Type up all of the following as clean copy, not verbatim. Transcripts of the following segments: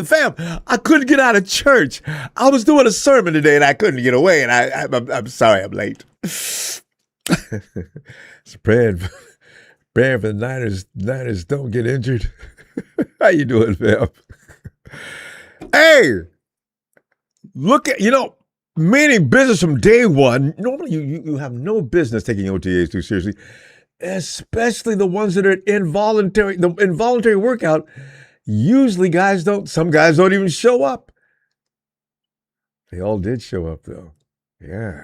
Fam, I couldn't get out of church. I was doing a sermon today and I couldn't get away, and I'm sorry I'm late. So praying for the Niners don't get injured. How you doing, fam? Hey, look at, meaning business from day one. Normally you have no business taking OTAs too seriously, especially the ones that are involuntary. The involuntary workout, usually some guys don't even show up. They all did show up though. Yeah,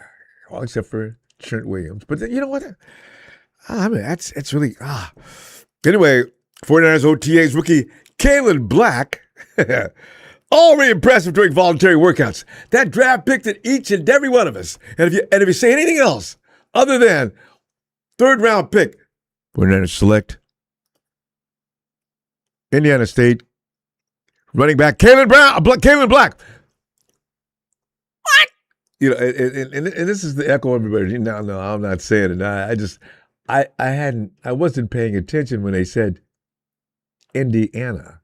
all except for Trent Williams. But you know what? I mean, it's really, Anyway, 49ers OTA's rookie Kaelon Black, already impressive doing voluntary workouts. That draft picked at each and every one of us. And if you say anything else other than third round pick, 49ers select Indiana State running back Kaelon Black. What? And this is the echo of everybody. No, I'm not saying it. I wasn't paying attention when they said Indiana.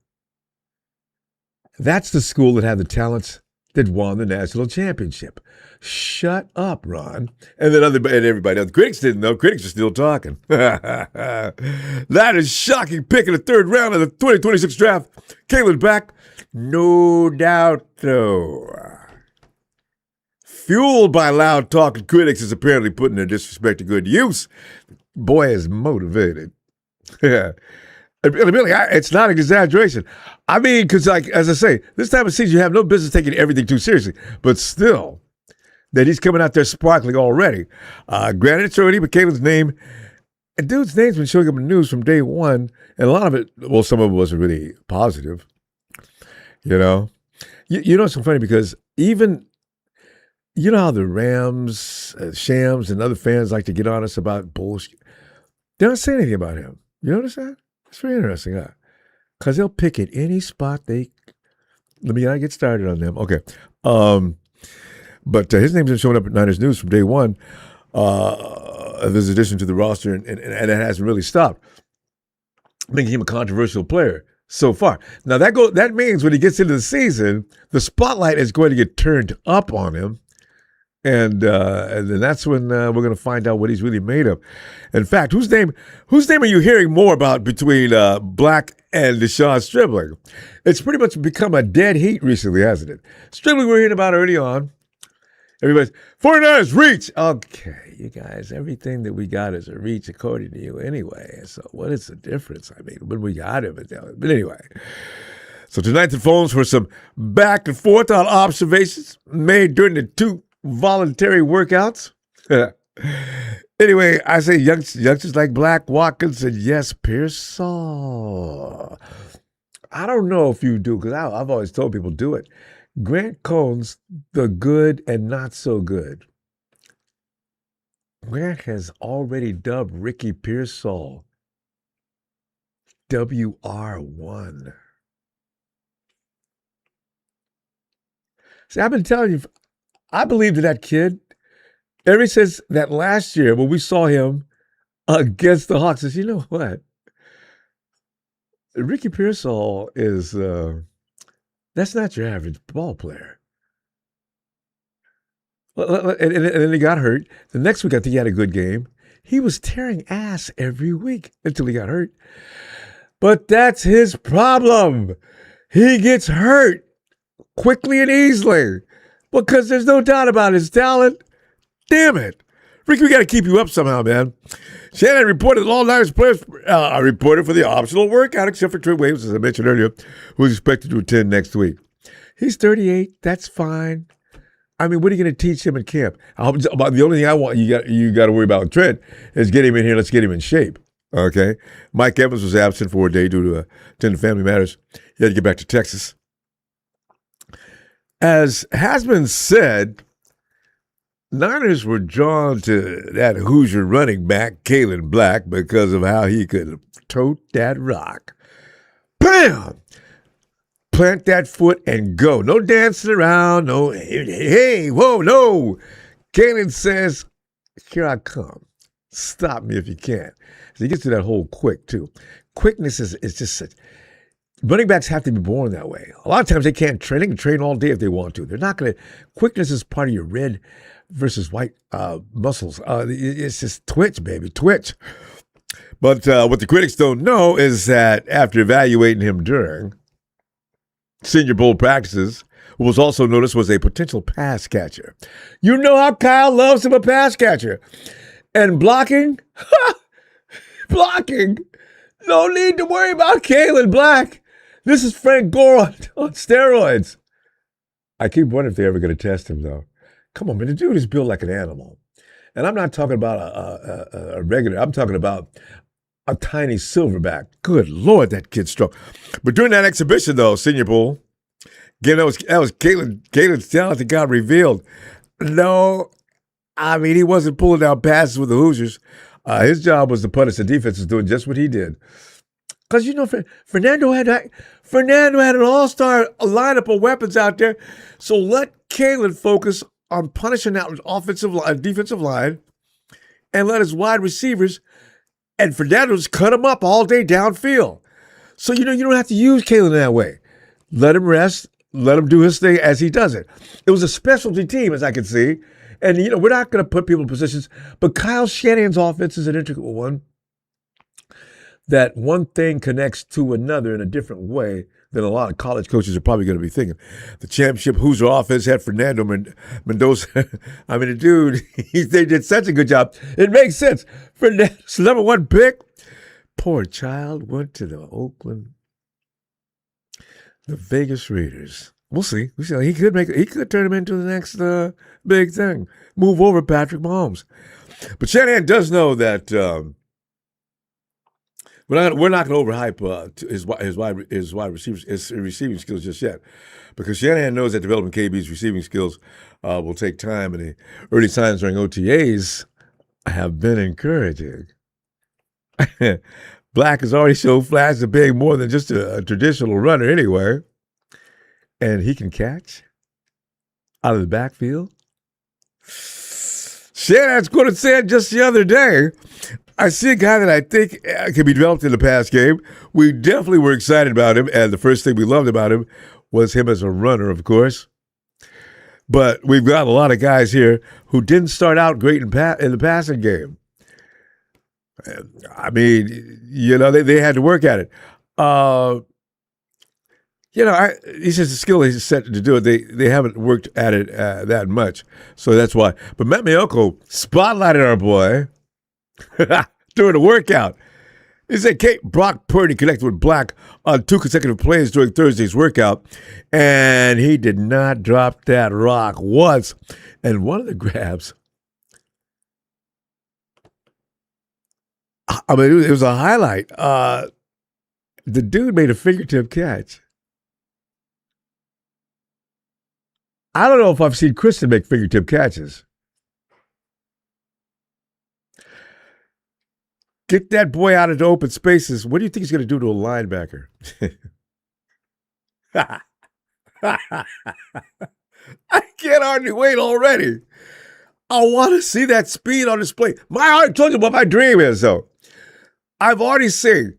That's the school that had the talents that won the national championship. Shut up, Ron. And then everybody else. Critics didn't know. Critics are still talking. That is shocking pick in the third round of the 2026 draft. Kaelon Black, no doubt, though. Fueled by loud-talking critics is apparently putting their disrespect to good use. Boy is motivated. Yeah. Really, it's not an exaggeration. I mean, because as I say, this time of season, you have no business taking everything too seriously. But still, that he's coming out there sparkling already. Granted, it's early, but Kaelon's name, and dude's name's been showing up in the news from day one. And a lot of it, well, some of it wasn't really positive. You know it's so funny because even, you know how the Rams, Shams, and other fans like to get on us about bullshit? They don't say anything about him. You notice that? It's very interesting, huh? Because they'll pick at any spot let me not get started on them. Okay. But his name's been showing up at Niners News from day one. There's addition to the roster, and it hasn't really stopped, making him a controversial player so far. Now, that means when he gets into the season, the spotlight is going to get turned up on him. And then that's when we're going to find out what he's really made of. In fact, whose name are you hearing more about between Black and De'Zhaun Stribling? It's pretty much become a dead heat recently, hasn't it? Stribling we're hearing about early on. Everybody's 49ers reach. Okay, you guys, everything that we got is a reach according to you anyway. So what is the difference? I mean, when we got him, but anyway. So tonight the phones for some back and forth on observations made during the two voluntary workouts. Anyway, I say youngsters like Black, Watkins, and yes, Pearsall. I don't know if you do, because I've always told people do it. Grant Cohn's the good and not so good. Grant has already dubbed Ricky Pearsall WR1. See, I've been telling you, I believed in that kid ever since that last year when we saw him against the Hawks. I said, you know what? Ricky Pearsall is, that's not your average ball player. And then he got hurt. The next week, I think he had a good game. He was tearing ass every week until he got hurt. But that's his problem. He gets hurt quickly and easily because there's no doubt about his talent. Damn it. Ricky, we got to keep you up somehow, man. Shannon reported that all Niners players are reported for the optional workout, except for Trent Williams, as I mentioned earlier, who's expected to attend next week. He's 38. That's fine. I mean, what are you going to teach him in camp? The only thing I want you got to worry about with Trent is get him in here. Let's get him in shape. Okay. Mike Evans was absent for a day due to attending family matters. He had to get back to Texas. As has been said, Niners were drawn to that Hoosier running back, Kaelon Black, because of how he could tote that rock. Bam! Plant that foot and go. No dancing around. No, hey, whoa, no. Kaelon says, here I come. Stop me if you can. So he gets to that whole quick, too. Quickness is just such. Running backs have to be born that way. A lot of times they can't train. They can train all day if they want to. They're not going to. Quickness is part of your red versus white muscles. It's just twitch, baby, twitch. But what the critics don't know is that after evaluating him during Senior Bowl practices, what was also noticed was a potential pass catcher. You know how Kyle loves him a pass catcher. And blocking? Blocking. No need to worry about Kaelon Black. This is Frank Gore on steroids. I keep wondering if they're ever going to test him, though. Come on, man. The dude is built like an animal. And I'm not talking about a regular. I'm talking about a tiny silverback. Good Lord, that kid's strong. But during that exhibition, though, Senior Bowl, again, that was Kaelon's talent that got revealed. No, I mean, he wasn't pulling down passes with the Hoosiers. His job was to punish the defenses doing just what he did. Because, you know, Fernando had an all-star lineup of weapons out there. So let Kaelon focus on punishing that defensive line and let his wide receivers and Fernando's cut him up all day downfield. So, you know, you don't have to use Kaelon that way. Let him rest. Let him do his thing as he does it. It was a specialty team, as I can see. And, you know, we're not going to put people in positions. But Kyle Shanahan's offense is an intricate one. That one thing connects to another in a different way than a lot of college coaches are probably going to be thinking. The championship Hoosier offense had Fernando Mendoza. I mean, the dude, they did such a good job. It makes sense. Fernando's number one pick. Poor child went to the Vegas Raiders. We'll see. He could turn him into the next big thing. Move over Patrick Mahomes. But Shanahan does know that we're not going to overhype his receiving skills just yet, because Shanahan knows that developing KB's receiving skills will take time, and the early signs during OTAs have been encouraging. Black has already shown flashes of being more than just a traditional runner anyway, and he can catch out of the backfield. Shanahan's going to say it just the other day. I see a guy that I think can be developed in the pass game. We definitely were excited about him, and the first thing we loved about him was him as a runner, of course. But we've got a lot of guys here who didn't start out great in the passing game. I mean, you know, they had to work at it. You know, he says the skill he's set to do it. They haven't worked at it that much, so that's why. But Matt Maiocco spotlighted our boy during the workout. He said Brock Purdy connected with Black on 2 consecutive plays during Thursday's workout, and he did not drop that rock once. And one of the grabs, I mean, it was a highlight. The dude made a fingertip catch. I don't know if I've seen Kristen make fingertip catches. Get that boy out into open spaces. What do you think he's going to do to a linebacker? I can't hardly wait already. I want to see that speed on display. I already told you what my dream is, though. I've already seen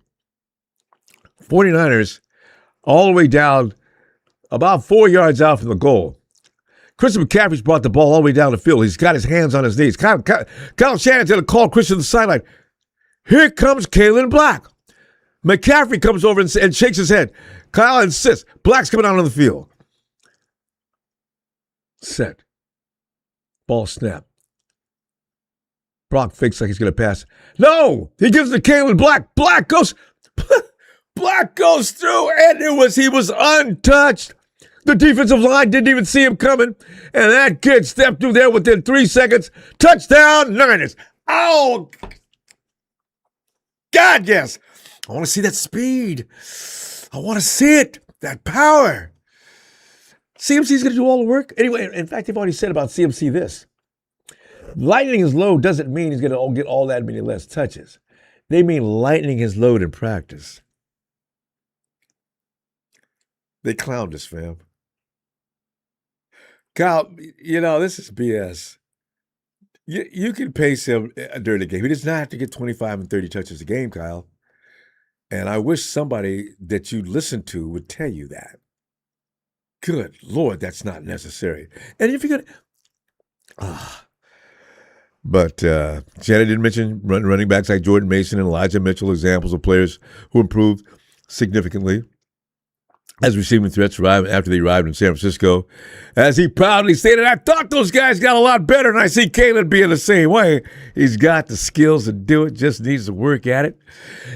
49ers all the way down about 4 yards out from the goal. Christian McCaffrey's brought the ball all the way down the field. He's got his hands on his knees. Kyle Shanahan's going to call Christian to the sideline. Here comes Kaelon Black. McCaffrey comes over and shakes his head. Kyle insists. Black's coming out on the field. Set. Ball snap. Brock fakes like he's going to pass. No! He gives it to Kaelon Black. Black goes through, and he was untouched. The defensive line didn't even see him coming, and that kid stepped through there within 3 seconds. Touchdown, Niners. Oh, God, yes. I want to see that speed. I want to see it, that power. CMC's going to do all the work. Anyway, in fact, they've already said about CMC this. Lightening his load doesn't mean he's going to get all that many less touches. They mean lightening his load in practice. They clowned us, fam. Kyle, this is BS. You can pace him during the game. He does not have to get 25 and 30 touches a game, Kyle. And I wish somebody that you listen to would tell you that. Good Lord, that's not necessary. And if you're going to... But Janet didn't mention running backs like Jordan Mason and Elijah Mitchell, examples of players who improved significantly as receiving threats after they arrived in San Francisco. As he proudly stated, I thought those guys got a lot better, and I see Kaelon being the same way. He's got the skills to do it, just needs to work at it.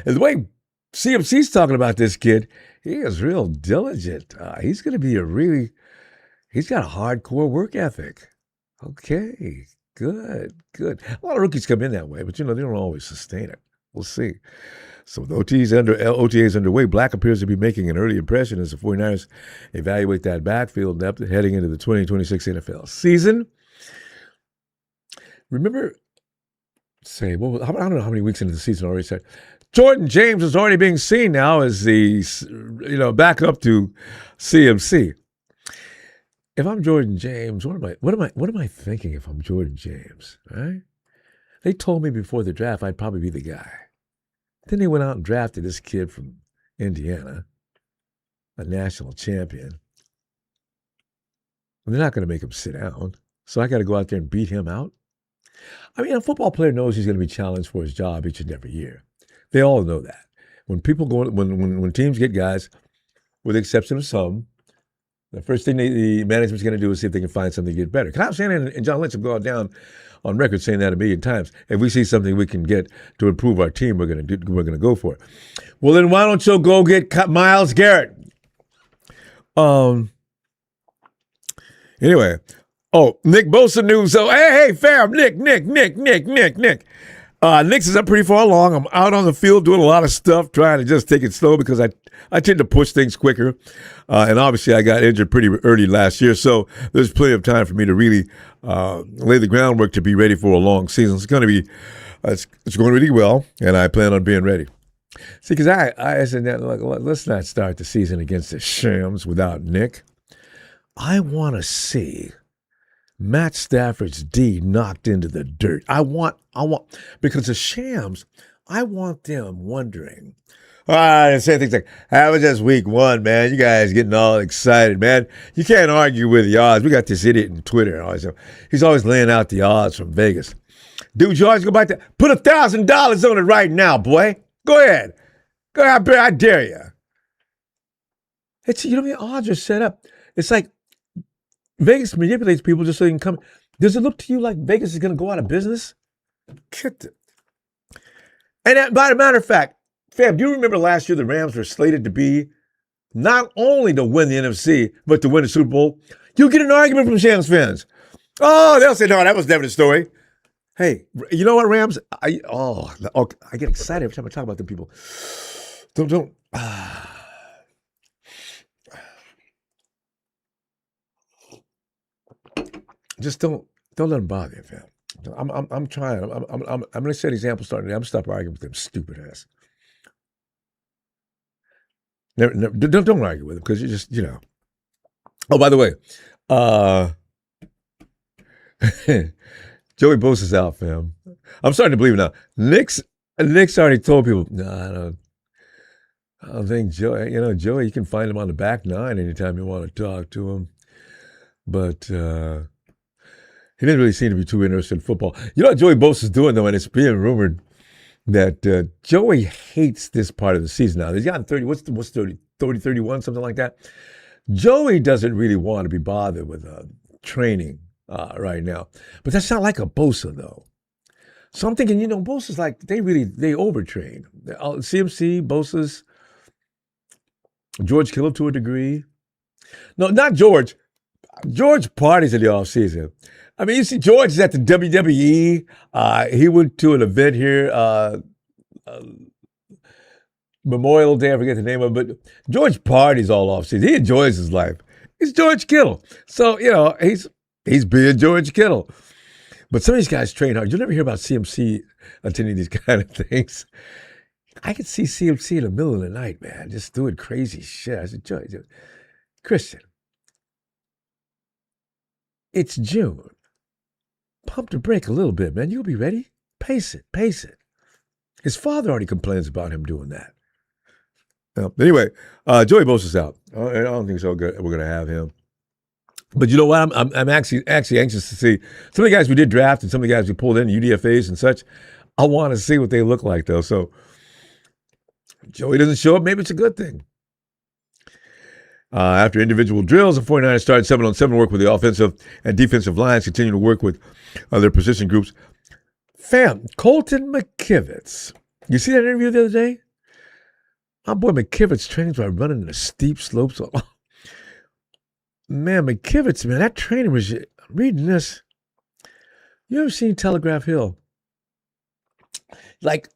And the way CMC's talking about this kid, he is real diligent. He's going to be he's got a hardcore work ethic. Okay, good. A lot of rookies come in that way, but they don't always sustain it. We'll see. So with OTAs underway, Black appears to be making an early impression as the 49ers evaluate that backfield depth heading into the 2026 NFL season. Remember, I don't know how many weeks into the season already said, Jordan James is already being seen now as the backup to CMC. If I'm Jordan James, what am I thinking if I'm Jordan James, right? They told me before the draft I'd probably be the guy. Then they went out and drafted this kid from Indiana, a national champion. And they're not going to make him sit down. So I got to go out there and beat him out. I mean, a football player knows he's going to be challenged for his job each and every year. They all know that. When teams get guys, with the exception of some, the first thing the management's going to do is see if they can find something to get better. Kyle Shanahan and John Lynch have gone down on record saying that a million times. If we see something we can get to improve our team, we're going to go for it. Well, then why don't you go get Myles Garrett? Anyway, Nick Bosa news. So hey, fam, Nick. Nick's is up pretty far along. I'm out on the field doing a lot of stuff, trying to just take it slow because I tend to push things quicker. And obviously I got injured pretty early last year, so there's plenty of time for me to really lay the groundwork to be ready for a long season. It's going really well, and I plan on being ready. See, because I said, let's not start the season against the Shams without Nick. I want to see Matt Stafford's D knocked into the dirt. I want, because the Shams, I want them wondering. And say things like, how was just week one, man? You guys getting all excited, man. You can't argue with the odds. We got this idiot on Twitter. He's always laying out the odds from Vegas. Dude, you always go back to, put $1,000 on it right now, boy. Go ahead. I dare you. The odds are set up. It's like Vegas manipulates people just so they can come. Does it look to you like Vegas is going to go out of business? And by the matter of fact, fam, do you remember last year the Rams were slated to be not only to win the NFC, but to win the Super Bowl? You get an argument from Shams fans. Oh, they'll say, no, that was never the story. Hey, you know what, Rams? I get excited every time I talk about them people. Don't. Just don't let them bother you, fam. I'm trying. I'm going to set examples starting. I'm going to stop arguing with them stupid ass. Never, don't argue with them because you just, Oh, by the way, Joey Bosa's out, fam. I'm starting to believe it now. Nick's already told people, no, I don't think Joey, Joey, you can find him on the back nine anytime you want to talk to him. But he didn't really seem to be too interested in football. You know what Joey Bosa's doing, though, and it's being rumored that Joey hates this part of the season now. He's gotten 30, what's 30, 31, something like that. Joey doesn't really want to be bothered with training right now. But that's not like a Bosa, though. So I'm thinking, Bosa's like, they overtrain. CMC, Bosa's, George Kittle to a degree. No, not George. George parties in the offseason. I mean, you see George is at the WWE. He went to an event here, Memorial Day, I forget the name of it, but George parties all offseason. He enjoys his life. He's George Kittle. So, he's being George Kittle. But some of these guys train hard. You'll never hear about CMC attending these kind of things. I could see CMC in the middle of the night, man, just doing crazy shit. I said, George, Christian, it's June. Pump the brake a little bit, man. You'll be ready. Pace it, pace it. His father already complains about him doing that. Anyway, Joey Bosa's out. I don't think so good. We're going to have him. But you know what? I'm actually anxious to see some of the guys we did draft and some of the guys we pulled in, UDFAs and such. I want to see what they look like, though. So Joey doesn't show up. Maybe it's a good thing. After individual drills, the 49ers started 7-on-7 work with the offensive and defensive lines, continue to work with other position groups. Fam, Colton McKivitz. You see that interview the other day? My boy McKivitz trains by running the steep slopes. Man, McKivitz, man, that training was, I'm reading this. You ever seen Telegraph Hill? Like,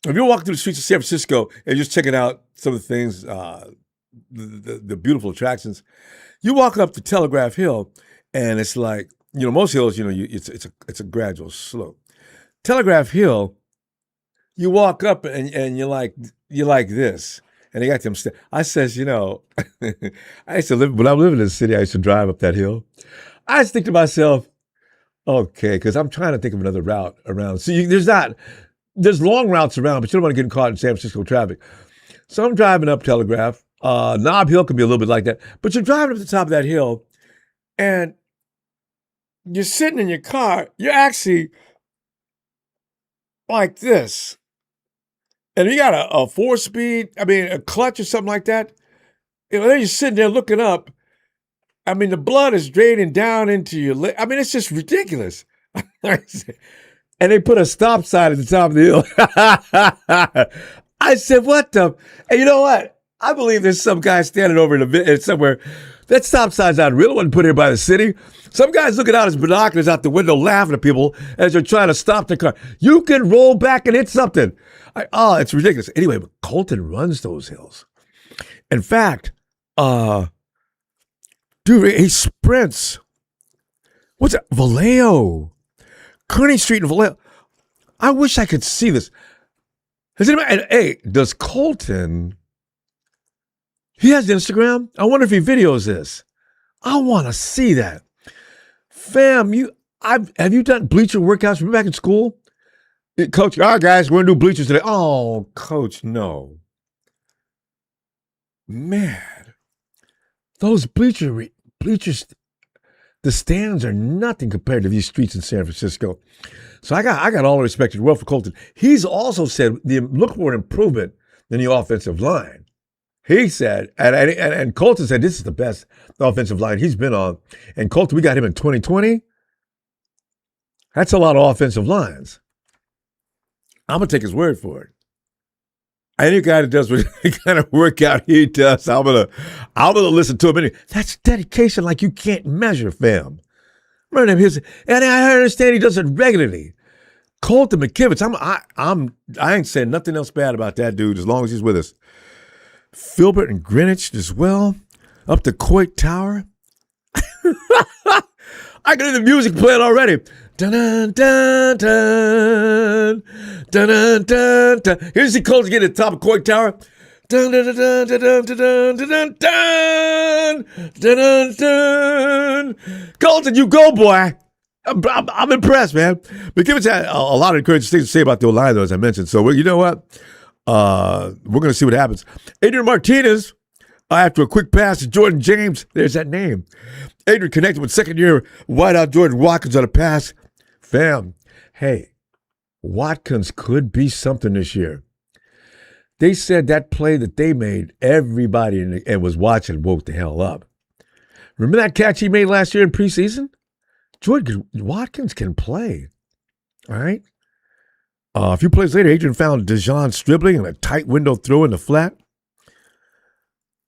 if you're walking through the streets of San Francisco and just checking out some of the things, the beautiful attractions, you walk up to Telegraph Hill, and it's like, most hills, it's a gradual slope. Telegraph Hill, you walk up and you're like this, and they got them. I says, I used to live when I lived in the city. I used to drive up that hill. I used to think to myself, okay, because I'm trying to think of another route around. See, there's long routes around, but you don't want to get caught in San Francisco traffic. So I'm driving up Telegraph. Nob Hill can be a little bit like that, but you're driving up the top of that hill, and you're sitting in your car. You're actually like this. And you got a 4-speed, a clutch or something like that. Then you're sitting there looking up. The blood is draining down into your leg. It's just ridiculous. And they put a stop sign at the top of the hill. I said, what the? And you know what? I believe there's some guy standing over in somewhere. That stop sign's not real. It wasn't put here by the city. Some guy's looking out his binoculars out the window laughing at people as they're trying to stop the car. You can roll back and hit something. It's ridiculous. Anyway, but Colton runs those hills. In fact, dude, he sprints. What's that? Vallejo. Kearney Street in Vallejo. I wish I could see this. Does Colton... He has Instagram? I wonder if he videos this. I want to see that. Fam, have you done bleacher workouts? Remember back in school? Coach, all right, guys, we're going to do bleachers today. Oh, Coach, no. Man, those bleachers, the stands are nothing compared to these streets in San Francisco. So I got all the respect in the world for Colton. He's also said, look for an improvement in the offensive line. He said, and Colton said, this is the best offensive line he's been on. And Colton, we got him in 2020. That's a lot of offensive lines. I'm going to take his word for it. Any guy that does what kind of workout he does, I'm gonna listen to him. Anyway. That's dedication like you can't measure, fam. Remember him? And I understand he does it regularly. Colton McKivitz, I ain't saying nothing else bad about that dude as long as he's with us. Filbert and Greenwich as well, up to Coit Tower. I can hear the music playing already. Dun dun dun dun dun dun dun. Here's the Colton getting at the top of Coit Tower. Dun dun dun dun dun dun dun dun dun dun. Colton, you go, boy. I'm impressed, man. But Gibbons had a lot of encouraging things to say about the O-line, though, as I mentioned. So, you know what? We're going to see what happens. Adrian Martinez, after a quick pass to Jordan James, there's that name. Adrian connected with second-year wideout Jordan Watkins on a pass. Fam, hey, Watkins could be something this year. They said that play that they made, everybody and was watching woke the hell up. Remember that catch he made last year in preseason? Jordan Watkins can play, all right? A few plays later, Adrian found De'Zhaun Stribling in a tight window throw in the flat.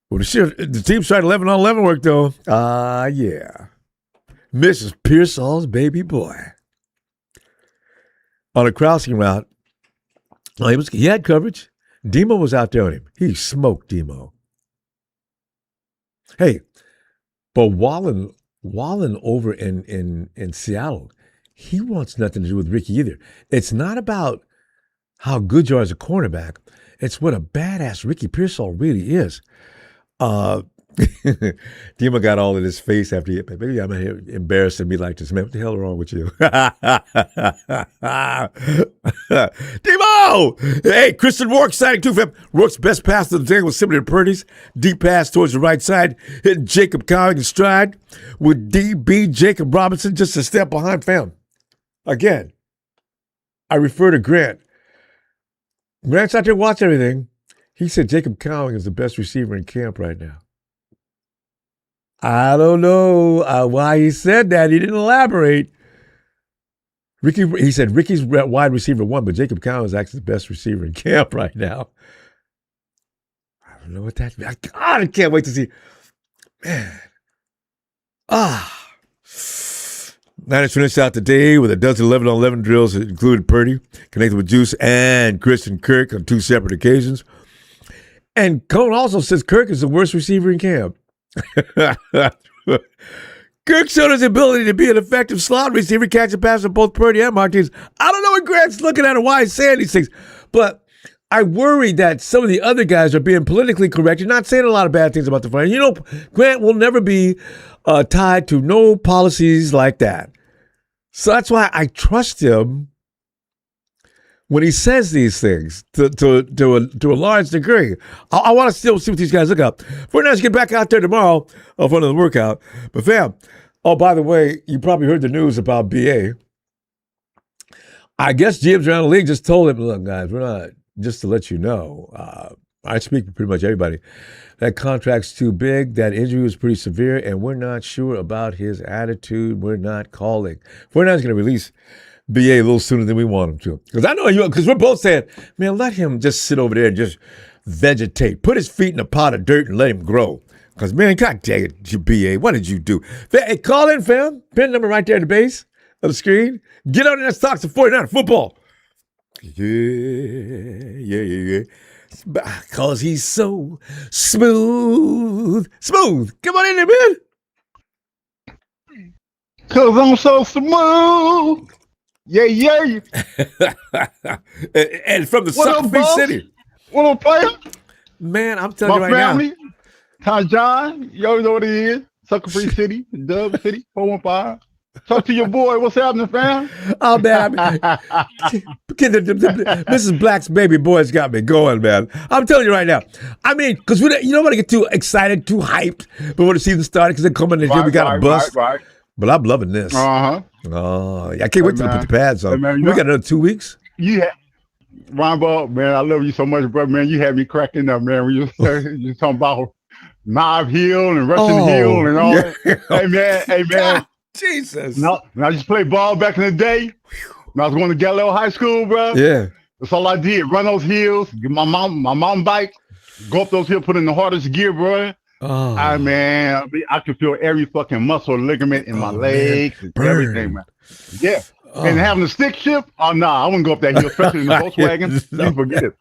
Well, the team started 11-on-11 work, though. Yeah. Mrs. Pearsall's baby boy. On a crossing route, he had coverage. Demo was out there on him. He smoked Demo. Hey, but Wallen over in Seattle, he wants nothing to do with Ricky either. It's not about how good you are as a cornerback. It's what a badass Ricky Pearsall really is. Dima got all of this face after he hit me. Maybe I'm here embarrassing me like this, man. What the hell is wrong with you? Demo! Hey, Christian Rourke signing too, fam. Rourke's best pass of the day was similar to Purdy's. Deep pass towards the right side, hitting Jacob Cowing in stride with DB Jacob Robinson just a step behind, fam. Again, I refer to Grant. Grant's out there watching everything. He said Jacob Cowing is the best receiver in camp right now. I don't know why he said that. He didn't elaborate. He said Ricky's wide receiver 1, but Jacob Cowing is actually the best receiver in camp right now. I don't know what that means. God, I can't wait to see. Man. Niners finished out the day with a dozen 11-on-11 drills that included Purdy, connected with Juice and Christian Kirk on 2 separate occasions. And Cohen also says Kirk is the worst receiver in camp. Kirk showed his ability to be an effective slot receiver, catching passes from both Purdy and Watkins. I don't know what Grant's looking at or why he's saying these things, but I worry that some of the other guys are being politically correct. You're not saying a lot of bad things about the front. You know, Grant will never be tied to no policies like that. So that's why I trust him when he says these things to a large degree. I want to still see what these guys look up. We're not going to get back out there tomorrow for another workout. But fam, oh, by the way, you probably heard the news about BA. I guess GMs around the league just told him, look, guys, we're not, just to let you know, I speak for pretty much everybody, that contract's too big, that injury was pretty severe, and we're not sure about his attitude. We're not calling. We're not going to release BA a little sooner than we want him to. Because I know you, because we're both saying, man, let him just sit over there and just vegetate. Put his feet in a pot of dirt and let him grow. Because, man, God dang it, BA, what did you do? Hey, call in, fam. Pin number right there at the base of the screen. Get on in and talk some 49 football. Yeah. Because he's so smooth. Smooth. Come on in there, man. Because I'm so smooth. Yeah. and from the Sucker Free City. What up, player? Man, I'm telling you right family, now. Ty John, you always know what it is. Sucker Free City, Dub City, 415. Talk to your boy. What's happening, fam? Oh, man. Mrs. Black's baby boy's got me going, man. I'm telling you right now. I mean, because you don't want to get too excited, too hyped before the season started because they're coming in here. We got a bust. Right. But I'm loving this. Uh-huh. Oh, I can't wait till they put the pads on. Man, we got another 2 weeks. Yeah. Ronbo, man, I love you so much, brother. Man, you had me cracking up, man. When you talking about Knob Hill and Russian Hill and all that. Hey, man. Jesus. No, I just played ball back in the day. When I was going to Galileo High School, bro. Yeah. That's all I did. Run those hills, get my mom bike, go up those hills, put in the hardest gear, bro. Oh. I could feel every fucking muscle ligament in my legs and everything, man. Yeah. Oh. And having a stick shift, I wouldn't go up that hill, especially in the Volkswagen. You can forget it.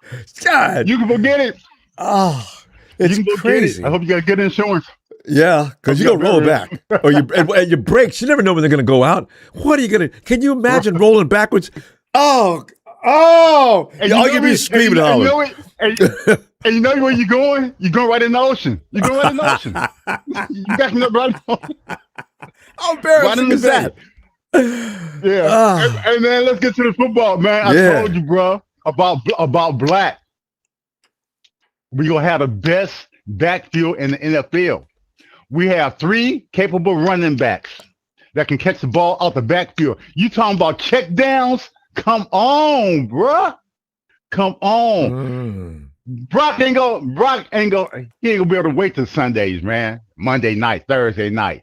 God. You can forget it. Oh, it's crazy. I hope you got good insurance. Yeah, because you're going to roll back. Or and your brakes, you never know when they're going to go out. What are you going to, can you imagine rolling backwards? Oh, and all you be screaming at all. And you know where you're going? You're going right in the ocean. You're going right in the ocean. You're backing up right on. How embarrassing is that? Yeah. Hey, man, let's get to the football, man. I told you, bro, about Black. We're going to have the best backfield in the NFL. We have 3 capable running backs that can catch the ball out the backfield. You talking about check downs? Come on, bruh. Come on. Brock ain't gonna be able to wait till Sundays, man. Monday night, Thursday night,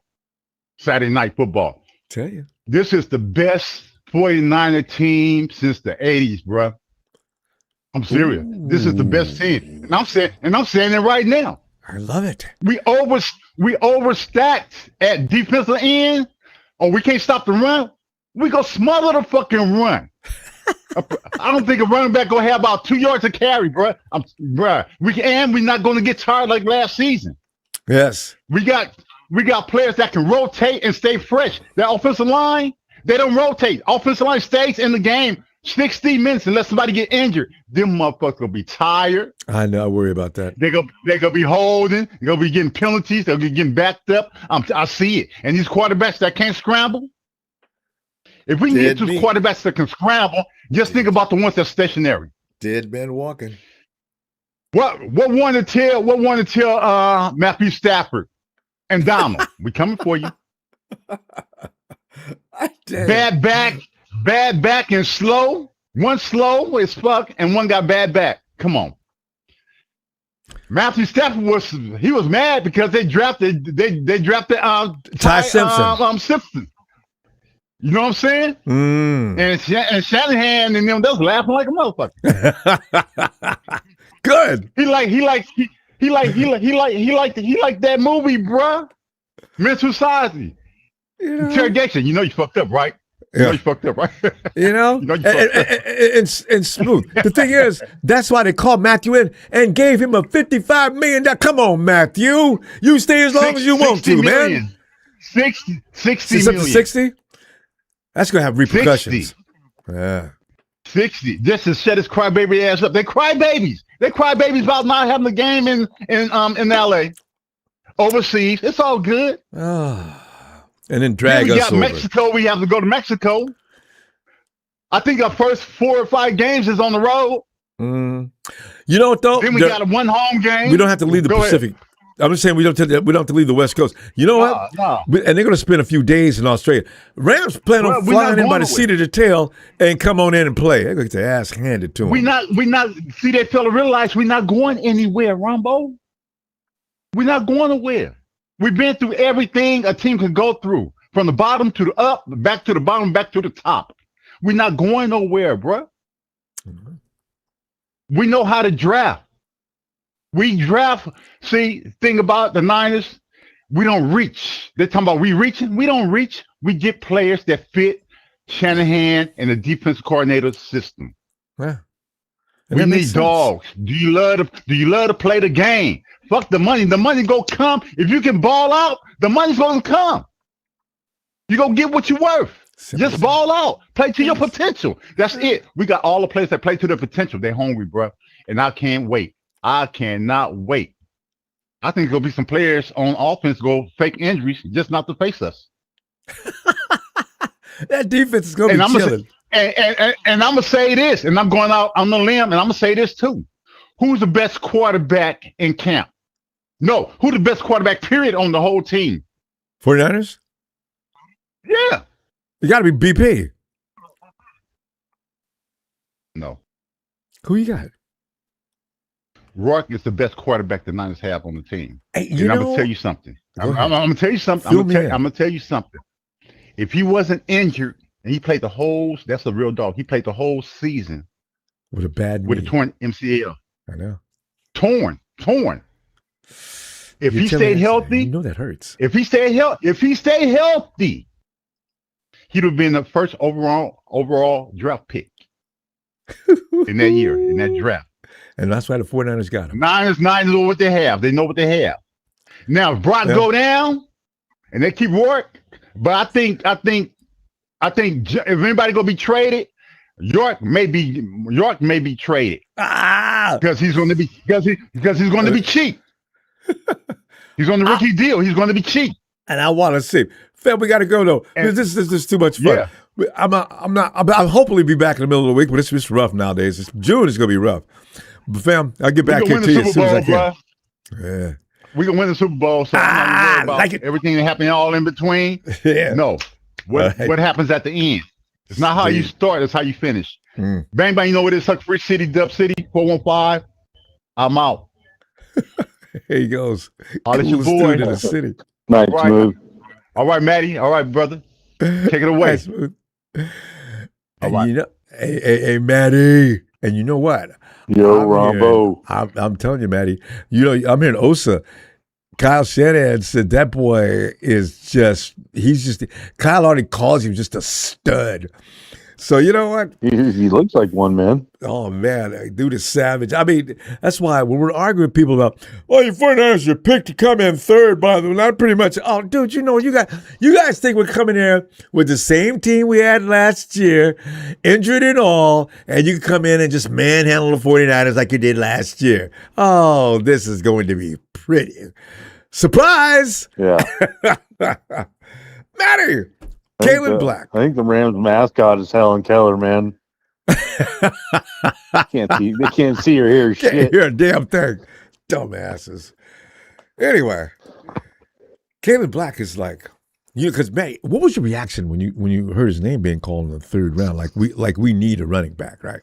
Saturday night football. Tell you. This is the best 49er team since the 80s, bruh. I'm serious. Ooh. This is the best team. And I'm saying it right now. I love it. We overstacked at defensive end, or we can't stop the run. We go smother the fucking run. I don't think a running back gonna have about 2 yards to carry, bro. We're not gonna get tired like last season. Yes, we got players that can rotate and stay fresh. That offensive line, they don't rotate. Offensive line stays in the game 60 minutes unless somebody get injured. Them motherfuckers gonna be tired. I know. I worry about that. They're gonna be holding. They're gonna be getting penalties. They're gonna be getting backed up. I see it. And these quarterbacks that can't scramble. If we can get to quarterbacks that can scramble, just think about the ones that's stationary. Dead man walking. What one to tell Matthew Stafford and Donald? We coming for you. Bad back and slow. One slow as fuck, and one got bad back. Come on. Matthew Stafford was mad because they drafted Ty Simpson. Simpson. You know what I'm saying? And Shanahan and them, they was laughing like a motherfucker. Good. He like that movie, bruh. Mental Society. Interrogation. You know you fucked up, right? You know you fucked up, right? You know? And smooth. The thing is, that's why they called Matthew in and gave him a $55 million. Come on, Matthew. You stay as long as you want to, million. man. 60 it's million. Up to 60? That's going to have repercussions. 60. Yeah. 60. Just to shut his crybaby ass up. They cry babies. They cry babies about not having the game in LA. Overseas. It's all good. And then drag us over. We got Mexico. We have to go to Mexico. I think our first 4 or 5 games is on the road. You know what, though? Then we got a one home game. We don't have to leave the Pacific. Ahead. I'm just saying we don't have to leave the West Coast. You know what? No. And they're going to spend a few days in Australia. Rams plan on flying in by the seat of the tail and come on in and play. They're going to get their ass handed to them. We not. See, they fail to realize we're not going anywhere, Ronbo. We're not going nowhere. We've been through everything a team can go through, from the bottom to the up, back to the bottom, back to the top. We're not going nowhere, bro. We know how to draft. We draft. See, thing about the Niners, we don't reach. They're talking about we reaching. We don't reach. We get players that fit Shanahan and the defense coordinator system. Yeah. We need dogs. Do you love to play the game? Fuck the money. The money go come. If you can ball out, the money's gonna come. You gonna get what you're worth. Just ball out. Play to your potential. That's it. We got all the players that play to their potential. They're hungry, bro. And I can't wait. I cannot wait. I think there'll be some players on offense go fake injuries just not to face us. That defense is gonna be chilling. And I'm gonna say this, and I'm going out on the limb, and I'm gonna say this too. Who's the best quarterback in camp? No, who's the best quarterback, period, on the whole team? 49ers? Yeah. You gotta be BP. No. Who you got? Rourke is the best quarterback the Niners have on the team. Hey, and I'm gonna tell you something. I'm gonna tell you something. I'm gonna tell you something. If he wasn't injured and he played that's a real dog. He played the whole season with a torn MCL. I know. Torn. If he stayed healthy, you know that hurts. If he stayed healthy, he'd have been the first overall draft pick in that year, in that draft. And that's why the 49ers got him. Niners know what they have. They know what they have. Now, if Brock go down and they keep work, but I think if anybody gonna be traded, York may be traded because he's going to be cheap. He's on the rookie deal. He's going to be cheap. And I want to see. Fam, we got to go though. This is too much fun. Yeah. I'll hopefully be back in the middle of the week, but it's just rough nowadays. June is going to be rough. But fam, I'll get back here to you as soon as I can. Yeah. We can win the Super Bowl. So I'm not worried about everything that happened all in between. Yeah. No. What happens at the end? It's not how you start, it's how you finish. Bang, bang, you know what it is? Suck Free City, Dub City, 415. I'm out. Here he goes. I'll let you boy in the city. Nice move. All right, Maddie. All right, brother. Take it away. Nice move. All right. You know, hey, Maddie. And you know what? Yo, Ronbo. I'm telling you, Maddie. You know, I'm hearing Osa. Kyle Shanahan said that boy is Kyle already calls him just a stud. So you know what? He looks like one, man. Oh man, that dude is savage. I mean, that's why when we're arguing with people about, oh, your 49ers, you're picked to come in third by them, not pretty much. Oh, dude, you guys think we're coming here with the same team we had last year, injured and all, and you can come in and just manhandle the 49ers like you did last year. Oh, this is going to be pretty. Surprise! Yeah. Matty! Kaelon Black. I think the Rams mascot is Helen Keller, man. They can't see or hear shit. Can't hear a damn thing. Dumbasses. Anyway, Kaelon Black is like, because man, what was your reaction when you heard his name being called in the third round? Like we need a running back, right?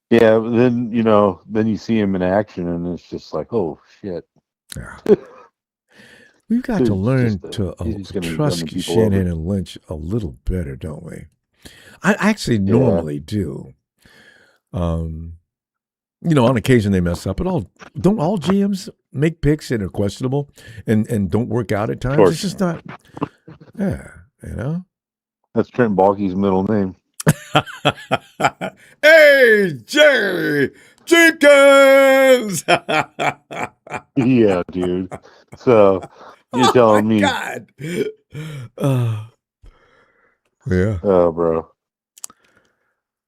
Yeah, but then you see him in action, and it's just like, oh shit. Yeah. We've got to learn to trust Shanahan and Lynch a little better, don't we? I actually normally do. On occasion they mess up, but don't all GMs make picks that are questionable and don't work out at times? It's just not. Yeah, That's Trent Baalke's middle name. Hey, Jerry Jenkins. Yeah, dude. So you're telling me? God. Yeah. Oh, bro.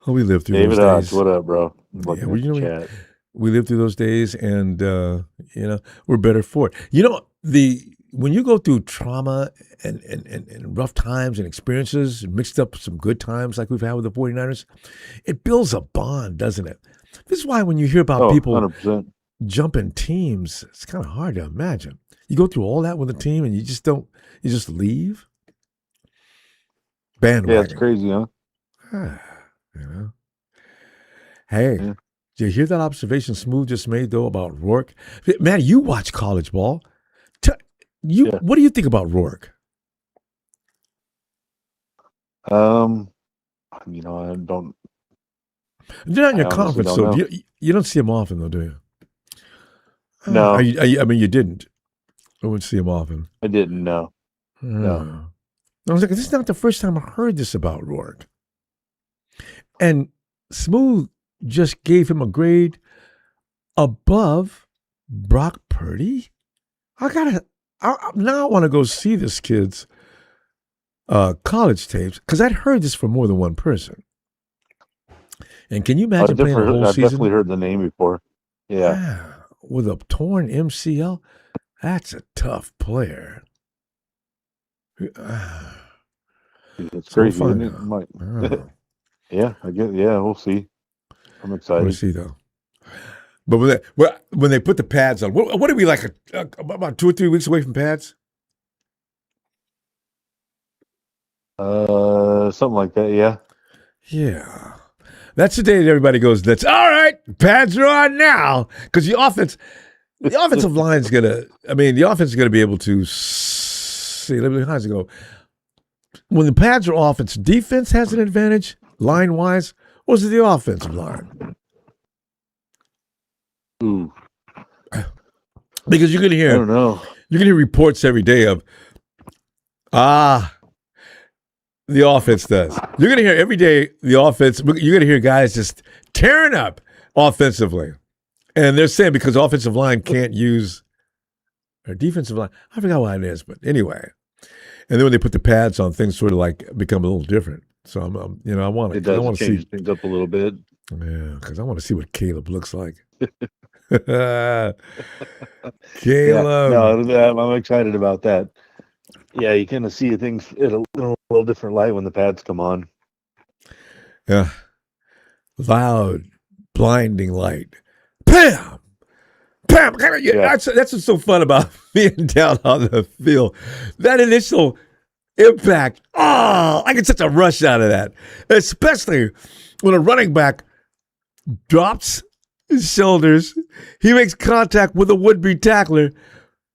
Oh, we lived through David those days. Hodge, what up, bro? Yeah, we lived through those days, and we're better for it. When you go through trauma and rough times and experiences, mixed up some good times like we've had with the 49ers, it builds a bond, doesn't it? This is why when you hear about people 100%. jumping teams, it's kind of hard to imagine. You go through all that with a team and you just leave. Bandwagon. Yeah, it's crazy, huh? Hey, did you hear that observation Smooth just made, though, about Rourke? Man, you watch college ball. What do you think about Rourke? I don't. You're not in your conference, so you don't see him often, though, do you? No. I mean, you didn't. I wouldn't see him often. I didn't know. No. I was like, this is not the first time I heard this about Rourke. And Smooth just gave him a grade above Brock Purdy. Now I want to go see this kid's college tapes because I'd heard this from more than one person. And can you imagine playing a whole I've season? I've definitely heard the name before. Yeah. With a torn MCL, that's a tough player. It's crazy. Isn't it? Yeah, I get. Yeah, we'll see. I'm excited. We'll see though. But when they put the pads on, what are we like? About 2 or 3 weeks away from pads? Something like that. Yeah. Yeah. That's the day that everybody goes, that's all right, pads are on now. Because the offensive line's the offense is gonna be able to see. Let me go. When the pads are off, it's defense has an advantage, line wise, or is it the offensive line? Ooh. Because you're gonna hear, I don't know. You're gonna hear reports every day of the offense does. You're gonna hear every day the offense. You're gonna hear guys just tearing up offensively, and they're saying because offensive line can't use or defensive line. I forgot what it is, but anyway. And then when they put the pads on, things sort of like become a little different. So I want to change see things up a little bit. Yeah, because I want to see what Caleb looks like. Caleb. Yeah, no, I'm excited about that. Yeah, you kind of see things in a little different light when the pads come on. Yeah. Loud, blinding light. Bam! Bam! Yeah. That's what's so fun about being down on the field. That initial impact. Oh, I get such a rush out of that. Especially when a running back drops his shoulders. He makes contact with a would-be tackler.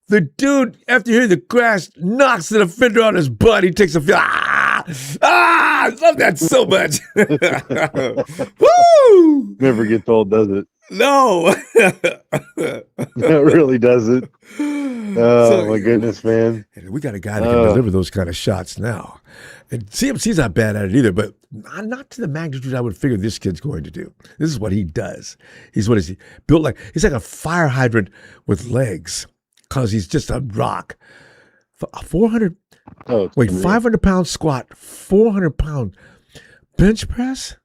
The dude, after hearing the crash, knocks the defender on his butt. He takes a feel. I love that so much. Woo! Never gets old, does it? No. It really doesn't. Oh, my goodness, man. We got a guy that can deliver those kind of shots now. And CMC's not bad at it either, but not to the magnitude I would figure this kid's going to do. This is what he does. He's built like, he's like a fire hydrant with legs because he's just a rock. 500 pound squat, 400-pound bench press?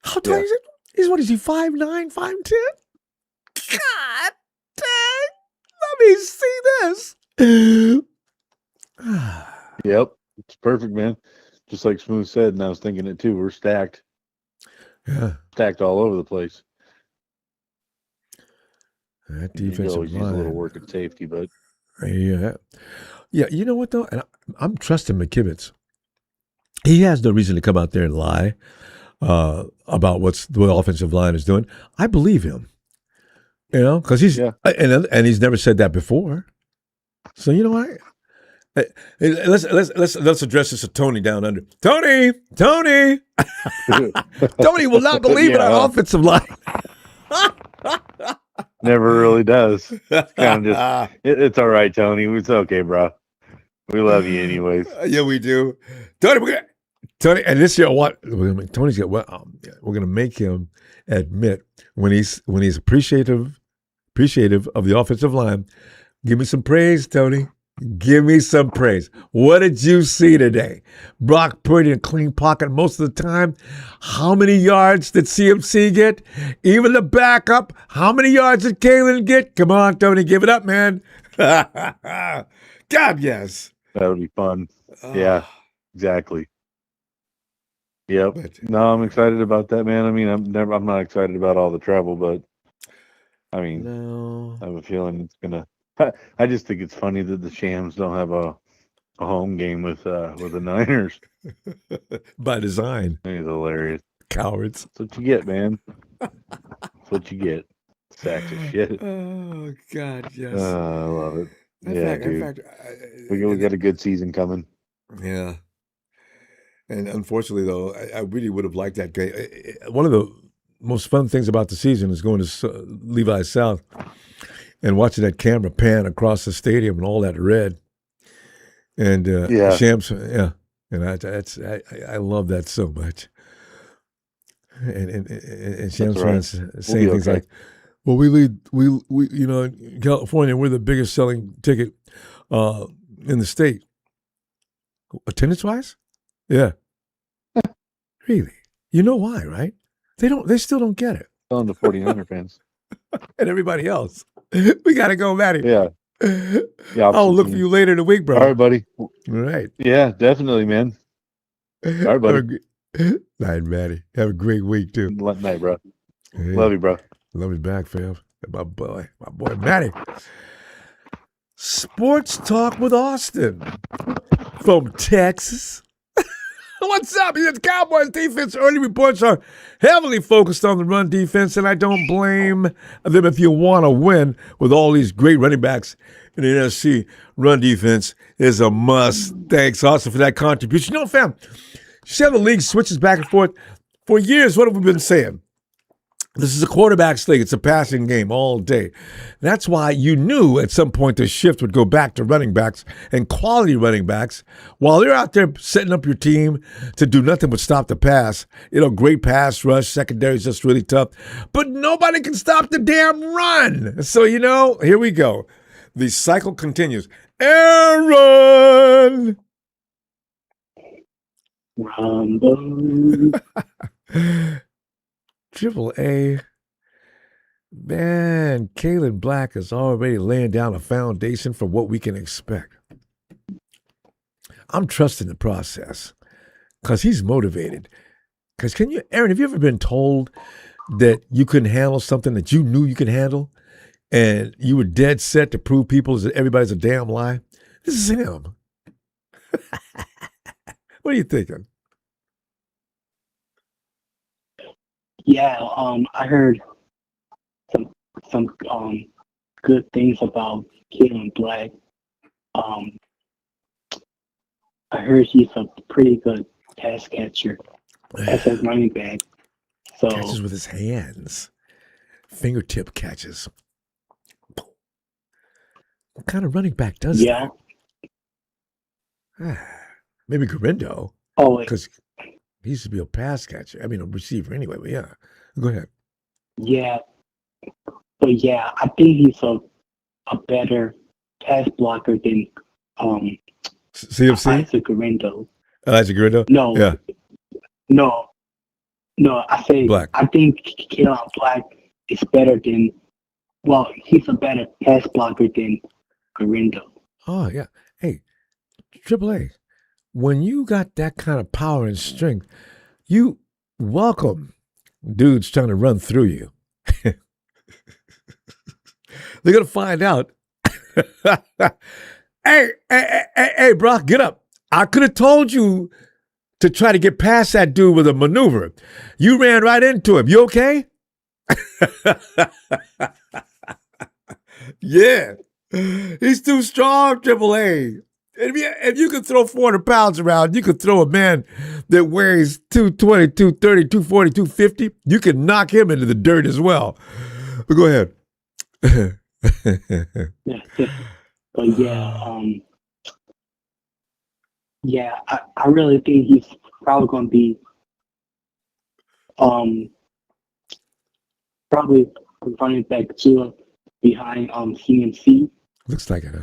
How tall is it? Is he 5'9", 5'10"? God dang. Let me see this. Yep. It's perfect, man. Just like Smooth said, and I was thinking it too. We're stacked. Yeah. Stacked all over the place. That defensive line. Use a little work at safety, but. Yeah. Yeah, you know what, though? And I'm trusting McKivitz. He has no reason to come out there and lie about what the offensive line is doing. I believe him. You know, because he's and he's never said that before. So you know what? Let's address this to Tony down under. Tony, Tony will not believe in our offensive line. Never really does. It's kind of just. It's all right, Tony. It's okay, bro. We love you anyways. Yeah, we do. Tony, and this year, Tony's got. We're gonna make him admit when he's appreciative of the offensive line. Give me some praise, Tony. Give me some praise. What did you see today? Brock Purdy in a clean pocket most of the time. How many yards did CMC get? Even the backup. How many yards did Kaelon get? Come on, Tony, give it up, man. God, yes. That would be fun. Yeah, exactly. Yep. No, I'm excited about that, man. I mean, I'm not excited about all the travel, but I mean, no. I have a feeling it's gonna. I just think it's funny that the Shams don't have a home game with the Niners. By design. It's hilarious. Cowards. That's what you get, man. That's what you get. Sacks of shit. Oh God, yes. I love it. Dude. We got a good season coming. Yeah. And unfortunately, though, I really would have liked that game. One of the most fun things about the season is going to Levi South and watching that camera pan across the stadium and all that red. And Shams, and I love that so much. And Shams fans saying things like, "Well, we in California, we're the biggest selling ticket in the state, attendance-wise." Yeah. Really? You know why, right? They still don't get it. On the 49er fans. And everybody else. We got to go, Matty. Yeah. I'll look for you later in the week, bro. All right, buddy. All right. Yeah, definitely, man. All right, buddy. Night, Matty. Have a great week, too. Night, bro. Yeah. Love you, bro. Love you back, fam. My boy, Matty. Sports Talk with Austin from Texas. What's up? The Cowboys defense early reports are heavily focused on the run defense, and I don't blame them if you want to win with all these great running backs in the NFC. Run defense is a must. Thanks, Austin, for that contribution. You know, fam, the league switches back and forth. For years, what have we been saying? This is a quarterback's league. It's a passing game all day. That's why you knew at some point the shift would go back to running backs and quality running backs. While they're out there setting up your team to do nothing but stop the pass, great pass rush, secondary is just really tough. But nobody can stop the damn run. So, here we go. The cycle continues. Aaron! Ronbo. Triple A, man, Kaelon Black is already laying down a foundation for what we can expect. I'm trusting the process because he's motivated. Because Aaron, have you ever been told that you couldn't handle something that you knew you could handle and you were dead set to prove people that everybody's a damn lie? This is him. What are you thinking? Yeah, I heard some good things about Kaelon Black. I heard he's a pretty good pass catcher as a running back. So catches with his hands, fingertip catches. What kind of running back does that? Maybe Garindo. Oh, because he used to be a pass catcher. I mean, a receiver anyway. But yeah, go ahead. yeah, but yeah, I think he's a better pass blocker than CFC. Isaac Garindo. Isaac Garindo. No, Yeah. No. I say Black. I think Kaelon Black is better than. Well, he's a better pass blocker than Garindo. Oh yeah. Hey, AAA. When you got that kind of power and strength, you welcome dudes trying to run through you. They're gonna find out. Hey, Brock, get up. I could have told you to try to get past that dude with a maneuver. You ran right into him. You okay? Yeah. He's too strong, AAA. If you could throw 400 pounds around, you could throw a man that weighs 220, 230, 240, 250. You can knock him into the dirt as well. But go ahead. But I really think he's probably going to be probably running back 2 behind CMC. Looks like it,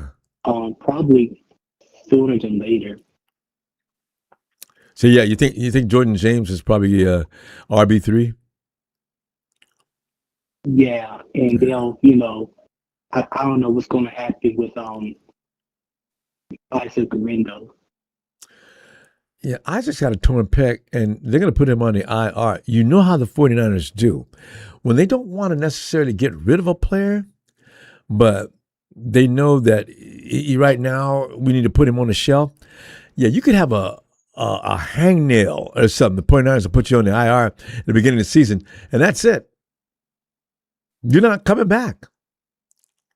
probably sooner than later. So yeah, you think Jordan James is probably RB3? Yeah, and they'll, I don't know what's going to happen with Isaac Garindo. Yeah, Isaac's got a torn pec, and they're going to put him on the IR. You know how the 49ers do. When they don't want to necessarily get rid of a player, but they know that right now we need to put him on the shelf. Yeah, you could have a hangnail or something. The 49ers will put you on the IR at the beginning of the season, and that's it. You're not coming back.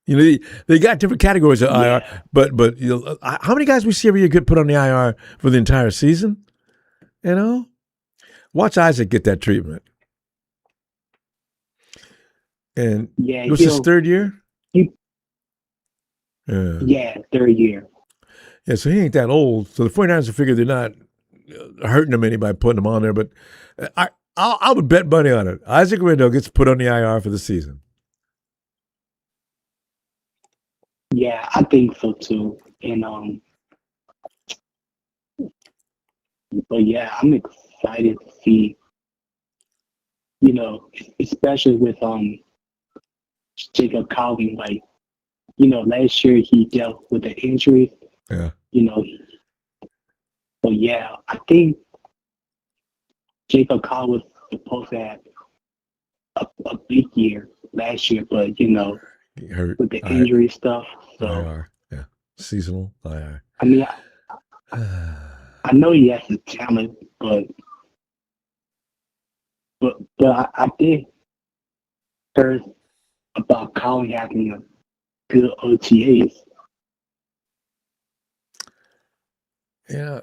They got different categories of IR, but how many guys we see every year get put on the IR for the entire season? Watch Isaac get that treatment. And what's his third year? Yeah, third year. Yeah, so he ain't that old. So the 49ers will figure they're not hurting him any by putting him on there. But I would bet money on it. Isaac Garindo gets put on the IR for the season. Yeah, I think so too. And but yeah, I'm excited to see, especially with Jacob Calvin, like, last year he dealt with the injury. Yeah. But yeah, I think Jacob Calvin was supposed to have a big year last year, but He hurt with the injury stuff. So IR. Yeah. Seasonal IR. I mean, I know he has the talent, but I did heard about Colin having a good OTAs. Yeah.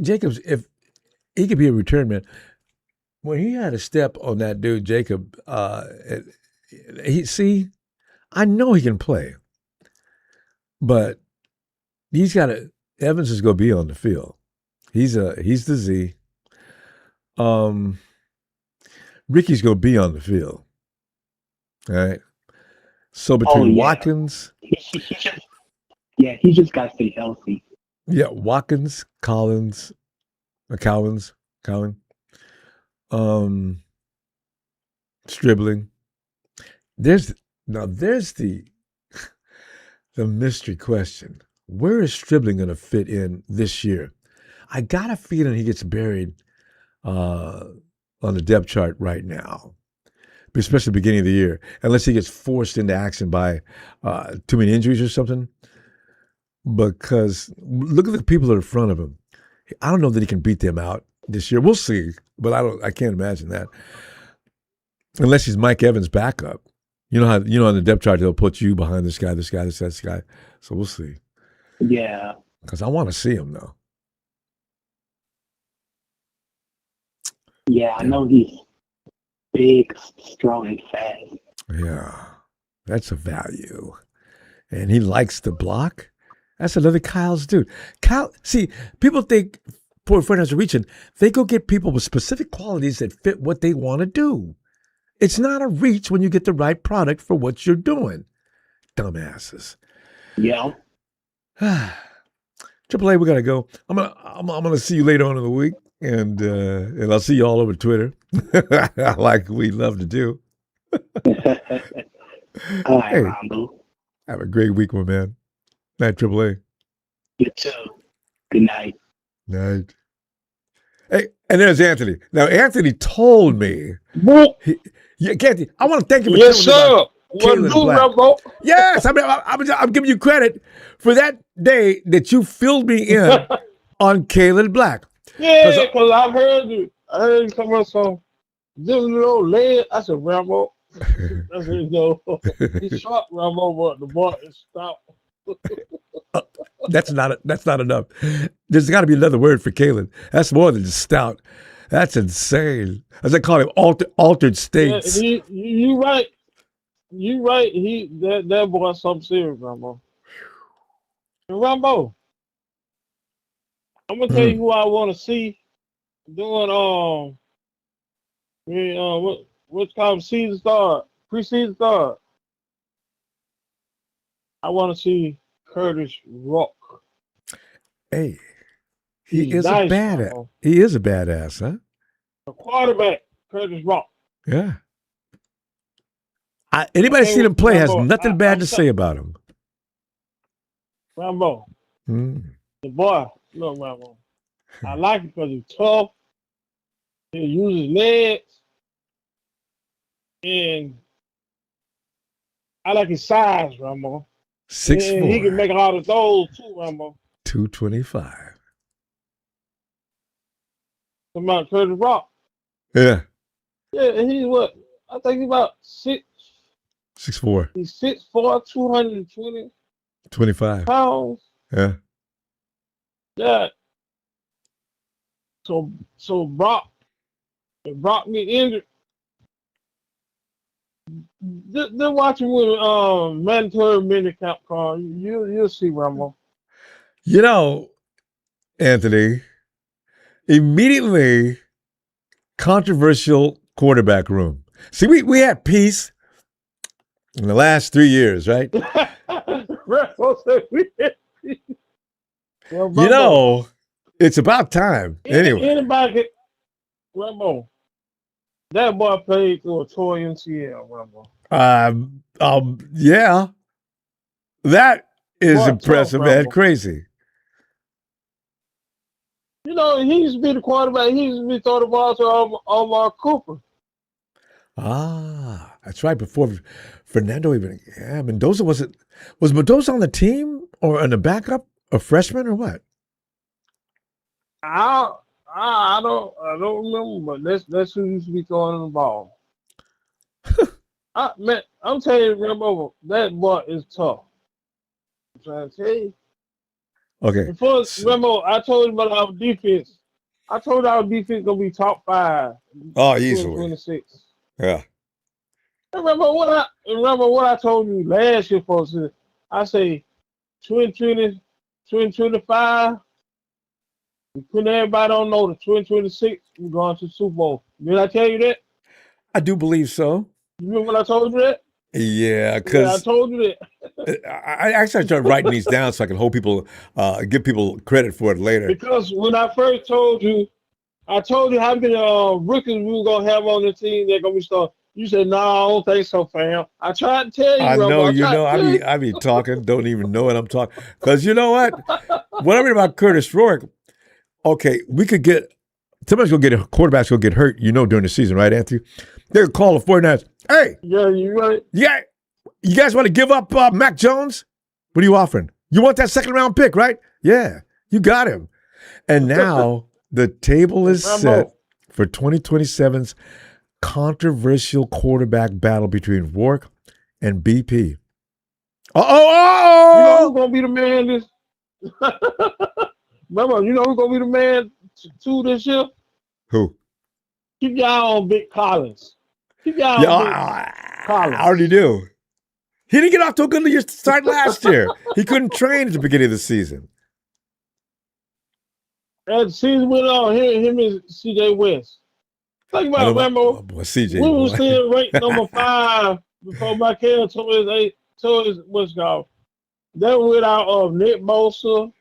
Jacobs, if he could be a return man, when he had a step on that dude, Jacob, I know he can play, but Evans is going to be on the field. He's the Z. Ricky's going to be on the field. All right. So between Watkins, he just got to stay healthy. Yeah, Watkins, Collins, Stribling. There's the mystery question. Where is Stribling going to fit in this year? I got a feeling he gets buried on the depth chart right now, especially the beginning of the year, unless he gets forced into action by too many injuries or something. Because look at the people that are in front of him. I don't know that he can beat them out this year. We'll see, but I can't imagine that. Unless he's Mike Evans' backup. You know on the depth chart they'll put you behind this guy. So we'll see. Yeah. Because I want to see him though. Yeah, I know he's big, strong, and fast. Yeah, that's a value. and he likes to block. That's another Kyle's dude. Kyle, see, people think poor friends are reaching. They go get people with specific qualities that fit what they want to do. It's not a reach when you get the right product for what you're doing. Dumbasses. Yeah. Triple A, we gotta go. I'm gonna see you later on in the week, and I'll see you all over Twitter, like we love to do. All right, Hey, Ronbo. have a great week, my man. Night, Triple A. You too. Good night. Night. Hey, and there's Anthony. Now, Anthony told me. Anthony, I want to thank you for yes, telling me sir. about Kaelon Black. Ronbo? Yes, I'm giving you credit for that day that you filled me in on Kaelon Black. Yeah, because I heard you come about some little leg. I said, Ronbo. That's it, no. He's shot, Ronbo, but the ball is stopped. That's not enough. There's got to be another word for Kaelon. That's more than just stout. That's insane. As I call him, altered states. Yeah, you right. You right. That boy something serious, Ronbo. And Ronbo, I'm gonna tell you who I want to see doing what's called preseason start. I want to see Curtis Rock. Hey, he He's is nice, a badass. Ronbo. He is a badass, huh? The quarterback, Curtis Rock. Yeah. Anybody seen him play has Ronbo, nothing bad to say about him. Ronbo, Mm. the boy, look, Ronbo. I like him because he's tough. He uses legs. And I like his size, Ronbo. 6'4". He can make a lot of throws too, Ronbo. 225. Come on, Curtis Rock. Yeah. Yeah, and he's what? I think he's about 6'4". He's 6'4", 220 25. pounds. Yeah. Yeah. So Brock get injured. Just watch him with mandatory minicamp card. You'll see, Ronbo. You know, Anthony, immediately controversial quarterback room. See, we had peace in the last 3 years, right? Well, you know, it's about time. Anyway. Anybody Ronbo, that boy played through a toy MCL, Ronbo. Yeah. That is Boy, impressive tough, and Ronbo. crazy. You know, he used to be the quarterback. He used to be throwing the ball to Omar Cooper. Ah, that's right. Before Fernando even, Mendoza was Mendoza on the team or on the backup, a freshman or what? I don't remember, but that's who used to be throwing the ball. I'm telling you, Ronbo, that boy is tough. I'm trying to tell you. Okay. Before Ronbo, I told you about our defense. I told our defense gonna be top 5. Oh, easily. 26. Yeah. Remember what I told you last year, folks. I say 2025. We putting everybody on notice. 2026, we're going to the Super Bowl. Did I tell you that? I do believe so. You remember when I told you that? Yeah, I because told you that. I actually started writing these down so I can hold people, give people credit for it later. Because when I first told you, I told you how many rookies we were gonna have on the team that gonna be starting. You said, "No, I don't think so, fam." I tried to tell you, I Ronbo. know, I be talking, don't even know what I'm talking. Because you know what? What I mean about Curtis Rourke, okay, we could get, somebody's going to get, quarterback's going to get hurt, during the season, right, Anthony? They're going to call the 49ers, hey. Yeah, you right. Yeah, you guys want to give up Mac Jones? What are you offering? You want that second round pick, right? Yeah, you got him. And now the table is set for 2027's controversial quarterback battle between Rourke and BP. You know who's gonna be the man this? Remember, you know who's gonna be the man two this year? Who? Keep your eye on Big Collins. Keep your eye on Big Collins. I already do. He didn't get off to a good start last year. He couldn't train at the beginning of the season. As the season went on, him and CJ West. Think about it, Rambo. Boy, CJ. We were still ranked number 5 before Michael told his what's called. That without Nick Bosa,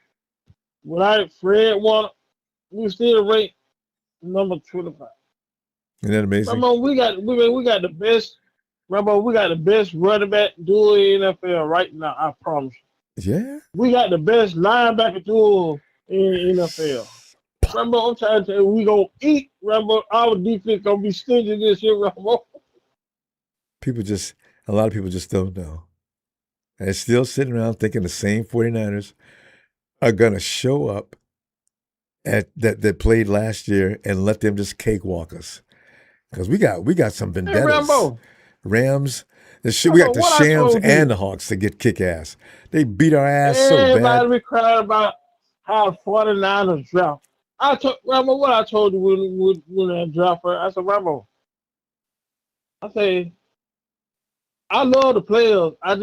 without Fred Warner, we still ranked number 25. Isn't that amazing? Rambo, we got the best. Rambo, we got the best running back duo in the NFL right now. I promise you. Yeah. We got the best linebacker duo in the NFL. Rambo, I'm trying to tell you, we gonna eat. Rambo, our defense gonna be stingy this year, Rambo. A lot of people just don't know. And they're still sitting around thinking the same 49ers are gonna show up that played last year and let them just cakewalk us. Because we got some vendettas. Hey, Rambo. Rams. We got the Shams and the Hawks that get kick ass. They beat our ass so bad. Everybody be crying about how 49ers draft. Rambo, what I told you when I draft her, I said, Rambo, I love the players. I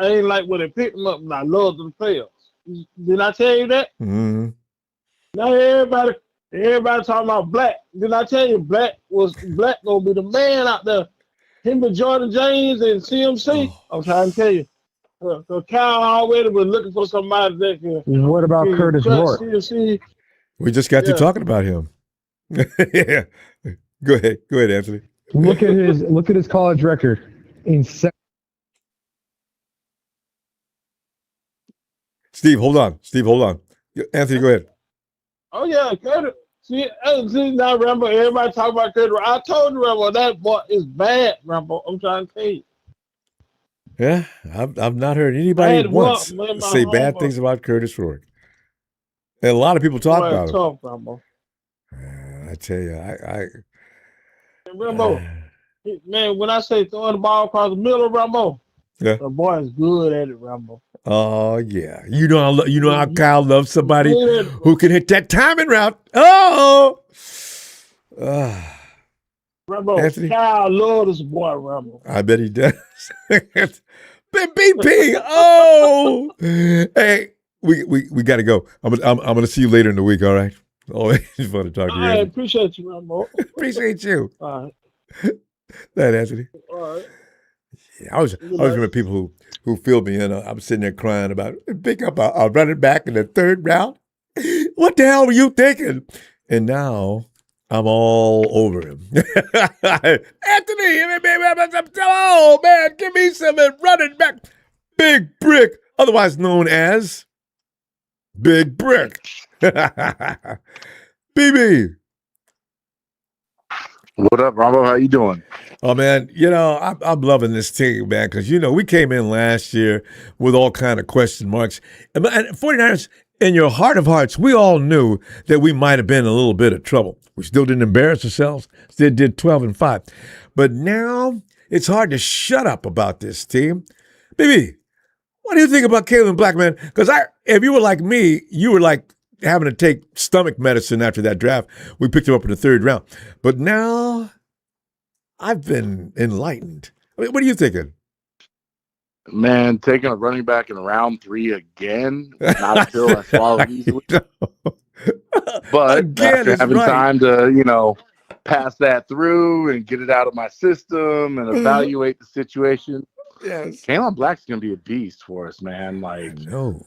ain't like when they pick them up, but I love the players. Did I tell you that? Mm-hmm. Now everybody talking about Black. Did I tell you Black gonna be the man out there? Him and Jordan James and CMC. I'm trying to tell you. So Kyle already was looking for somebody that can. What about Curtis Rourke? CMC. We just got through talking about him. Yeah. Go ahead, Anthony. Look at his college record. Steve, hold on. Anthony, go ahead. Oh yeah, Curtis. See now, Rambo. Everybody talk about Curtis. I told you, Rambo, that boy is bad, Rambo. I'm trying to tell you. Yeah, I've not heard anybody once say bad things about Curtis Rourke. And a lot of people talk about him. Rambo. I tell you, Rambo, man, when I say throwing the ball across the middle, Rambo, the boy is good at it, Rambo. Oh yeah, you know how Kyle loves somebody who can hit that timing route. Oh, Rambo, Anthony? Kyle loves this boy, Rambo. I bet he does. BP. Oh, hey, we got to go. I'm gonna see you later in the week. All right. Always fun to talk to you. I appreciate you, Rambo. Appreciate you. All right. That Anthony. All right. Yeah, I was remember people who filled me in. I'm sitting there crying about pick up a running back in the 3rd round. What the hell were you thinking? And now I'm all over him. Anthony, oh man, give me some running back. Big Brick, otherwise known as Big Brick. BB. What up, Ronbo? How you doing? Oh, man, I'm loving this team, man, because, we came in last year with all kind of question marks. And 49ers, in your heart of hearts, we all knew that we might have been in a little bit of trouble. We still didn't embarrass ourselves. Still did 12-5. But now it's hard to shut up about this team. BB, what do you think about Kaelon Black, man? Because if you were like me, you were like having to take stomach medicine after that draft. We picked him up in the 3rd round. But now I've been enlightened. I mean, what are you thinking? Man, taking a running back in round 3 again, not until I swallowed easily. But again, after having time to, pass that through and get it out of my system and evaluate the situation. Yes. Kaelon Black's going to be a beast for us, man. Like, no,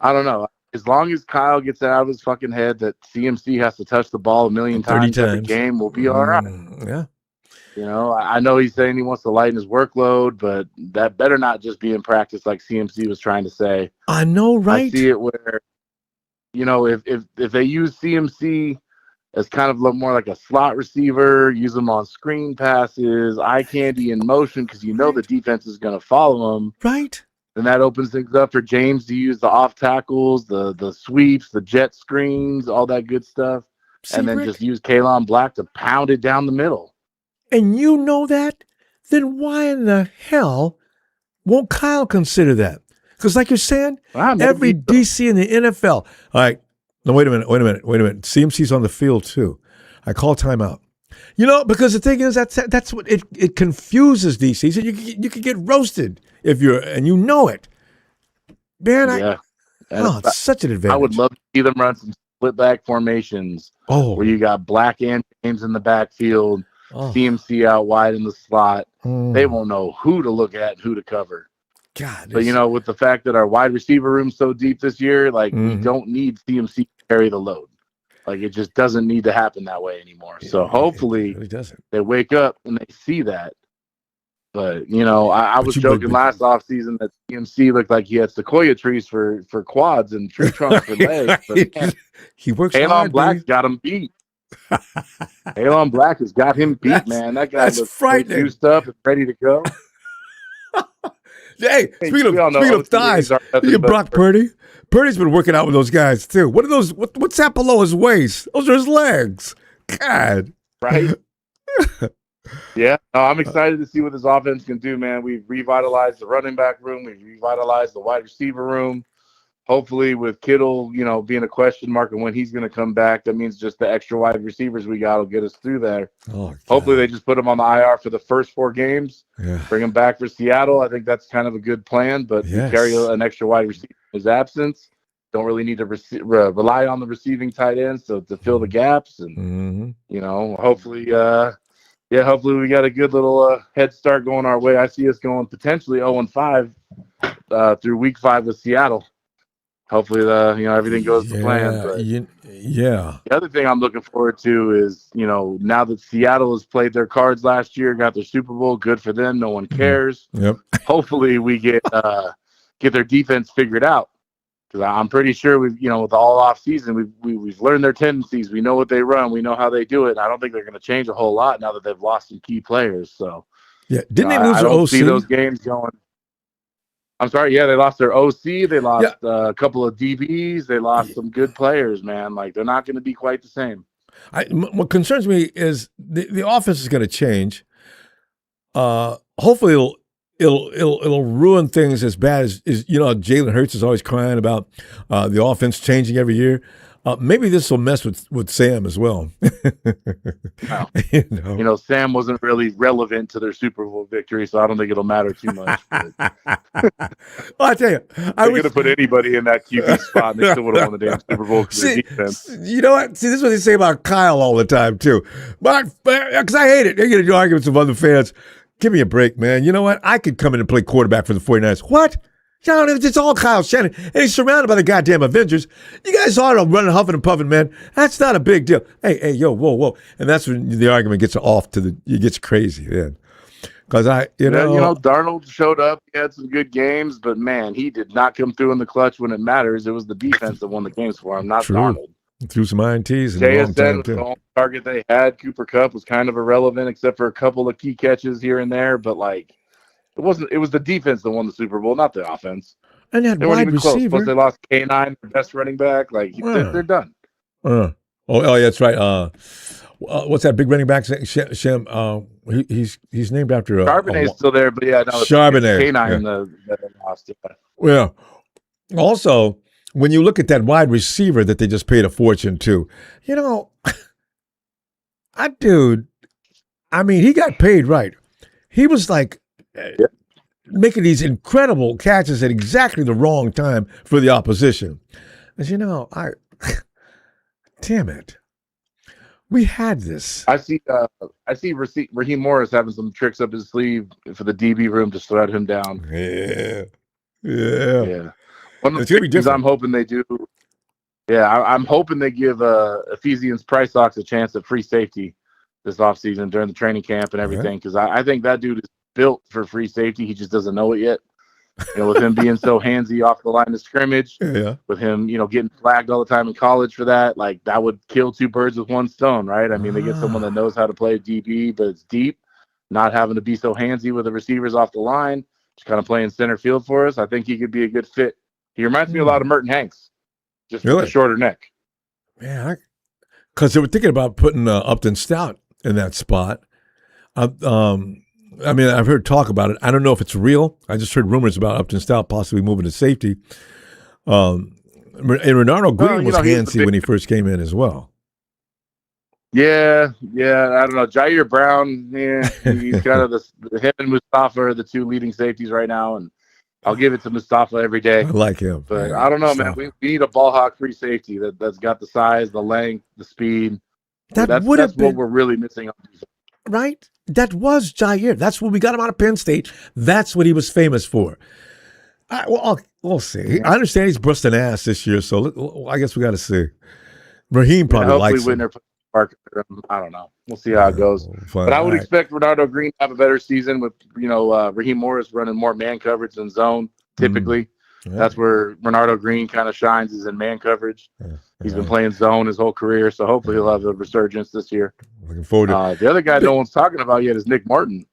I don't know. As long as Kyle gets it out of his fucking head that CMC has to touch the ball a million times every game, we'll be all right. Yeah. I know he's saying he wants to lighten his workload, but that better not just be in practice like CMC was trying to say. I know, right? I see it where, if they use CMC as kind of more like a slot receiver, use him on screen passes, eye candy in motion, because the defense is going to follow him. Right. Then that opens things up for James to use the off tackles, the sweeps, the jet screens, all that good stuff. And then just use Kaelon Black to pound it down the middle. And you know that? Then why in the hell won't Kyle consider that? Because like you're saying, every DC in the NFL. All right. No, wait a minute. CMC's on the field too. I call timeout. Because the thing is, that's what it confuses DCs, and you could get roasted and you know it. Man, Yeah. it's such an advantage. I would love to see them run some split back formations where you got Black and James in the backfield, CMC out wide in the slot. They won't know who to look at and who to cover. God, but with the fact that our wide receiver room's so deep this year, like we don't need CMC to carry the load. Like it just doesn't need to happen that way anymore. So hopefully they wake up and they see that. But I was joking last offseason that CMC looked like he had sequoia trees for quads and tree trunks for legs. But man, he works Kaelon hard. Black's got him beat. Kaelon Black has got him beat, man. That guy looks so juiced up and ready to go. Hey, speaking of thighs, Brock Purdy. Purdy's been working out with those guys too. What are those? What's that below his waist? Those are his legs. God. Right. Yeah. No, I'm excited to see what this offense can do, man. We've revitalized the running back room. We've revitalized the wide receiver room. Hopefully, with Kittle, being a question mark and when he's going to come back, that means just the extra wide receivers we got will get us through there. Hopefully, they just put him on the IR for the first 4 games, bring him back for Seattle. I think that's kind of a good plan, but we carry an extra wide receiver in his absence. Don't really need to rely on the receiving tight ends to fill the gaps. And, hopefully, hopefully we got a good little head start going our way. I see us going potentially 0-5 through week 5 with Seattle. Hopefully, everything goes to plan. But the other thing I'm looking forward to is, now that Seattle has played their cards last year, got their Super Bowl, good for them. No one cares. Yep. Hopefully, we get their defense figured out. Because I'm pretty sure we've, with all off season, we've learned their tendencies. We know what they run. We know how they do it. And I don't think they're going to change a whole lot now that they've lost some key players. So didn't they lose I their don't OC? see those games going. I'm sorry. Yeah, they lost their OC. They lost a couple of DBs. They lost some good players, man. Like they're not going to be quite the same. What concerns me is the offense is going to change. Hopefully, it'll ruin things as bad as Jalen Hurts is always crying about the offense changing every year. Maybe this will mess with Sam as well. Wow. Sam wasn't really relevant to their Super Bowl victory, so I don't think it'll matter too much. Well, I tell you, I could have put anybody in that QB spot, and they still would have won the damn Super Bowl because of defense. You know what? See, this is what they say about Kyle all the time too. But because I hate it, they get into arguments with other fans. Give me a break, man. You know what? I could come in and play quarterback for the 49ers. What? It's all Kyle Shannon. And he's surrounded by the goddamn Avengers. You guys are running huffing and puffing, man. That's not a big deal. Hey, yo, whoa. And that's when the argument gets it gets crazy then. Because Darnold showed up. He had some good games, but man, he did not come through in the clutch when it matters. It was the defense that won the games for him, not Darnold. Threw some INTs. JSN was the only target they had. Cooper Kupp was kind of irrelevant except for a couple of key catches here and there, but it was the defense that won the Super Bowl, not the offense. And that they weren't even close. Plus they lost K9, their best running back. They're done. That's right. What's that big running back? Shem. He's named after Charbonnet's still there, but Charbonnet. K9 that they lost. Yeah. Also, when you look at that wide receiver that they just paid a fortune to, that dude, he got paid right. He was making these incredible catches at exactly the wrong time for the opposition. As damn it. We had this. I see Raheem Morris having some tricks up his sleeve for the DB room to shut him down. Yeah. One of the things I'm hoping they do. Yeah, I'm hoping they give Ephesians Price Sox a chance at free safety this offseason during the training camp and everything, because I think that dude is built for free safety. He just doesn't know it yet. With him being so handsy off the line of scrimmage, with him, getting flagged all the time in college for that, that would kill 2 birds with 1 stone, right? They get someone that knows how to play DB, but it's deep, not having to be so handsy with the receivers off the line, just kind of playing center field for us. I think he could be a good fit. He reminds me a lot of Merton Hanks, just with a shorter neck. Man, because they were thinking about putting Upton Stout in that spot. I've heard talk about it. I don't know if it's real. I just heard rumors about Upton Stout possibly moving to safety. And Renardo Green was handsy when he first came in as well. Yeah. I don't know. Jair Brown, yeah, he's kind of him and Mustafa are the two leading safeties right now, and I'll give it to Mustafa every day. I like him. But man. I don't know, Mustafa. man. We need a ball hawk free safety that's got the size, the length, the speed. That's what we're really missing on defense. Right? That was Jair. That's when we got him out of Penn State. That's what he was famous for. We'll see. I understand he's busting ass this year, so I guess we got to see. Raheem probably likes him. I don't know. We'll see how it goes. Fine. But I would expect Renardo Green to have a better season with, Raheem Morris running more man coverage than zone. Typically, that's where Renardo Green kind of shines, is in man coverage. He's been playing zone his whole career, so hopefully he'll have a resurgence this year. Looking forward to the other guy no one's talking about yet is Nick Martin.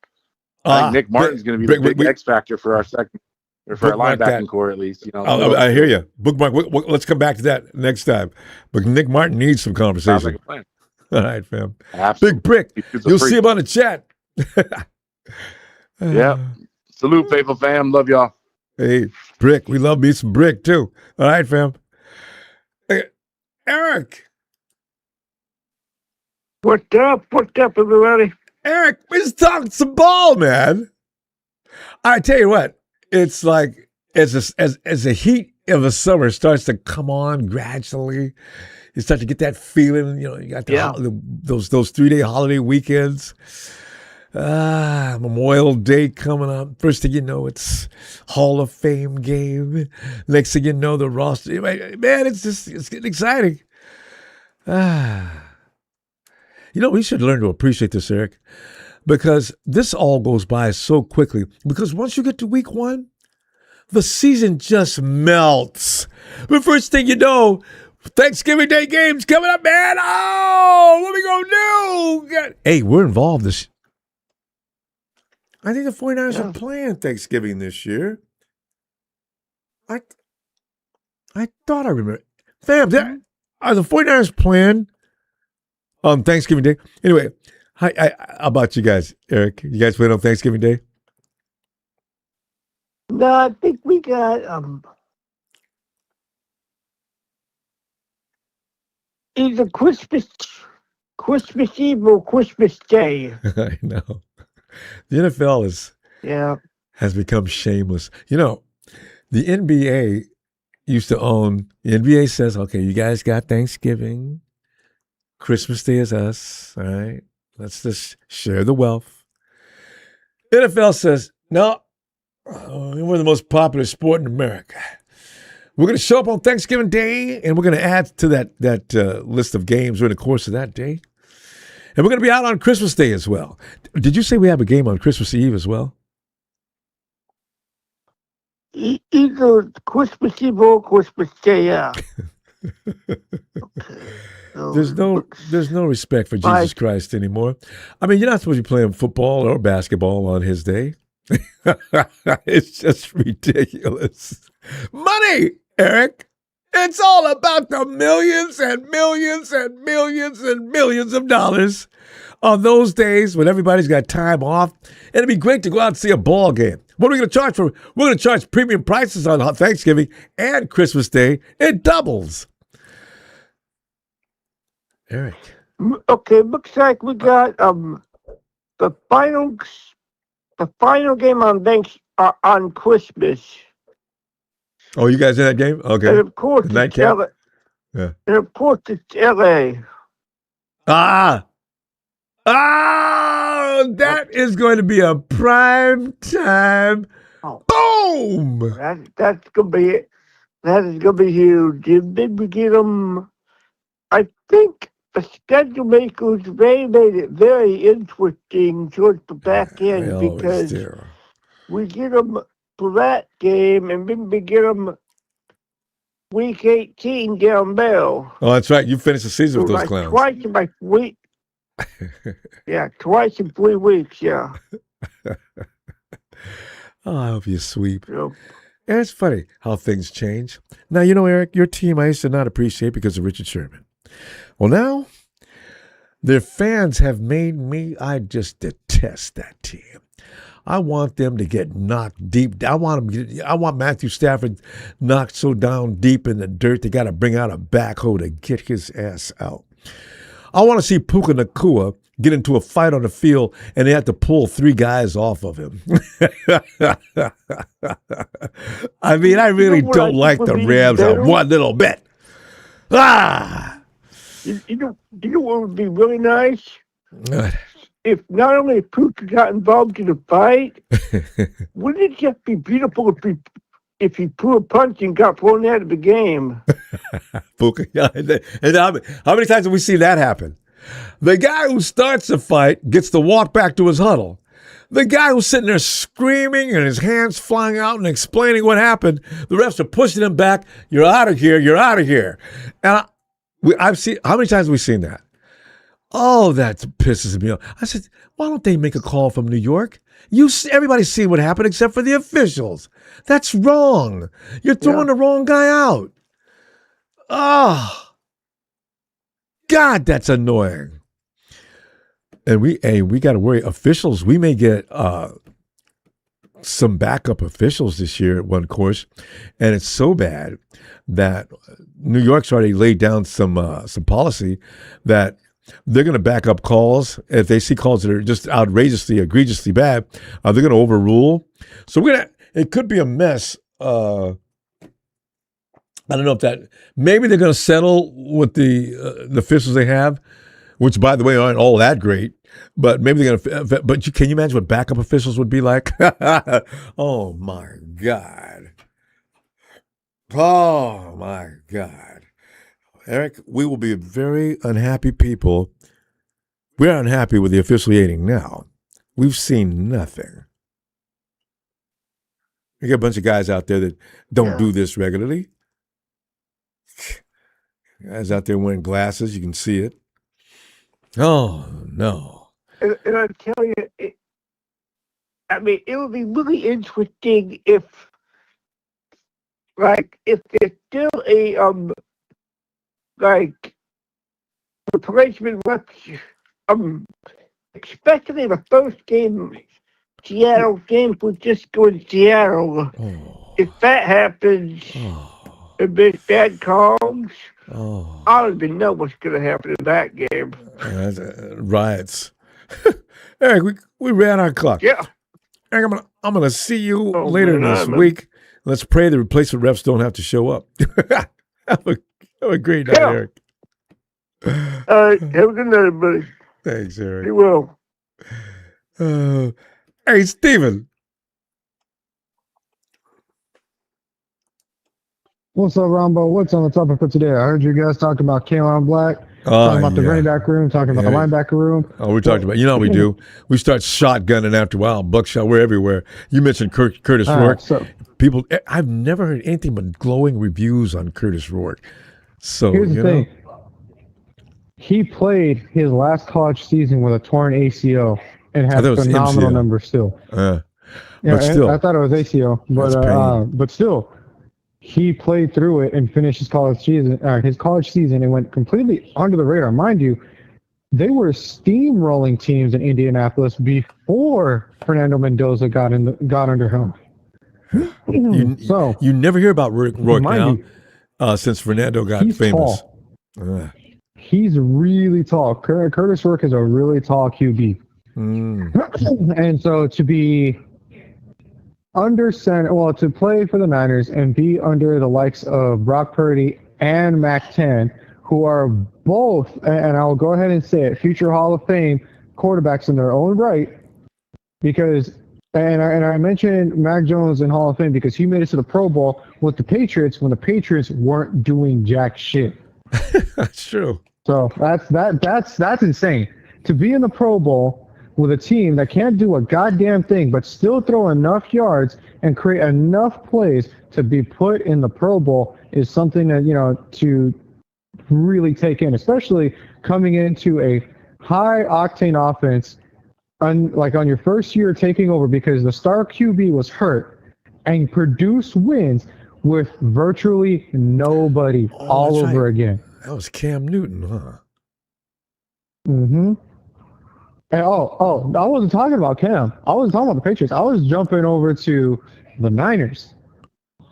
I think Nick Martin's going to be the big X factor for our second, or for our linebacking core at least. I hear you. Bookmark. Let's come back to that next time. But Nick Martin needs some conversation. Sounds like a plan. All right, fam. Absolutely. Big Brick. You'll see him on the chat. Yeah. Salute, faithful fam. Love y'all. Hey, Brick. We love me some Brick, too. All right, fam. Hey, Eric. What's up? What's up, everybody? Eric, we just talking some ball, man. I tell you what, it's like as the heat of the summer starts to come on gradually, you start to get that feeling. You got those 3-day holiday weekends. Memorial Day coming up. First thing you know, it's Hall of Fame game. Next thing you know, the roster. Man, it's getting exciting. We should learn to appreciate this, Eric, because this all goes by so quickly. Because once you get to week 1, the season just melts. The first thing you know, Thanksgiving Day game's coming up, man. Oh, what are we going to do? Hey, we're involved this. I think the 49ers are playing Thanksgiving this year. I thought I remember. Fam, are the 49ers playing on Thanksgiving Day? Anyway, how about you guys, Eric? You guys playing on Thanksgiving Day? No, I think we got either Christmas Eve or Christmas Day. I know. The NFL has become shameless. The NBA used to own. The NBA says, okay, you guys got Thanksgiving. Christmas Day is us. All right. Let's just share the wealth. NFL says, no, we're the most popular sport in America. We're going to show up on Thanksgiving Day, and we're going to add to that list of games during the course of that day. And we're going to be out on Christmas Day as well. Did you say we have a game on Christmas Eve as well? Either Christmas Eve or Christmas Day, yeah. Okay. There's no respect for Jesus Christ anymore. I mean, you're not supposed to be playing football or basketball on his day. It's just ridiculous. Money, Eric. It's all about the millions and millions and millions and millions of dollars on those days when everybody's got time off. And it'd be great to go out and see a ball game. What are we going to charge for? We're going to charge premium prices on Thanksgiving and Christmas Day. It doubles. Eric. Okay, looks like we got the final game on Christmas. Oh, you guys in that game? Okay. And of course, it's LA. Yeah. And of course, it's LA. That is going to be a prime time. Boom! That's gonna be it. That is gonna be huge. And then we get them. I think the schedule makers made it very interesting towards the back end because we get them for that game, and then we get them week 18 down there. Oh, that's right. You finished the season with those clowns. Twice in my week. Yeah, twice in 3 weeks, yeah. I hope you sweep. Yep. And it's funny how things change. Now, Eric, your team I used to not appreciate because of Richard Sherman. Well, now, their fans have made me, I just detest that team. I want them to get knocked deep. I want Matthew Stafford knocked so down deep in the dirt they got to bring out a backhoe to get his ass out. I want to see Puka Nakua get into a fight on the field and they have to pull 3 guys off of him. I mean, I really don't like the Rams one little bit. You know what would be really nice? If not only Puka got involved in a fight, wouldn't it just be beautiful if he threw a punch and got thrown out of the game? Puka, and how many times have we seen that happen? The guy who starts the fight gets to walk back to his huddle. The guy who's sitting there screaming and his hands flying out and explaining what happened, the refs are pushing him back. You're out of here. You're out of here. And I've seen, how many times have we seen that? Oh, that pisses me off. I said, why don't they make a call from New York? Everybody's seen what happened except for the officials. That's wrong. You're throwing the wrong guy out. Oh, God, that's annoying. And we got to worry. Officials, we may get some backup officials this year at one course, and it's so bad that New York's already laid down some policy that they're going to back up calls. If they see calls that are just outrageously, egregiously bad, they're going to overrule. So it could be a mess. I don't know if maybe they're going to settle with the officials they have, which, by the way, aren't all that great. But maybe they're going to. But can you imagine what backup officials would be like? Oh my God! Oh my God, Eric, we will be very unhappy people. We're unhappy with the officiating now. We've seen nothing. We got a bunch of guys out there that don't do this regularly. Guys out there wearing glasses, you can see it. Oh, no. And I tell you, it would be really interesting if there's still a, replacement reps, especially the first game, Seattle games would just go in Seattle. Oh. If that happens, if there's bad calls, I don't even know what's going to happen in that game. Riots. Eric, we ran our clock. Yeah. Eric, I'm gonna see you later this week. Let's pray the replacement refs don't have to show up. have a great night, Eric. All right. Have a good night, everybody. Thanks, Eric. You will. Hey, Steven. What's up, Ronbo? What's on the topic for today? I heard you guys talking about Kaelon Black, talking about the running back room, talking about the linebacker room. Oh, we talked about, you know how we do. We start shotgunning after a while. Buckshot, we're everywhere. You mentioned Curtis Rourke. People, I've never heard anything but glowing reviews on Curtis Rourke. So, here's the thing. He played his last college season with a torn ACL and had phenomenal numbers still. But still. I thought it was ACL, but still. He played through it and finished his college season and went completely under the radar. Mind you, they were steamrolling teams in Indianapolis before Fernando Mendoza got under him. You never hear about Rourke now since Fernando got famous. He's really tall. Curtis Rourke is a really tall QB. And so to be under center, to play for the Niners and be under the likes of Brock Purdy and Mac 10, who are both, and I'll go ahead and say it, future Hall of Fame quarterbacks in their own right, because, and I mentioned Mac Jones in Hall of Fame because he made it to the Pro Bowl with the Patriots when the Patriots weren't doing jack shit. That's true. So that's insane. To be in the Pro Bowl with a team that can't do a goddamn thing, but still throw enough yards and create enough plays to be put in the Pro Bowl is something that, to really take in, especially coming into a high octane offense on your first year taking over because the star QB was hurt and produce wins with virtually nobody all over again. That was Cam Newton, huh? Mm-hmm. And I wasn't talking about Cam. I wasn't talking about the Patriots. I was jumping over to the Niners.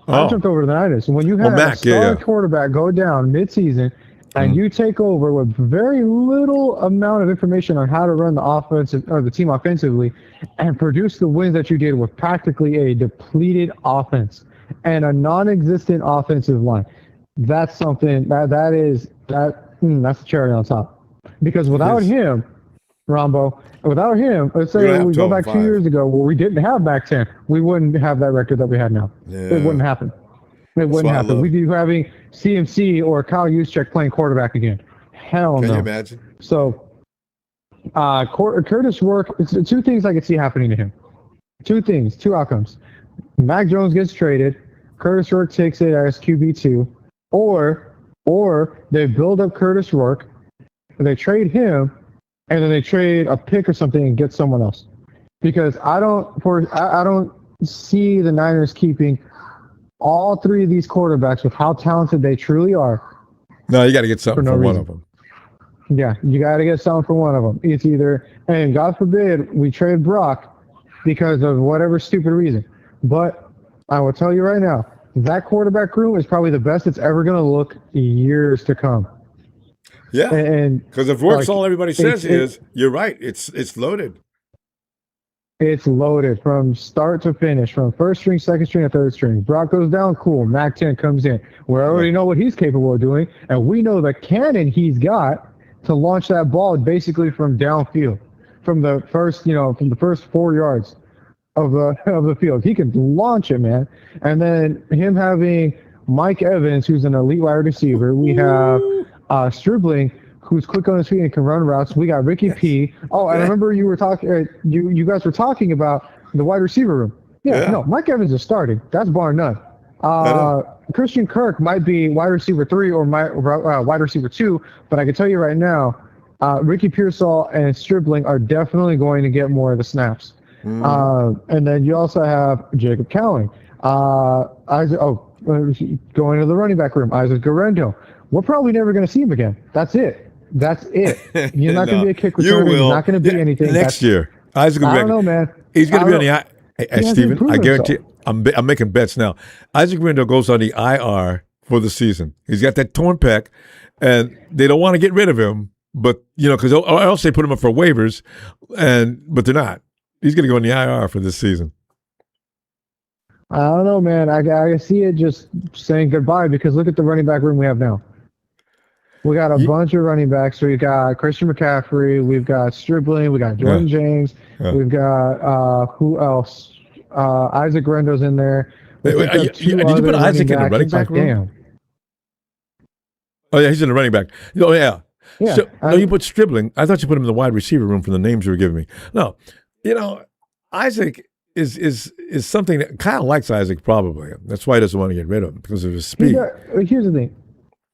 I jumped over to the Niners. And when you have a star quarterback go down mid-season and you take over with very little amount of information on how to run the offense or the team offensively, and produce the wins that you did with practically a depleted offense and a non-existent offensive line, that's something that's the cherry on top. Because without him, Ronbo, without him, let's say we go back 2 years ago where we didn't have back 10, we wouldn't have that record that we had now. Yeah. It wouldn't happen. It wouldn't happen. We'd be having CMC or Kyle Juszczyk playing quarterback again. Hell no. Can you imagine? So, Curtis Rourke, it's two things I could see happening to him. Two outcomes. Mac Jones gets traded, Curtis Rourke takes it as QB2, or they build up Curtis Rourke, they trade him, and then they trade a pick or something and get someone else. Because I don't see the Niners keeping all three of these quarterbacks with how talented they truly are. No, you got to get something for one of them. Yeah, you got to get something for one of them. It's either, and God forbid, we trade Brock because of whatever stupid reason. But I will tell you right now, that quarterback room is probably the best it's ever going to look years to come. Yeah, and because if Rourke's all everybody says is, you're right, it's loaded. It's loaded from start to finish, from first string, second string, and third string. Brock goes down, cool. Mac 10 comes in. We already know what he's capable of doing, and we know the cannon he's got to launch that ball basically from downfield, from the first 4 yards of the field. He can launch it, man. And then him having Mike Evans, who's an elite wide receiver. We have Stribling, who's quick on his feet and can run routes. We got Ricky P. Oh, and I remember you were talking. You guys were talking about the wide receiver room. No, Mike Evans is starting. That's bar none. Christian Kirk might be wide receiver 3 or wide receiver 2, but I can tell you right now, Ricky Pearsall and Stribling are definitely going to get more of the snaps. And then you also have Jacob Cowling. Going to the running back room, Isaac Guerrero. We're probably never going to see him again. That's it. He's not going to be a kick returner. He's not going to be anything. Next year, Isaac Guerrero. I don't know, man. He's going to be on the Hey, Stephen, I guarantee you, I'm making bets now. Isaac Guerrero goes on the IR for the season. He's got that torn pec, and they don't want to get rid of him, but because or else they put him up for waivers, but they're not. He's going to go on the IR for this season. I don't know, man. I see it just saying goodbye because look at the running back room we have now. We got a bunch of running backs. We've got Christian McCaffrey. We've got Stribling. We got Jordan James. We've got who else? Isaac Guerrero's in there. Did you put Isaac in the running back room? Damn. Oh yeah, he's in the running back. Oh yeah. Yeah. So, no, you put Stribling. I thought you put him in the wide receiver room from the names you were giving me. No, Isaac is something that Kyle likes. Isaac probably. That's why he doesn't want to get rid of him because of his speed. Here's the thing.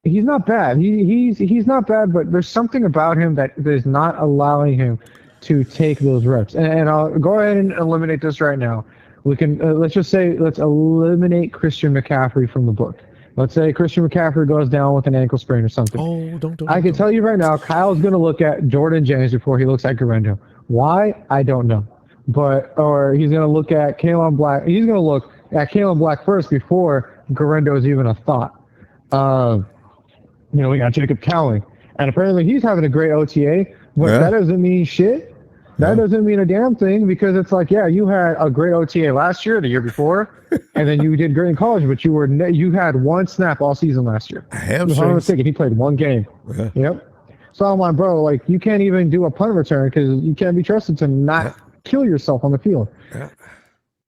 He's not bad. He's not bad, but there's something about him that is not allowing him to take those reps. And I'll go ahead and eliminate this right now. We can let's eliminate Christian McCaffrey from the book. Let's say Christian McCaffrey goes down with an ankle sprain or something. Oh, don't. I can tell you right now, Kyle's going to look at Jordan James before he looks at Guerrero. Why? I don't know. Or he's going to look at Kaelon Black. He's going to look at Kaelon Black first before Guerrero is even a thought. We got Jacob Cowling, and apparently he's having a great OTA, but that doesn't mean shit. That doesn't mean a damn thing because it's like, you had a great OTA last year, the year before, and then you did great in college, but you had one snap all season last year. If I'm not mistaken, he played one game. Yeah. Yep. So I'm like, bro, you can't even do a punt return because you can't be trusted to not kill yourself on the field. Yeah.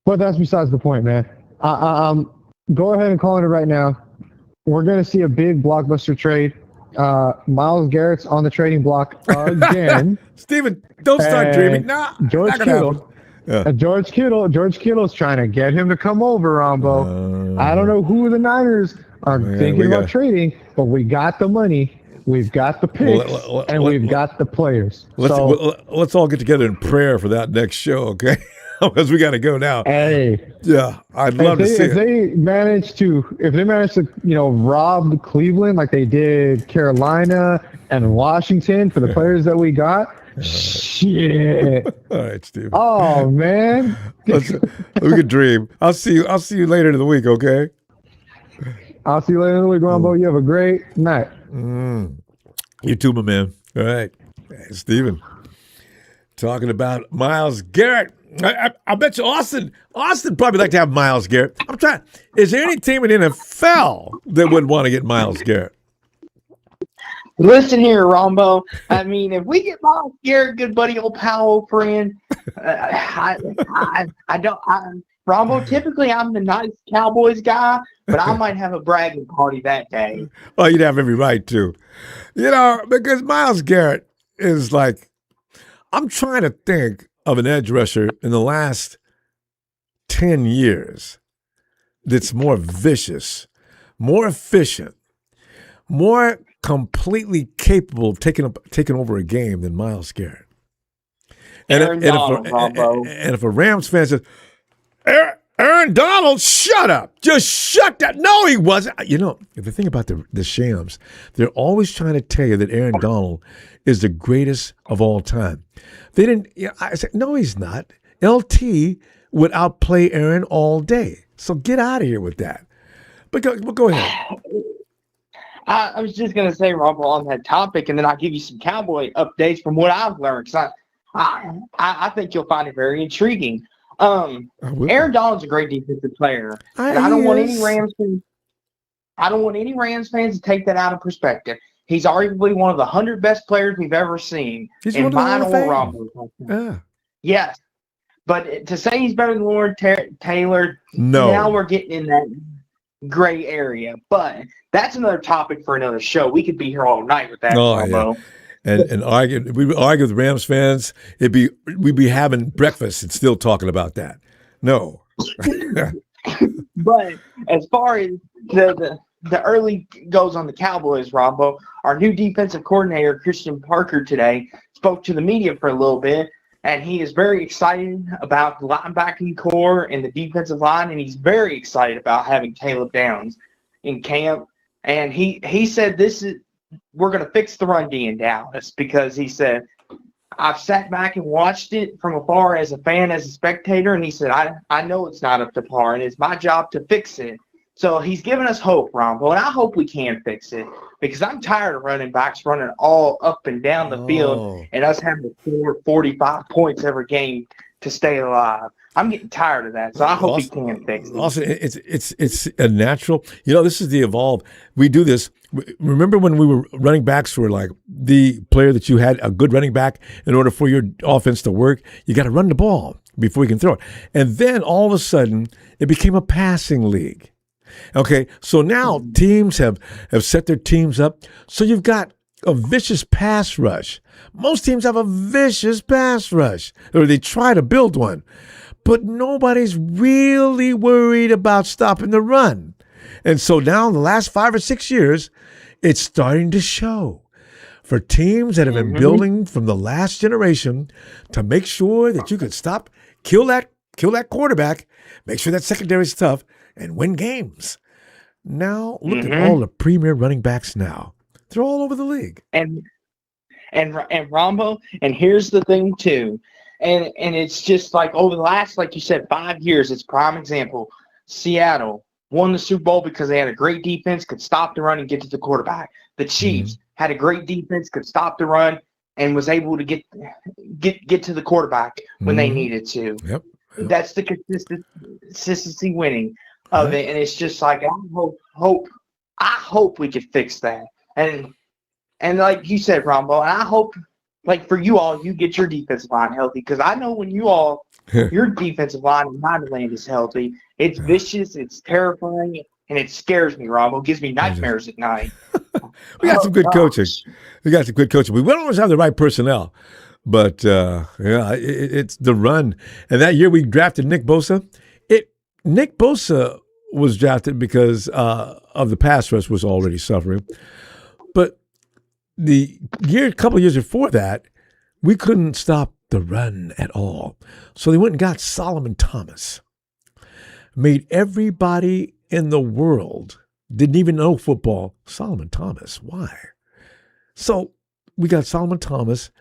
But that's besides the point, man. Go ahead and call it right now. We're going to see a big blockbuster trade. Myles Garrett's on the trading block again. Steven, don't start dreaming. No, George Kittle. George Kittle's trying to get him to come over, Ronbo. I don't know who the Niners are thinking about trading, but we got the money, we've got the picks, and we've got the players. Let's all get together in prayer for that next show, okay? Because we got to go now. Hey, yeah, I'd love to see if they manage to rob Cleveland like they did Carolina and Washington for the players that we got. Shit. All right, Steve. Oh man, we could dream. I'll see you later in the week. Okay. I'll see you later in the week, Ronbo. You have a great night. You too, my man. All right. Hey, Steven. Talking about Myles Garrett. I bet you Austin probably like to have Myles Garrett. I'm trying. Is there any team in the NFL that would want to get Myles Garrett? Listen here, Ronbo. I mean, if we get Myles Garrett, good buddy, old pal, old friend, Ronbo, typically I'm the nice Cowboys guy, but I might have a bragging party that day. Oh, you'd have every right to. Because Myles Garrett is like, I'm trying to think of an edge rusher in the last 10 years that's more vicious, more efficient, more completely capable of taking over a game than Myles Garrett. And if a Rams fan says, Aaron Donald, shut up. Just shut that. No, he wasn't. If the thing about the Shams, they're always trying to tell you that Aaron Donald is the greatest of all time. They didn't. I said, no, he's not. LT would outplay Aaron all day. So get out of here with that. But go ahead. I was just going to say, Rob, on that topic, and then I'll give you some Cowboy updates from what I've learned. Because I think you'll find it very intriguing. Aaron Donald's a great defensive player. And I don't want any Rams fans to take that out of perspective. He's arguably one of the 100 best players we've ever seen. He's in mine or Ronbo. Yeah. Yes. But to say he's better than Lawrence Taylor, no. Now we're getting in that gray area. But that's another topic for another show. We could be here all night with that. Yeah. And we would argue with Rams fans. We'd be having breakfast and still talking about that. No. But as far as the early goes on the Cowboys, Ronbo, our new defensive coordinator, Christian Parker, today spoke to the media for a little bit, and he is very excited about the linebacking core and the defensive line, and he's very excited about having Caleb Downs in camp. And he said we're going to fix the run D in Dallas, because he said, I've sat back and watched it from afar as a fan, as a spectator, and he said, I know it's not up to par, and it's my job to fix it. So he's giving us hope, Ronbo, and I hope we can fix it, because I'm tired of running backs running all up and down the field and us having to score 45 points every game to stay alive. I'm getting tired of that, so I hope we can fix it. Also, it's a natural. This is the evolve. We do this. Remember when we were running backs were like the player that you had a good running back in order for your offense to work, you got to run the ball before you can throw it. And then all of a sudden, it became a passing league. Okay, so now teams have set their teams up. So you've got a vicious pass rush. Most teams have a vicious pass rush, or they try to build one. But nobody's really worried about stopping the run. And so now in the last 5 or 6 years, it's starting to show for teams that have been building from the last generation to make sure that you can stop, kill that quarterback, make sure that secondary is tough, and win games. Now, look at all the premier running backs now. They're all over the league. And Ronbo, and here's the thing too. And it's just like over the last, like you said, 5 years, it's prime example. Seattle won the Super Bowl because they had a great defense, could stop the run and get to the quarterback. The Chiefs had a great defense, could stop the run, and was able to get to the quarterback when they needed to. Yep. That's the consistency winning of it, and it's just like I hope we could fix that. And like you said, Ronbo, and I hope, like for you all, you get your defensive line healthy, because I know when your defensive line in Nederland is healthy, it's vicious, it's terrifying, and it scares me, Ronbo. It gives me nightmares at night. We got some good coaching. We don't always have the right personnel, but it's the run. And that year we drafted Nick Bosa. Nick Bosa was drafted because of the pass rush was already suffering. But a couple of years before that, we couldn't stop the run at all. So they went and got Solomon Thomas. Made everybody in the world didn't even know football. Solomon Thomas, why? So we got Solomon Thomas,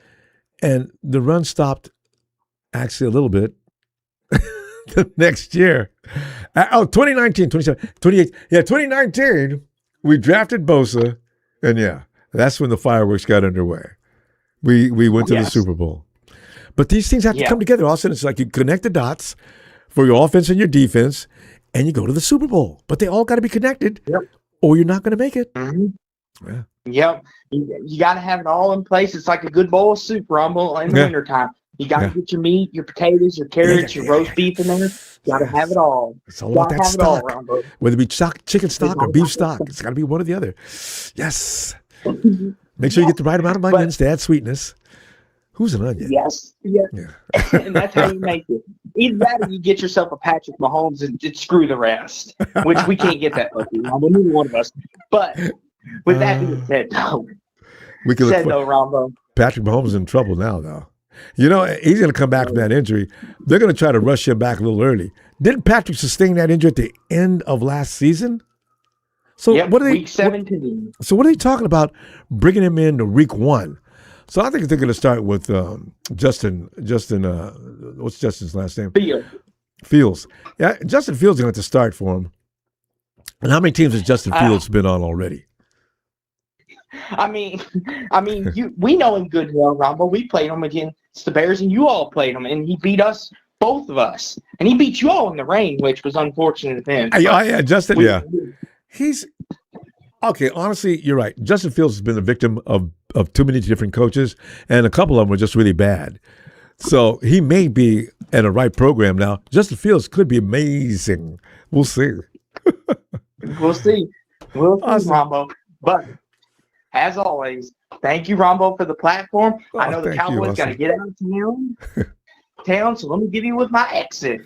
and the run stopped actually a little bit the next year. 2019, 2018. Yeah, 2019, we drafted Bosa, And that's when the fireworks got underway. We went to the Super Bowl. But these things have to come together. All of a sudden, it's like you connect the dots for your offense and your defense, and you go to the Super Bowl. But they all got to be connected, or you're not going to make it. Mm-hmm. Yeah. Yep. You got to have it all in place. It's like a good bowl of soup, Rumble, in the wintertime. You got to get your meat, your potatoes, your carrots, your roast beef in there. You got to have it all. It's all about that stock. Whether it be chicken stock or beef stock, it's got to be one or the other. Yes. Make sure you get the right amount of onions to add sweetness. Who's an onion? Yes. Yeah. And that's how you make it. Either that or you get yourself a Patrick Mahomes and screw the rest, which we can't get that lucky. Neither one of us. But with that being said, Rombo. Patrick Mahomes is in trouble now, though. You know, he's going to come back from that injury. They're going to try to rush him back a little early. Didn't Patrick sustain that injury at the end of last season? So what are they? Week 17. So what are they talking about bringing him in to week 1? So I think they're going to start with Justin. What's Justin's last name? Fields. Yeah, Justin Fields is going to have to start for him. And how many teams has Justin Fields been on already? I mean, we know him good well, Ronbo. We played him against the Bears, and you all played him, and he beat us, both of us, and he beat you all in the rain, which was unfortunate of him. Justin. He's okay. Honestly, you're right. Justin Fields has been a victim of too many different coaches, and a couple of them were just really bad. So he may be in a right program now. Justin Fields could be amazing. We'll see. We'll see, awesome. Rombo. But as always, thank you, Rombo, for the platform. I know the Cowboys got to get out of town, so let me give you with my exit.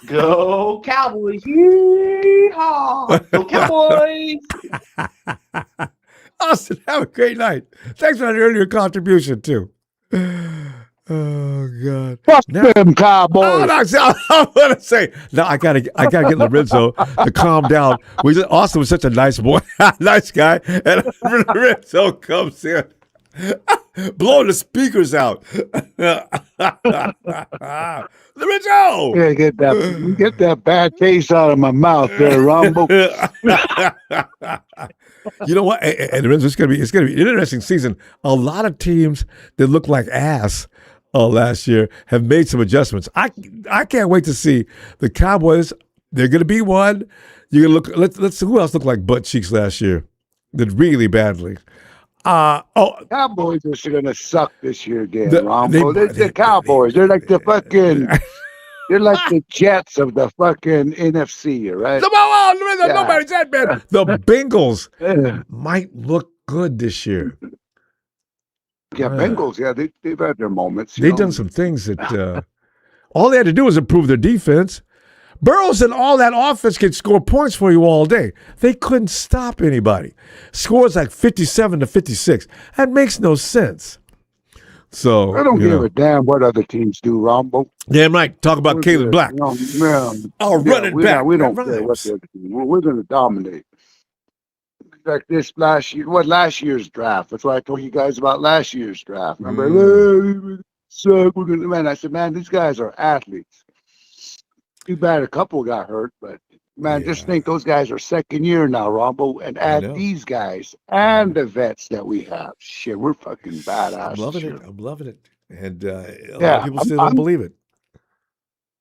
Go Cowboys! Yeehaw! Go Cowboys! Austin, have a great night. Thanks for that earlier contribution too. Oh God! Fuck them Cowboys! I'm gonna say no. I gotta get Lorenzo to calm down. Austin was such a nice boy, nice guy, and Lorenzo comes in, blowing the speakers out. Lorenzo! Yeah, get that bad taste out of my mouth there, Ronbo. You know what? And Lorenzo, it's gonna be an interesting season. A lot of teams that look like ass last year have made some adjustments. I can't wait to see the Cowboys. They're gonna be one. You're gonna look. Let's see who else looked like butt cheeks last year. Did really badly. Cowboys are going to suck this year again, Ronbo. They're the Cowboys. They're like the fucking. They're like the Jets of the fucking NFC, right? Nobody said, man. The Bengals might look good this year. Yeah, Bengals. Yeah, they've had their moments. They've done some things that all they had to do was improve their defense. Burrows and all that offense can score points for you all day. They couldn't stop anybody. Scores like 57-56. That makes no sense. So I don't give a damn what other teams do, Ronbo. Damn right. Talk about Kaelon Black. Running back. We don't care what the other team. We're going to dominate. Like this last year, last year's draft. That's why I told you guys about last year's draft. Remember? So we're going to, man. I said, man, these guys are athletes. Too bad a couple got hurt, but man, just think those guys are second year now, Ronbo, and add these guys and the vets that we have. Shit, we're fucking badass. I'm loving it. And a lot of people still don't believe it.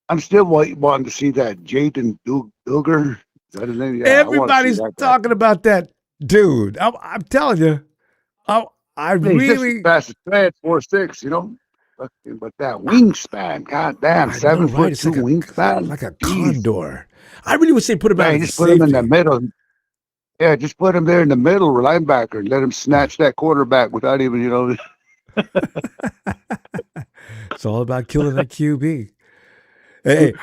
I'm still wanting to see that Jaden Duggar. Everybody's talking about that dude. I'm telling you. I really fast as 4'6", you know. But that wingspan, goddamn, 7'2" wingspan, like a condor. I really would say put him out. Just put him in the middle. Yeah, just put him there in the middle, linebacker, and let him snatch that quarterback without even, you know. It's all about killing that QB. Hey,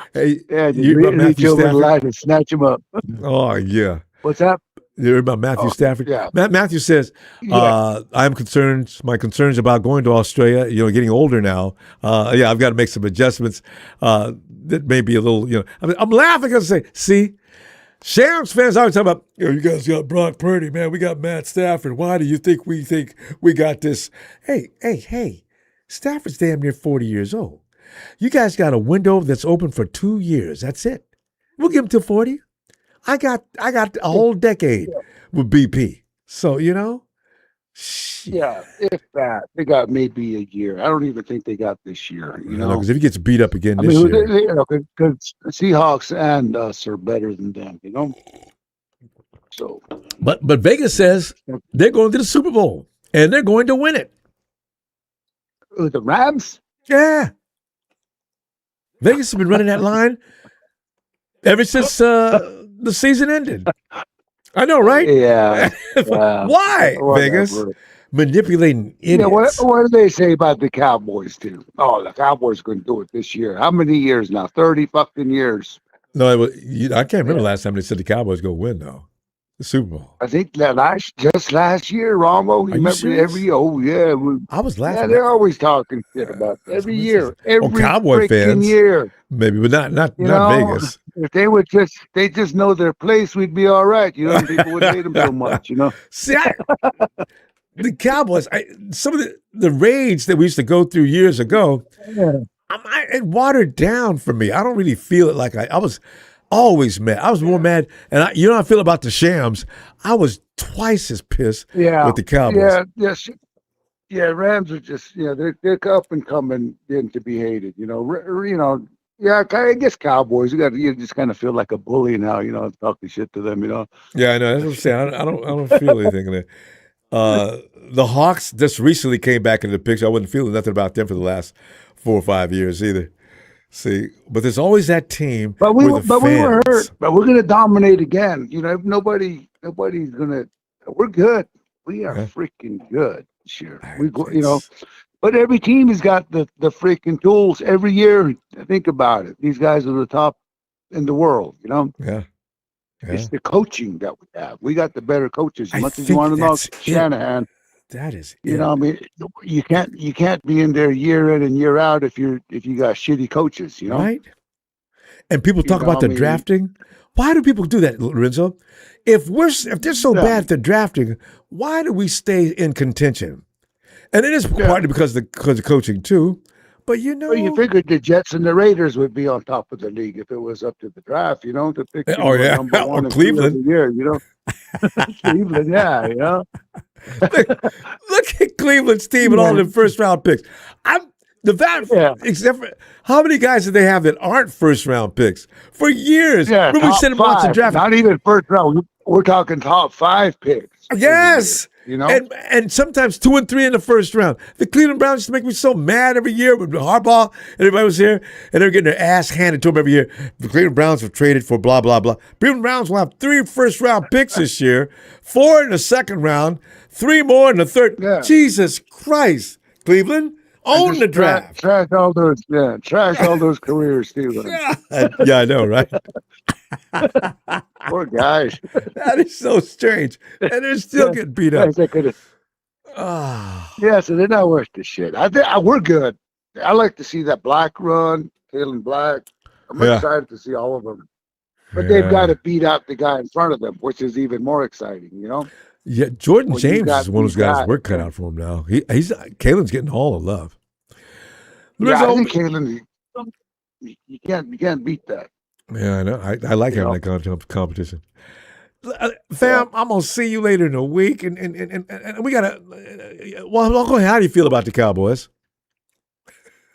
yeah, you heard about Matthew Stafford and snatch him up. Oh yeah. What's that? You heard about Matthew Stafford? Yeah. Matthew says, I'm concerned. My concerns about going to Australia, getting older now. I've got to make some adjustments. That may be a little, I'm laughing because I say, see, Shams fans always talking about, you guys got Brock Purdy, man. We got Matt Stafford. Why do you think we got this? Hey, Stafford's damn near 40 years old. You guys got a window that's open for 2 years. That's it. We'll give him till 40. I got a whole decade with BP. So, Yeah, if that. They got maybe a year. I don't even think they got this year. You know, because if he gets beat up again I this mean, year, because Seahawks and us are better than them. You know, so. but Vegas says they're going to the Super Bowl and they're going to win it. The Rams? Yeah. Vegas has been running that line ever since the season ended. I know, right? Yeah. Why, Vegas? Manipulating idiots. Yeah, what do they say about the Cowboys, too? Oh, the Cowboys are going to do it this year. How many years now? 30 fucking years. No, I can't remember last time they said the Cowboys go win, though. The Super Bowl. I think that last year, Ronbo. You remember I was laughing. Yeah, they're always talking shit about it. Every year. Every Cowboy fans. year. Maybe, but not Vegas. If they just know their place, we'd be all right. You know, people would hate them so much, you know. See, the Cowboys, some of the rage that we used to go through years ago, it watered down for me. I don't really feel it like I was always mad. I was more mad, and you know how I feel about the Shams. I was twice as pissed with the Cowboys. Yeah, Rams are just they're up and coming in to be hated. Yeah, I guess Cowboys. You just kind of feel like a bully now. Talking shit to them. Yeah, I know. That's what I'm saying. I don't feel anything in it. The Hawks just recently came back into the picture. I wasn't feeling nothing about them for the last 4 or 5 years either. See, but there's always that team. But we were hurt. But we're gonna dominate again. Nobody's gonna. We're good. We are freaking good. Sure, but every team has got the freaking tools every year. Think about it. These guys are the top in the world. Yeah. It's the coaching that we have. We got the better coaches. As much as you want to know Shanahan, that is, I mean, you can't be in there year in and year out if you got shitty coaches. Right. And people talk about the drafting. Why do people do that, Lorenzo? If they're so bad at the drafting, why do we stay in contention? And it is partly because of the coaching too. But well, you figured the Jets and the Raiders would be on top of the league if it was up to the draft, to pick number one or Cleveland. Year, Cleveland, Look at Cleveland's team and all the first round picks. Except for how many guys do they have that aren't first round picks for years? Yeah, Remember we sent them out to draft. Not even first round. We're talking top 5 picks. Yes. And sometimes 2 and 3 in the first round. The Cleveland Browns used to make me so mad every year when Harbaugh and everybody was here, and they're getting their ass handed to them every year. The Cleveland Browns have traded for blah, blah, blah. Cleveland Browns will have 3 first-round picks this year, 4 in the second round, 3 more in the third. Yeah. Jesus Christ, Cleveland, own the draft. Trash all those careers, too. Yeah, I know, right? Poor guys. That is so strange. And they're still getting beat up. Yeah, so they're not worth the shit. I think we're good. I like to see that Black run, Kaelon Black. I'm excited to see all of them. But they've got to beat out the guy in front of them, which is even more exciting, Yeah, Jordan James is one of those guys we're cut out for him now. Kaelon's getting all the love. Yeah, I think Kaelon, you can't beat that. Yeah, I know. I like having that competition. Fam, I'm gonna see you later in the week, and we gotta. Well, Uncle, how do you feel about the Cowboys?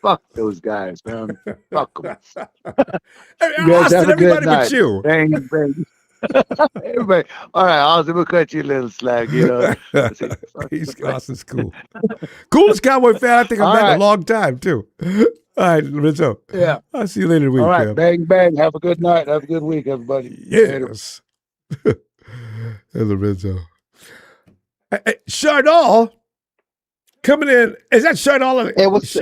Fuck those guys, man. Fuck them. Austin, everybody but you. Bang, bang. Everybody. All right, Austin, we'll cut you a little slack. Austin's cool. Coolest Cowboy fan I think I've met in a long time too. All right, Lorenzo. Yeah. I'll see you later in the week. All right, fam. bang, bang. Have a good night. Have a good week, everybody. Yes. Hey, Lorenzo. Hey, Chardall coming in. Is that Chardall? Hey, what's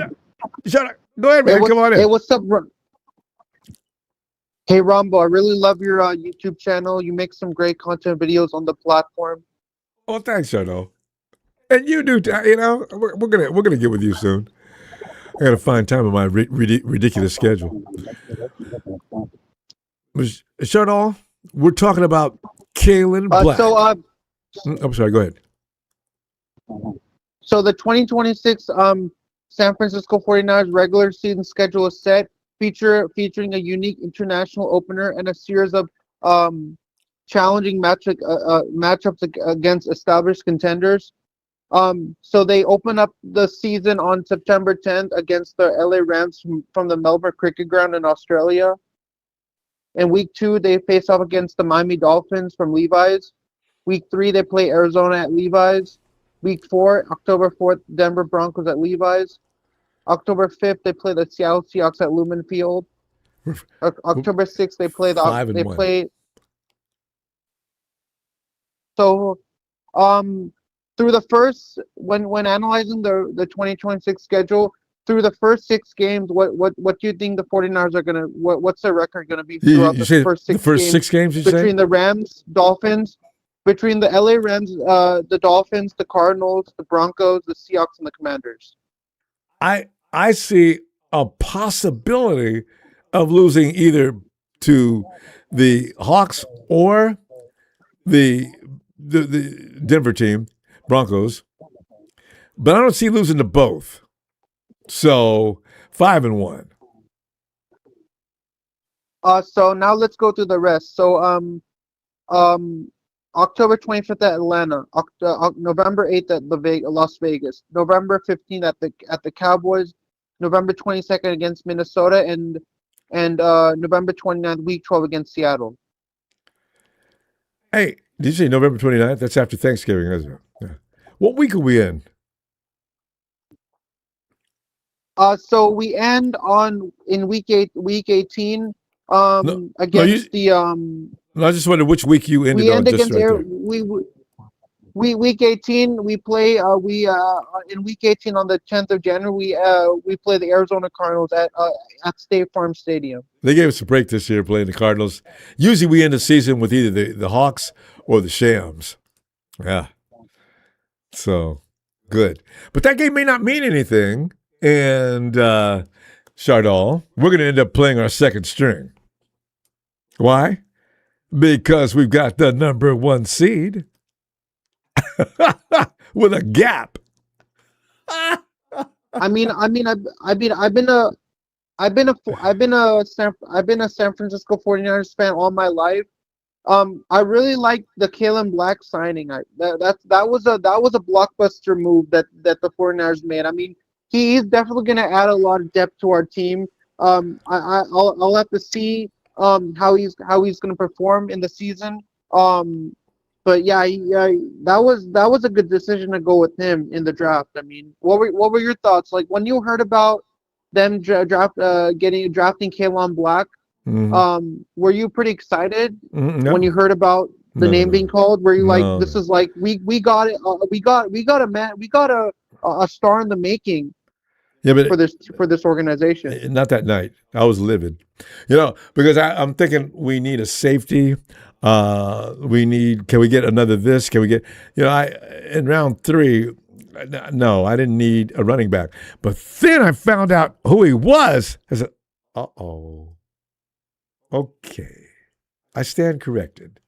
Chardall, go ahead, man. Come on in. Hey, what's up? Hey, Ronbo, I really love your YouTube channel. You make some great content videos on the platform. Oh, thanks, Chardall. And you do, we're gonna get with you soon. I gotta find time in my ridiculous schedule. Chardall, we're talking about Kaelon Black. I'm sorry, go ahead. So the 2026 San Francisco 49ers regular season schedule is set, featuring a unique international opener and a series of challenging matchups against established contenders. So they open up the season on September 10th against the LA Rams from the Melbourne Cricket Ground in Australia. In week 2, they face off against the Miami Dolphins from Levi's. Week 3, they play Arizona at Levi's. Week 4, October 4th, Denver Broncos at Levi's. October 5th, they play the Seattle Seahawks at Lumen Field. October 6th, they play So, through the first, when analyzing the 2026 schedule, through the first 6 games, what do you think the 49ers are gonna what's their record gonna be throughout the first 6 games between the Rams, Dolphins, between the LA Rams, the Dolphins, the Cardinals, the Broncos, the Seahawks, and the Commanders? I see a possibility of losing either to the Hawks or the Denver team, Broncos, but I don't see losing to both. So 5-1. So now let's go through the rest. So October 25th at Atlanta, November 8th at Las Vegas, November 15th at the Cowboys, November 22nd against Minnesota, and November 29th, week 12 against Seattle. Hey, did you say November 29th? That's after Thanksgiving, isn't it? Yeah. What week are we in? So we end in week 18 against I just wondered which week you ended on. Week 18 we play in week 18 on the 10th of January we play the Arizona Cardinals at State Farm Stadium. They gave us a break this year playing the Cardinals. Usually we end the season with either the Hawks or the Shams. Yeah. So good. But that game may not mean anything. And Chardol, we're going to end up playing our second string. Why? Because we've got the number 1 seed with a gap. I've been a San Francisco 49ers fan all my life. I really like the Kaelon Black signing. That was a blockbuster move that the 49ers made. I mean, he is definitely going to add a lot of depth to our team. I'll have to see how he's going to perform in the season. But yeah, that was a good decision to go with him in the draft. I mean, what were your thoughts? Like when you heard about them drafting Kaelon Black, were you pretty excited when you heard about the name being called? Were you like, this is like we got it, we got a star in the making? Yeah, but for this organization. Not that night. I was livid, because I'm thinking we need a safety. Can we get another this? Can we get, in round 3, no, I didn't need a running back. But then I found out who he was. I said, uh-oh. Okay. I stand corrected.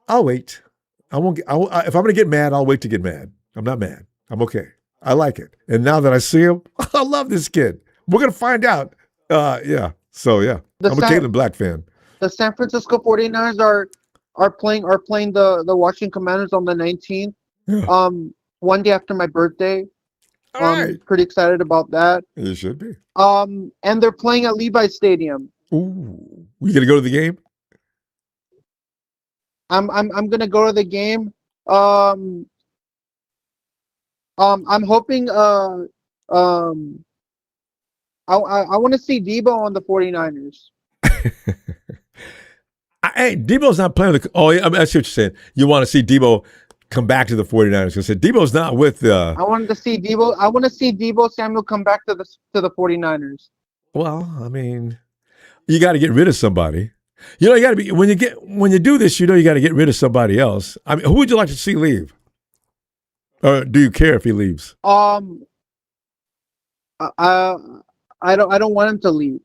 I'll wait. I won't. If I'm going to get mad, I'll wait to get mad. I'm not mad. I'm okay. I like it. And now that I see him, I love this kid. We're going to find out. Yeah. So, yeah. I'm a Kaelon Black fan. The San Francisco 49ers are playing the Washington Commanders on the 19th. Yeah. One day after my birthday. Right. Pretty excited about that. You should be. And they're playing at Levi's Stadium. Ooh. You going to go to the game? I'm going to go to the game. I'm hoping I want to see Debo on the 49ers. Hey, Debo's not playing with I see what you're saying. You want to see Debo come back to the 49ers. Because Debo's not with I wanted to see Debo. I want to see Debo Samuel come back to the 49ers. Well, I mean, you got to get rid of somebody. You got to be when you do this, you got to get rid of somebody else. I mean, who would you like to see leave? Or do you care if he leaves? I don't want him to leave.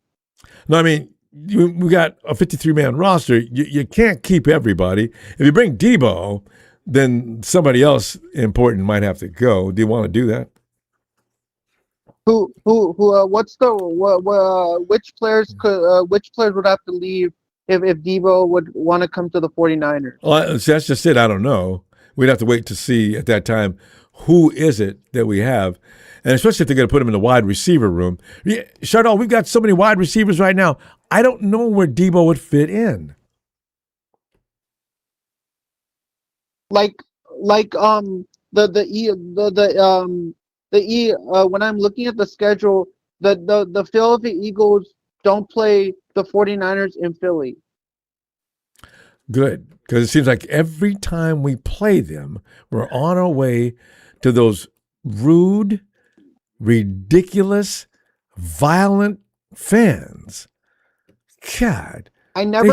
No, I mean, we got a 53-man roster. You can't keep everybody. If you bring Debo, then somebody else important might have to go. Do you want to do that? Which players would have to leave if Debo would want to come to the 49ers? Well, that's just it. I don't know. we'd have to wait to see at that time who is it that we have. And especially if they're going to put him in the wide receiver room. Yeah, Shardall, we've got so many wide receivers right now. I don't know where Debo would fit in. When I'm looking at the schedule, the Philadelphia Eagles don't play the 49ers in Philly. Good, because it seems like every time we play them, we're on our way to those rude, ridiculous, violent fans. God, I never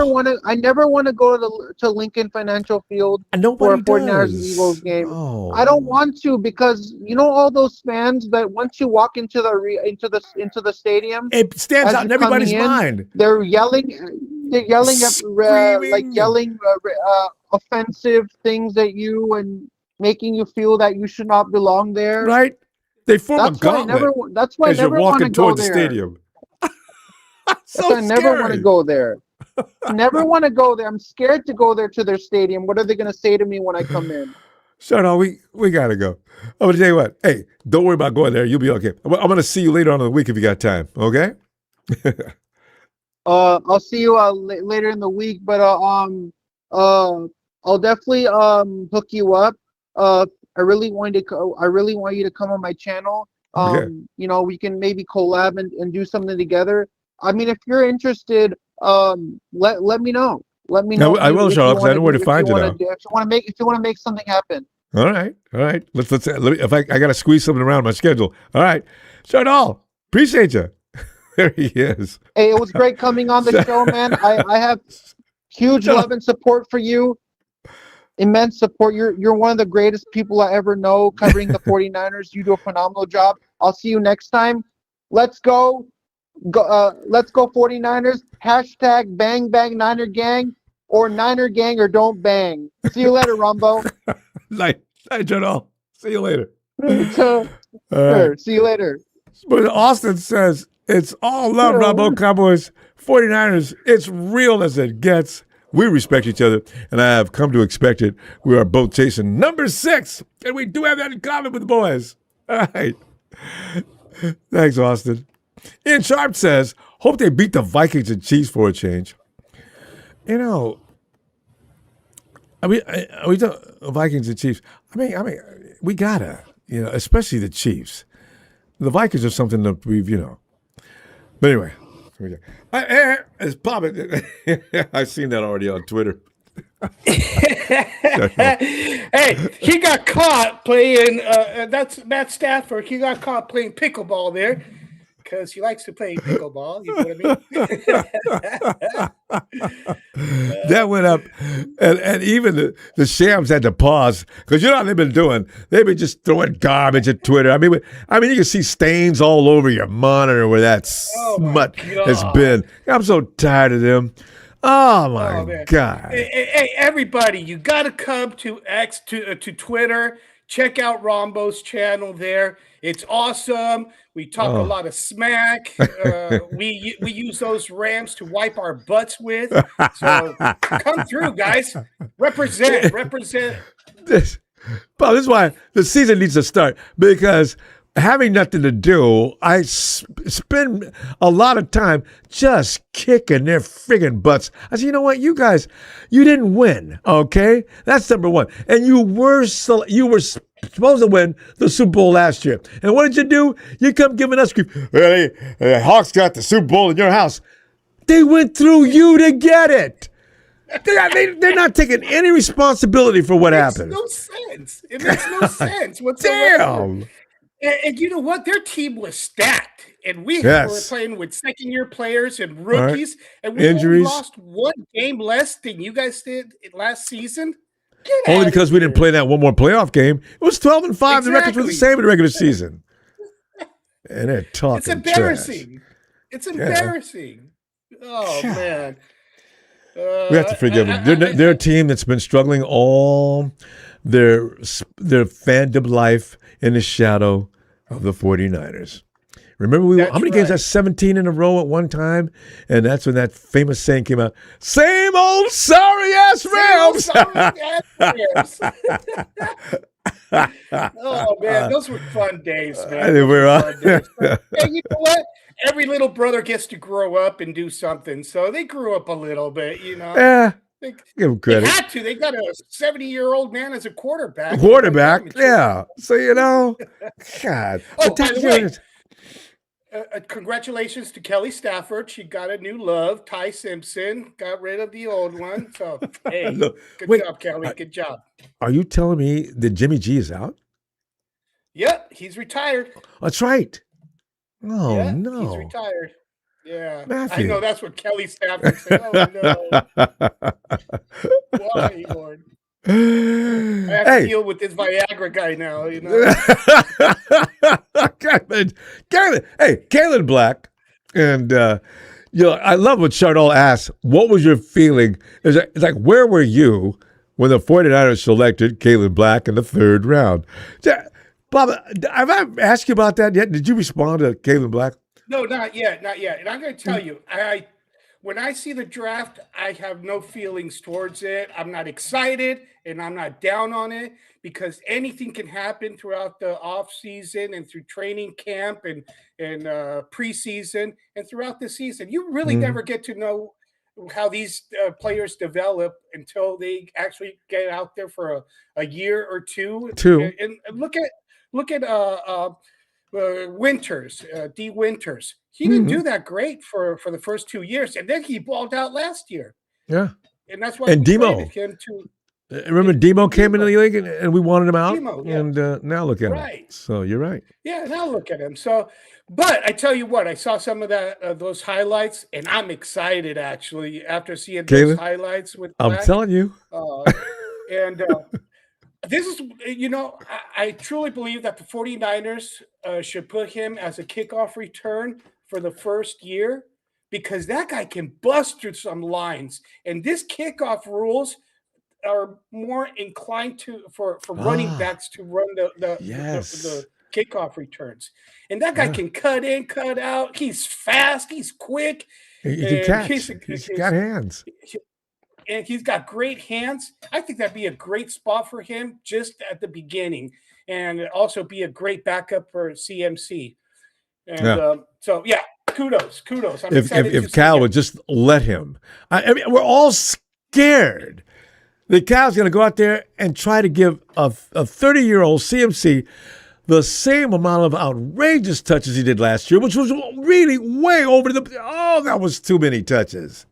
want to go to Lincoln Financial Field for a 49ers Eagles game. Oh. I don't want to, because you know all those fans that once you walk into the stadium, it stands out in everybody's mind. They're yelling offensive things at you and making you feel that you should not belong there. Right? They form a gauntlet. That's why I never want to go towards there. the stadium. So I never want to go there. Never want to go there. I'm scared to go there to their stadium. What are they going to say to me when I come in? Shut up. We got to go. I'm going to tell you what. Hey, don't worry about going there. You'll be okay. I'm going to see you later on in the week if you got time. Okay? I'll see you later in the week, but I'll definitely hook you up. I really want you to come on my channel. Okay. You know, we can maybe collab and do something together. I mean, if you're interested, let me know. Let me know. I will, Charles, because I know where to find you now. If you want to make something happen. All right. Let me. If I got to squeeze something around my schedule. All right, Shardall, appreciate you. There he is. Hey, it was great coming on the show, man. I have huge love and support for you. Immense support. You're one of the greatest people I ever know covering the 49ers. You do a phenomenal job. I'll see you next time. Let's go 49ers. Hashtag bang bang Niner gang, or Niner gang or don't bang. See you later, Ronbo. Night, Shardall. See you later. Sure. See you later. But Austin says, it's all love, Ronbo Cowboys. 49ers, it's real as it gets. We respect each other, and I have come to expect it. We are both chasing number 6, and we do have that in common with the boys. All right. Thanks, Austin. Ian Sharp says, hope they beat the Vikings and Chiefs for a change. You know, we talk Vikings and Chiefs. I mean, we gotta, especially the Chiefs. The Vikings are something that we've, But anyway, it's popping. I've seen that already on Twitter. Hey, he got caught playing. That's Matt Stafford. He got caught playing pickleball there because he likes to play pickleball. You know what I mean? That went up, and even the Shams had to pause because you know what they've been doing. They've been just throwing garbage at Twitter. I mean, you can see stains all over your monitor where that smut has been. I'm so tired of them. Oh my God! Hey, everybody, you got to come to to Twitter. Check out Rombo's channel there. It's awesome. We talk a lot of smack. We use those rams to wipe our butts with. So come through, guys. Represent. This is why the season needs to start, because having nothing to do, I spend a lot of time just kicking their friggin' butts. I said, you know what, you guys, you didn't win, okay? That's number one. And you were supposed to win the Super Bowl last year. And what did you do? You come giving us grief. Well, the Hawks got the Super Bowl in your house. They went through you to get it. They're not taking any responsibility for what happened. It makes no sense whatsoever. Damn. And you know what? Their team was stacked, and we were playing with second-year players and rookies, and we only lost one game less than you guys did last season. Only because we didn't play that one more playoff game. It was 12-5. Exactly. The records were the same in the regular season. And they're talking It's embarrassing. Trash. It's embarrassing. Oh, man. We have to forgive them. They're a team that's been struggling all their fandom life in the shadow of the 49ers. Remember how many games had 17 in a row at one time? And that's when that famous saying came out, same old sorry ass Rams. Oh man, those were fun days, man. They were fun days. Hey, you know what? Every little brother gets to grow up and do something. So they grew up a little bit, you know. Yeah. Give them credit. They had to. They got a 70-year-old man as a quarterback. Yeah. So, God. Oh, by the way, congratulations to Kelly Stafford. She got a new love. Ty Simpson got rid of the old one. So, hey, good job, Kelly. Good job. Are you telling me that Jimmy G is out? Yep, he's retired. That's right. Oh, yeah, no. He's retired. Yeah. Matthew. I know that's what Kelly Stafford said. Oh, no. Why, Lord? I have to deal with this Viagra guy now, you know. Kaelon Black, and I love what Chardol asked. What was your feeling? It's like, where were you when the 49ers selected Kaelon Black in the 3rd round? Bob, have I asked you about that yet? Did you respond to Kaelon Black? No, not yet. And I'm going to tell you, when I see the draft, I have no feelings towards it. I'm not excited and I'm not down on it because anything can happen throughout the off season and through training camp and preseason and throughout the season. You really never get to know how these players develop until they actually get out there for a year or two. And look at Winters, D. Winters. He didn't do that great for the first 2 years, and then he balled out last year. Yeah, and that's why we traded him to. Remember, Demo came into the league, and we wanted him out. Demo, yeah. And now look at him. So you're right. Yeah, now look at him. So, but I tell you what, I saw some of those highlights, and I'm excited actually after seeing those highlights with Black. I'm telling you. This is, I truly believe that the 49ers should put him as a kickoff return for the first year because that guy can bust through some lines. And this kickoff rules are more inclined for running backs to run the kickoff returns. And that guy can cut in, cut out. He's fast. He's quick. He can catch. He's got hands. And he's got great hands. I think that'd be a great spot for him just at the beginning and also be a great backup for CMC. And kudos. I'm excited if Cal would just let him. I mean, we're all scared that Cal's going to go out there and try to give a 30-year-old CMC the same amount of outrageous touches he did last year, which was really way over that was too many touches.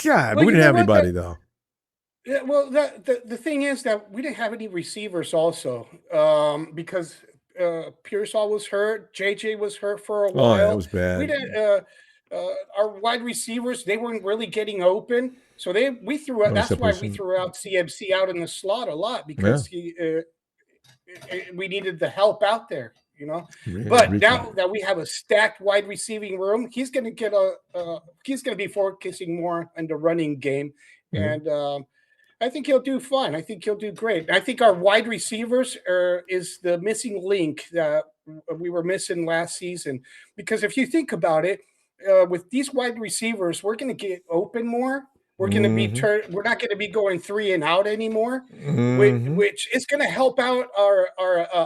God, we didn't have anybody though. Yeah, well, the thing is that we didn't have any receivers also because Pearsall was hurt, JJ was hurt for a while. Oh, that was bad. We didn't. Our wide receivers, they weren't really getting open, so we threw out. That's why we threw out CMC out in the slot a lot because we needed the help out there. But now that we have a stacked wide receiving room, he's going to be focusing more on the running game, and I think he'll do fine. I think he'll do great. I think our wide receivers is the missing link that we were missing last season. Because if you think about it, with these wide receivers, we're going to get open more. We're going to be we're not going to be going 3 and out anymore, which is going to help out our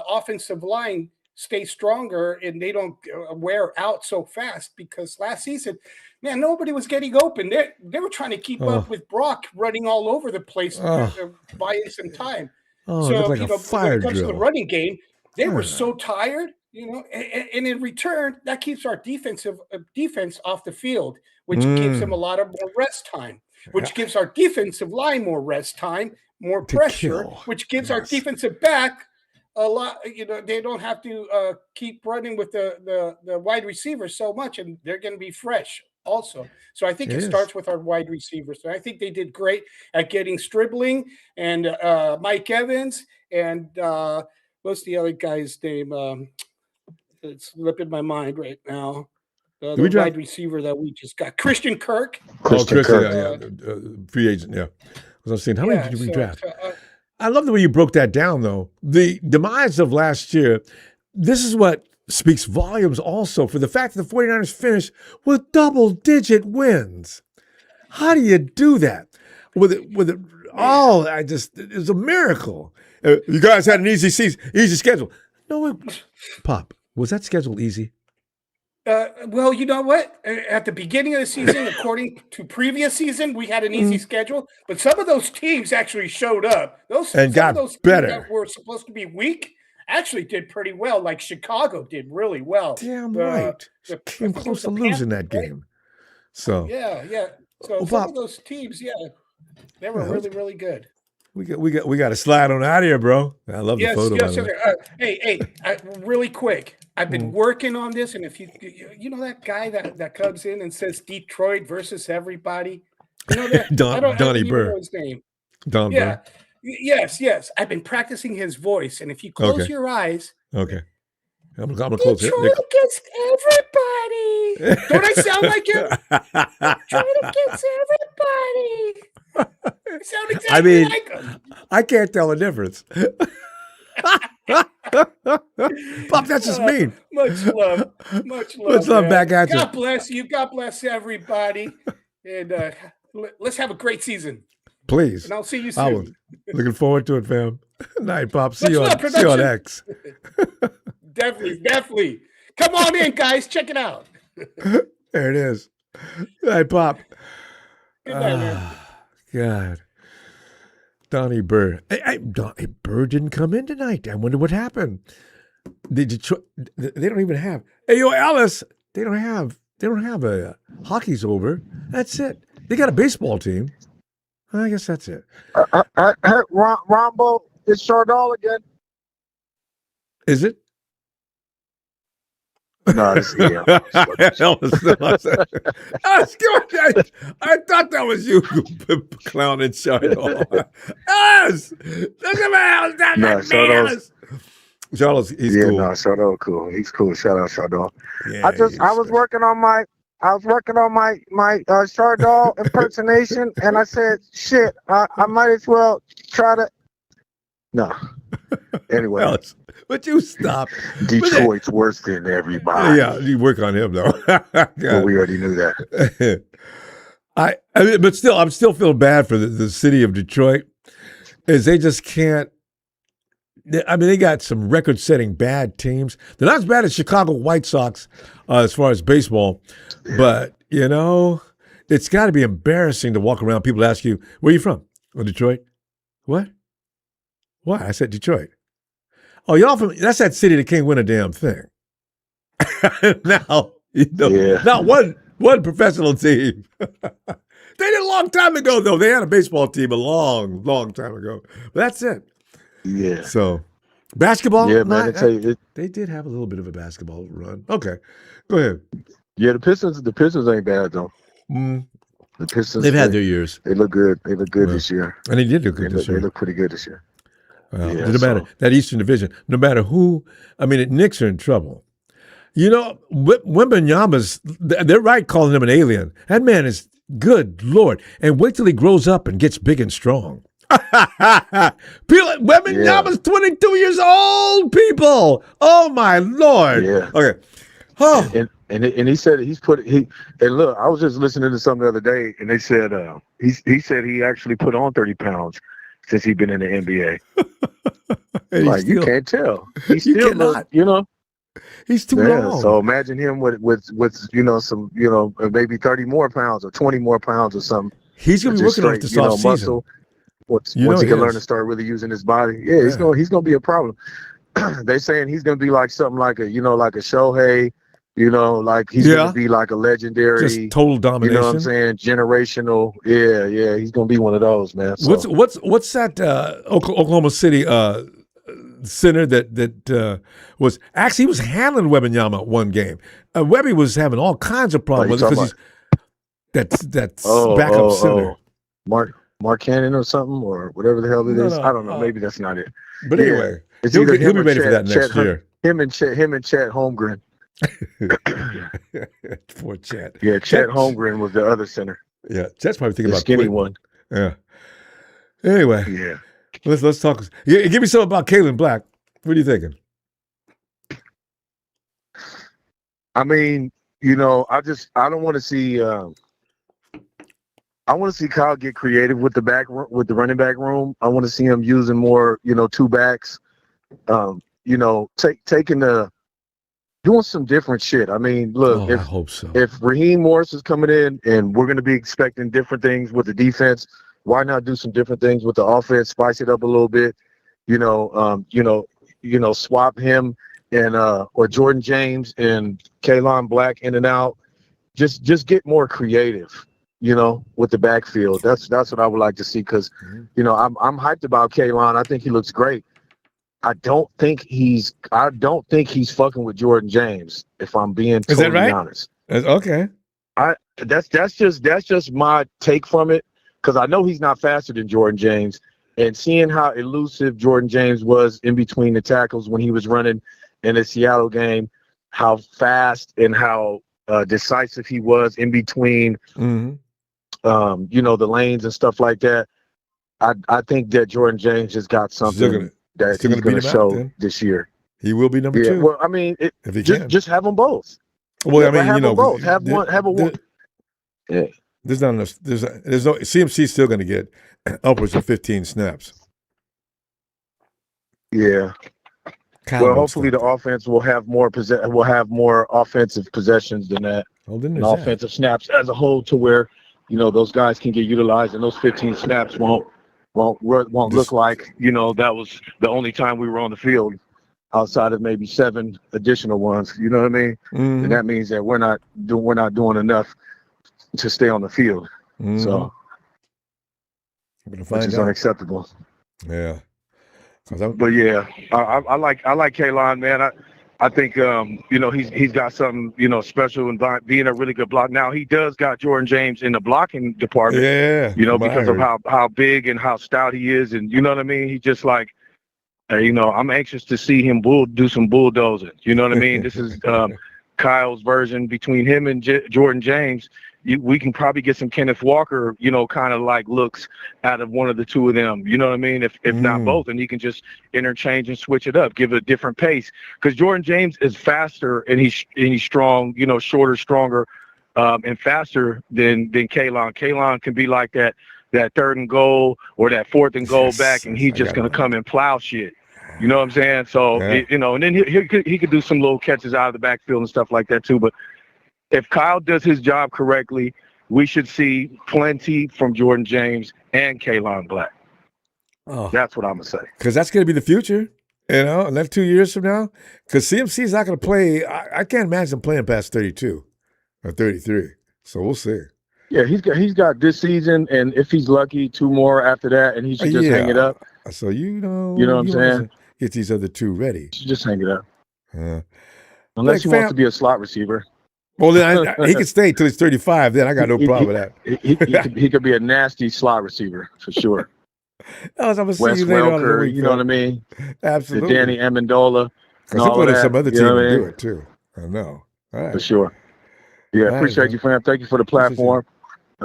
offensive line stay stronger and they don't wear out so fast because last season, man, nobody was getting open. They were trying to keep up with Brock running all over the place, buying some time. So, like a fire when it comes drill. to the running game, they were so tired, and in return, that keeps our defense off the field, which gives them a lot of more rest time, which gives our defensive line more rest time, more pressure, which gives our defensive back a lot. They don't have to keep running with the wide receivers so much, and they're going to be fresh also. So I think it starts with our wide receivers. So I think they did great at getting Stribling and Mike Evans and what's the other guy's name? It's slipping my mind right now. The wide receiver that we just got, Christian Kirk. Christian Kirk, free agent. Yeah, I was saying, how many did you redraft? I love the way you broke that down, though. The demise of last year. This is what speaks volumes also for the fact that the 49ers finished with double-digit wins. How do you do that? It was a miracle. You guys had an easy schedule. No, Pop, was that schedule easy? Well, you know what? At the beginning of the season, according to previous season, we had an easy schedule, but some of those teams actually showed up. Some of those better. Teams that were supposed to be weak actually did pretty well. Like Chicago did really well. Damn right. Came close to losing that game. So yeah. So some of those teams, they were really, really good. We got to slide on out of here, bro. I love the photo. Hey, really quick. I've been working on this, and if you know that guy that comes in and says Detroit versus everybody, you know that Donnie Burr. Know his name. Don Burr. Yes. I've been practicing his voice, and if you close your eyes, okay, I'm gonna close it. Detroit against everybody. Don't I sound like him? Detroit against everybody. I sound exactly like him. I can't tell the difference. Pop, that's just mean. Much love. Much love back at you. God bless you. God bless everybody. And let's have a great season. Please. And I'll see you soon. Looking forward to it, fam. Night, Pop. See you on X. Definitely. Come on in, guys. Check it out. There it is. Night, Pop. Good night, man. God. Donnie Burr. Donnie Burr didn't come in tonight. I wonder what happened. They don't even have. Hey, yo, Alice. They don't have a hockey's over. That's it. They got a baseball team. I guess that's it. Ronbo, it's Chardall again. Is it? No, it's I thought that was you clowning Chardall. Yes! Chardall's he's cool. No, Chardall cool. He's cool. Shout out Chardall. Yeah, I was working on my Chardall impersonation, and I said, "Shit, I might as well try to." No. Anyway, but you stop. Detroit's worse than everybody. Yeah, you work on him though. Well, we already knew that. But still, I'm still feeling bad for the city of Detroit, is they just can't. I mean, they got some record-setting bad teams. They're not as bad as Chicago White Sox as far as baseball, but, it's got to be embarrassing to walk around. People ask you, where are you from? Oh, Detroit. What? Why? I said Detroit. Oh, y'all from, that's that city that can't win a damn thing. Now, not one professional team. They did a long time ago, though. They had a baseball team a long, long time ago. But that's it. Yeah. So, basketball? Yeah, man. They did have a little bit of a basketball run. Okay. Go ahead. Yeah, the Pistons ain't bad, though. The Pistons. They've had their years. They look good. They look good this year. And they did look good this year. They look pretty good this year. No matter that Eastern Division, no matter who, Knicks are in trouble. Wembanyama's, they're right calling him an alien. That man is, good Lord. And wait till he grows up and gets big and strong. Wembanyama's 22 years old, people. Oh, my Lord. Yeah. Okay. Oh. And he said and look, I was just listening to something the other day, and they said he said he actually put on 30 pounds since he's been in the NBA. You can't tell. He's still not, He's too long. So imagine him with some maybe 30 more pounds or 20 more pounds or something. He's gonna be working off this off season. Once he can learn to start really using his body, he's gonna be a problem. They saying he's gonna be like something like a Shohei. He's gonna be like a legendary, just total domination. You know what I'm saying? Generational. Yeah. He's gonna be one of those, man. So. What's that Oklahoma City center that was actually, he was handling Wembanyama one game. Webby was having all kinds of problems because that's backup center. Mark Cannon or something, or whatever the hell it is. I don't know. Maybe that's not it. But anyway, he'll be ready for that next year. Him and Chet Holmgren. Poor Chet. Yeah, Chet Holmgren was the other center. Yeah, Chet's probably thinking the about skinny one. Yeah. Anyway. Yeah. Let's talk. Give me something about Kaelon Black. What are you thinking? I mean, you know, I don't want to see. I want to see Kyle get creative with the running back room. I want to see him using more, you know, two backs. You know, doing some different shit. I mean, look, I hope so. If Raheem Morris is coming in and we're going to be expecting different things with the defense, why not do some different things with the offense? Spice it up a little bit. You know, swap him and or Jordan James and Kaelon Black in and out. Just get more creative, you know, with the backfield. That's what I would like to see because, you know, I'm hyped about Kaelon. I think he looks great. I don't think he's fucking with Jordan James, if I'm being totally honest. Okay. That's just my take from it, because I know he's not faster than Jordan James, and seeing how elusive Jordan James was in between the tackles when he was running in the Seattle game, how fast and how decisive he was in between, you know, the lanes and stuff like that. I think that Jordan James has got something that he's going to show this year. He will be number 2. Well, I mean, just have them both. Well, I mean, you know, both. Have a one. Yeah. There's not enough. There's no CMC's still going to get upwards of 15 snaps. Yeah. Well, hopefully the offense will have more offensive possessions than that. And offensive snaps as a whole, to where, you know, those guys can get utilized, and those 15 snaps won't look like, you know, that was the only time we were on the field, outside of maybe 7 additional ones. You know what I mean? And that means that we're not doing enough to stay on the field. So, which is unacceptable. Yeah. But yeah, I like Kaelon, man. I think you know, he's got something, you know, special in being a really good block. Now he does got Jordan James in the blocking department. Yeah. You know, because of how big and how stout he is, and you know what I mean. He just like, you know, I'm anxious to see him do some bulldozing. You know what I mean? This is Kyle's version. Between him and Jordan James, we can probably get some Kenneth Walker, you know, kind of like looks out of one of the two of them. You know what I mean? If not both, and he can just interchange and switch it up, give it a different pace. Because Jordan James is faster and he's strong, you know, shorter, stronger, and faster than Kaelon. Kaelon can be like that 3rd and goal or that 4th and goal back, and he's just gonna come and plow shit. You know what I'm saying? So you know, and then he could do some little catches out of the backfield and stuff like that too. But if Kyle does his job correctly, we should see plenty from Jordan James and Kaelon Black. Oh, that's what I'm gonna say. Because that's going to be the future, you know, and that's 2 years from now. Because CMC is not going to play. I can't imagine playing past 32 or 33. So we'll see. Yeah, he's got this season, and if he's lucky, 2 more after that, and he should just hang it up. So you know what I'm saying? Get these other 2 ready. Just hang it up. Unless he wants to be a slot receiver. Well, then he can stay till he's 35. Then I got no problem with that. He could be a nasty slot receiver for sure. I'm Wes Welker, you know what I mean? Absolutely. The Danny Amendola. Because he'll go to some other team and do it too. I know. All right. For sure. Yeah, appreciate you, fam. Thank you for the platform.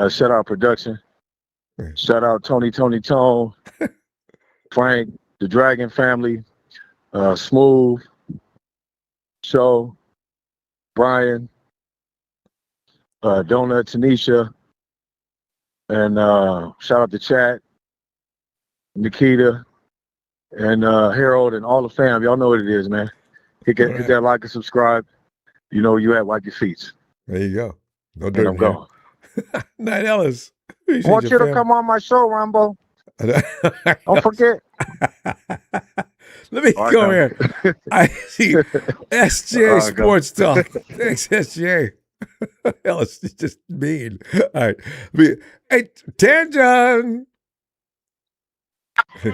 Shout out production. Shout out Tony Tone, Frank, the Dragon family, Smooth, Show, Brian, Donut, Tanisha, and shout out to Chat, Nikita, and Harold, and all the fam. Y'all know what it is, man. Hit that like and subscribe. You know where you at, wipe your feet. There you go. No dirt. And I'm gone. Night Ellis. I want you to come on my show, Ronbo. Don't forget. Let me go here. I see SJ Sports Talk. Thanks, SJ. Ellis is just mean. All right. Hey, Tanjan. Hey,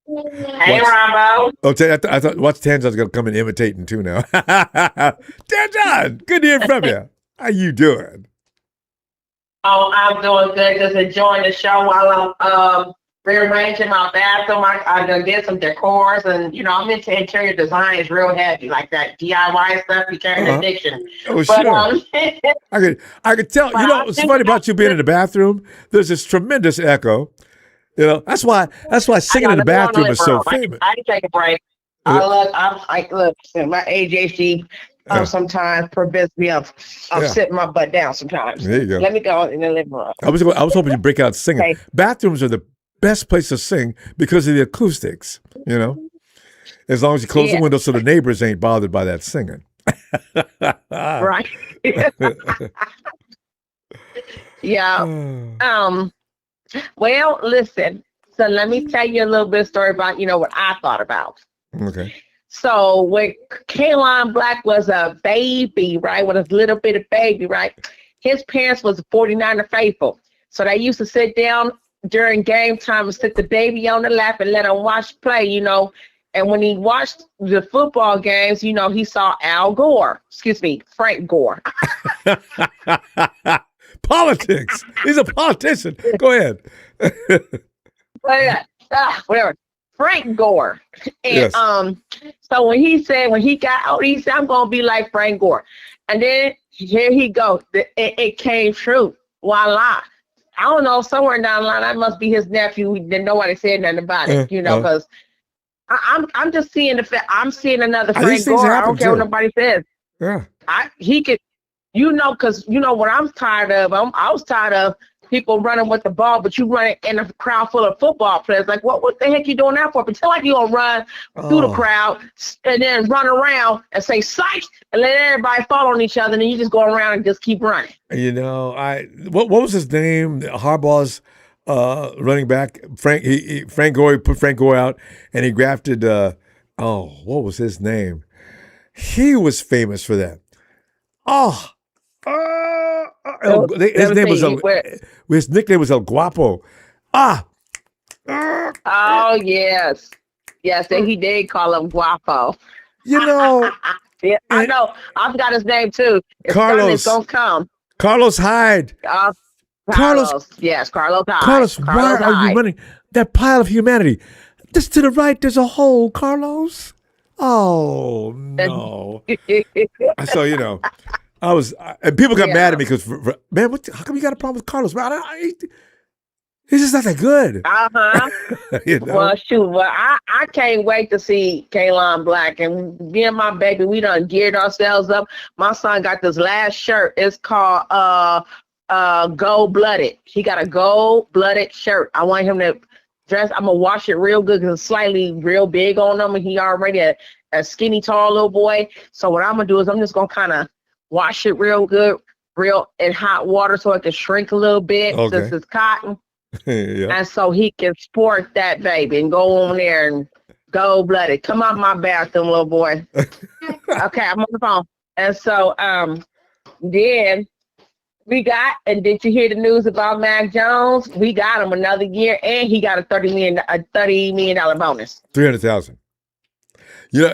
Ronbo. Oh, I thought watch Tanjan's going to come and imitating too now. Tanjan, good to hear from you. How you doing? Oh, I'm doing good. Just enjoying the show while I'm rearranging my bathroom. I did some decors, and you know, I'm into interior design. It's real heavy, like that DIY stuff. You carry an addiction. Oh, sure. I could tell. You know, what's funny about you being in the bathroom? There's this tremendous echo. You know, that's why singing in the bathroom is so famous. I can take a break. Look, my ADHD sometimes prevents me of sitting my butt down sometimes. There you go. Let me go in the living room. I was hoping you'd break out singing. Okay. Bathrooms are the best place to sing because of the acoustics, you know? As long as you close the window so the neighbors ain't bothered by that singing. Right. Yeah. Well, listen. So let me tell you a little bit of story about, what I thought about. Okay. So when Kaelon Black was a baby, right, with a little bit of baby, right, his parents was 49er faithful. So they used to sit down during game time and sit the baby on the lap and let him watch play, And when he watched the football games, he saw Frank Gore. Politics. He's a politician. Go ahead. Whatever. Frank Gore. And so when he got out, he said, I'm gonna be like Frank Gore. And then here he goes. It came true. Voila. I don't know, somewhere down the line, that must be his nephew. Nobody said nothing about it, because I'm just seeing I'm seeing another Frank Gore. I don't care what nobody says. Yeah. He could, because what I'm tired of. I was tired of people running with the ball, but you running in a crowd full of football players. Like, what the heck you doing that for? Pretend like you gonna run through the crowd and then run around and say psych and let everybody fall on each other, and then you just go around and just keep running. What was his name? Harbaugh's running back, Frank Gore. He put Frank Gore out, and he grafted. What was his name? He was famous for that. His nickname was El Guapo. Oh yes, and he did call him Guapo. Yeah, I know. I forgot his name too. Carlos. It's gonna come. Carlos Hyde. Carlos. Yes, Carlos Hyde. Carlos, why are you running that pile of humanity? Just to the right, there's a hole, Carlos. Oh no! So I was, and people got mad at me because, man, how come you got a problem with Carlos? Man, he's just not that good. Well, shoot, I can't wait to see Kaelon Black, and me and my baby, we done geared ourselves up. My son got this last shirt. It's called Gold Blooded. He got a Gold Blooded shirt. I want him to dress. I'm gonna wash it real good because it's slightly real big on him, and he already a skinny, tall little boy. So what I'm gonna do is I'm just gonna kind of wash it real good, real in hot water so it can shrink a little bit since it's cotton. And so he can sport that baby and go on there and gold-blooded. Come out my bathroom, little boy. Okay, I'm on the phone. And so then we got, and did you hear the news about Mac Jones? We got him another year, and he got a $30 million bonus. 300,000. You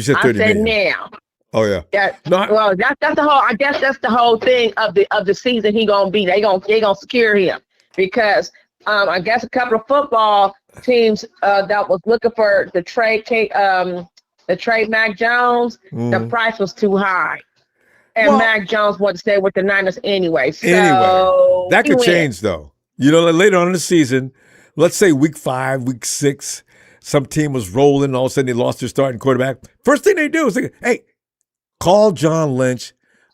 said 30 million. Now. Oh yeah. Well, that's the whole. I guess that's the whole thing of the season. He gonna be. They gonna secure him because I guess a couple of football teams that was looking for the trade Mac Jones. The price was too high, and Mac Jones wanted to stay with the Niners anyway. So that could change though. Later on in the season, let's say week 5, week 6, some team was rolling. All of a sudden, they lost their starting quarterback. First thing they do is hey. Call John Lynch.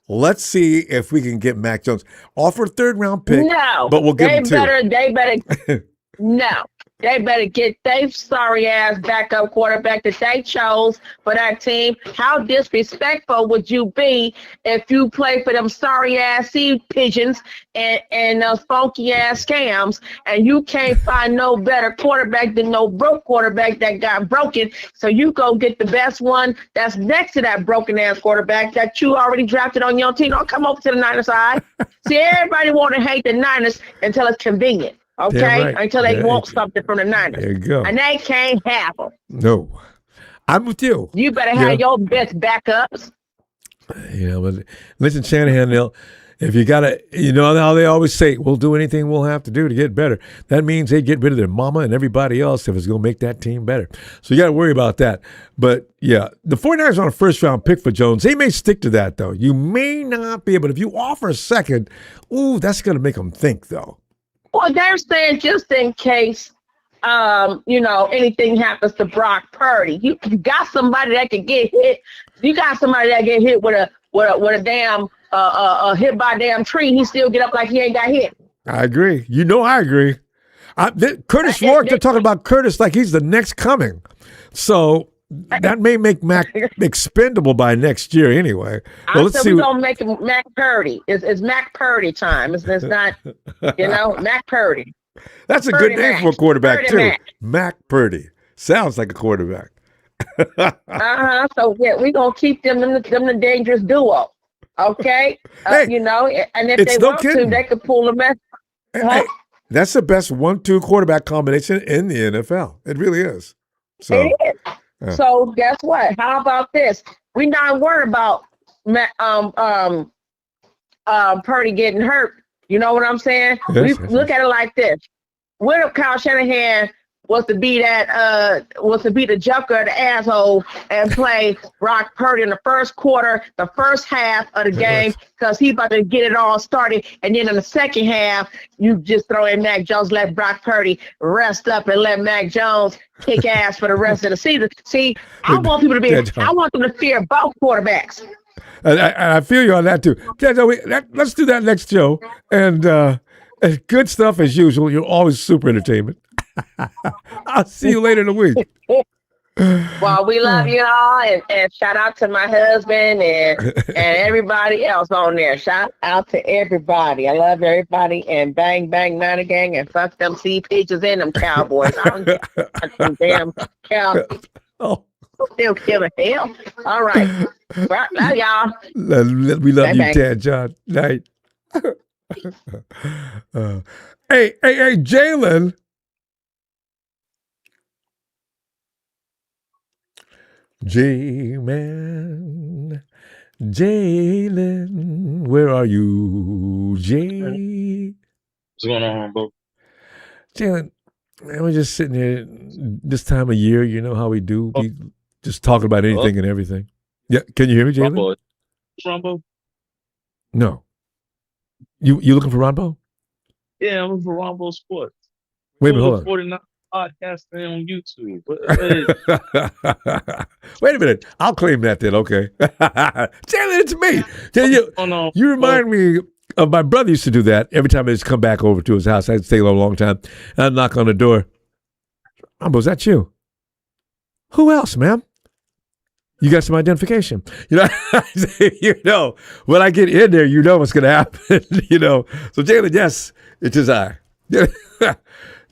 Let's see if we can get Mac Jones. Offer a 3rd-round pick. No, but we'll give him 2. They better. No, they better get their sorry ass backup quarterback that they chose for that team. How disrespectful would you be if you play for them sorry ass seed pigeons and those funky ass scams, and you can't find no better quarterback than no broke quarterback that got broken? So you go get the best one that's next to that broken ass quarterback that you already drafted on your team. Don't come over to the Niners side. See, everybody want to hate the Niners until it's convenient. Okay, right. Until they want something from the Niners. There you go. And they can't have them. No, I'm with you. You better have your best backups. But listen, Shanahan, if you gotta, how they always say, we'll do anything we'll have to do to get better. That means they get rid of their mama and everybody else if it's going to make that team better. So you got to worry about that. But yeah, the 49ers on a 1st-round pick for Jones. They may stick to that though. You may not be able. If you offer a 2nd, that's going to make them think though. Well, they're saying just in case anything happens to Brock Purdy. You got somebody that can get hit. You got somebody that get hit with a damn hit by a damn tree. He still get up like he ain't got hit. I agree. I agree. Curtis Rourke, they're talking about Curtis like he's the next coming. So that may make Mac expendable by next year anyway. Well, let's see. We're going to make him Mac Purdy. It's Mac Purdy time. It's not, Mac Purdy. That's a Purdy good name Mac. for a quarterback, Purdy too. Mac. Mac Purdy. Sounds like a quarterback. So, yeah, we're going to keep them the dangerous duo. Okay? Hey, and if it's they no want kidding. to, they could pull them back. Hey, that's the best 1-2 quarterback combination in the NFL. It really is. So, It is. yeah. So guess what? How about this? We're not worried about Purdy getting hurt. You know what I'm saying? Yes, Look at it like this. What if Kyle Shanahan was to be the joker of the asshole and play Brock Purdy in the first quarter, the first half of the game, because he's about to get it all started, and then in the second half, you just throw in Mac Jones, let Brock Purdy rest up, and let Mac Jones kick ass for the rest of the season. See, I want people to I want them to fear both quarterbacks. And I feel you on that too. Let's do that next show. And good stuff as usual. You're always super entertainment. I'll see you later in the week. Well, we love you all, and shout out to my husband and everybody else on there. Shout out to everybody. I love everybody, and bang, bang, Niner Gang, and fuck them sea peaches and them Cowboys. I don't give a fuck them damn Cowboys. Oh. Still killing hell. All right. Right, love y'all. We love Bang, you, bang. Dad John. Night. Hey, Jalen. J-Man. Jalen. Where are you, Jay? What's going on, bro? Jalen, man, we're just sitting here this time of year. You know how we do. We just talking about anything and everything. Yeah, can you hear me, Jalen? Ronbo? No. You looking for Ronbo? Yeah, I'm looking for Ronbo Sports. Wait a minute, hold on. 49 podcast on YouTube. Wait a minute. I'll claim that then, okay. Jalen, it's me. You remind me of my brother used to do that every time I just come back over to his house. I'd stay a long time. I'd knock on the door. Ronbo, is that you? Who else, ma'am? You got some identification. When I get in there, you know what's going to happen. So Jalen, yes, it is I.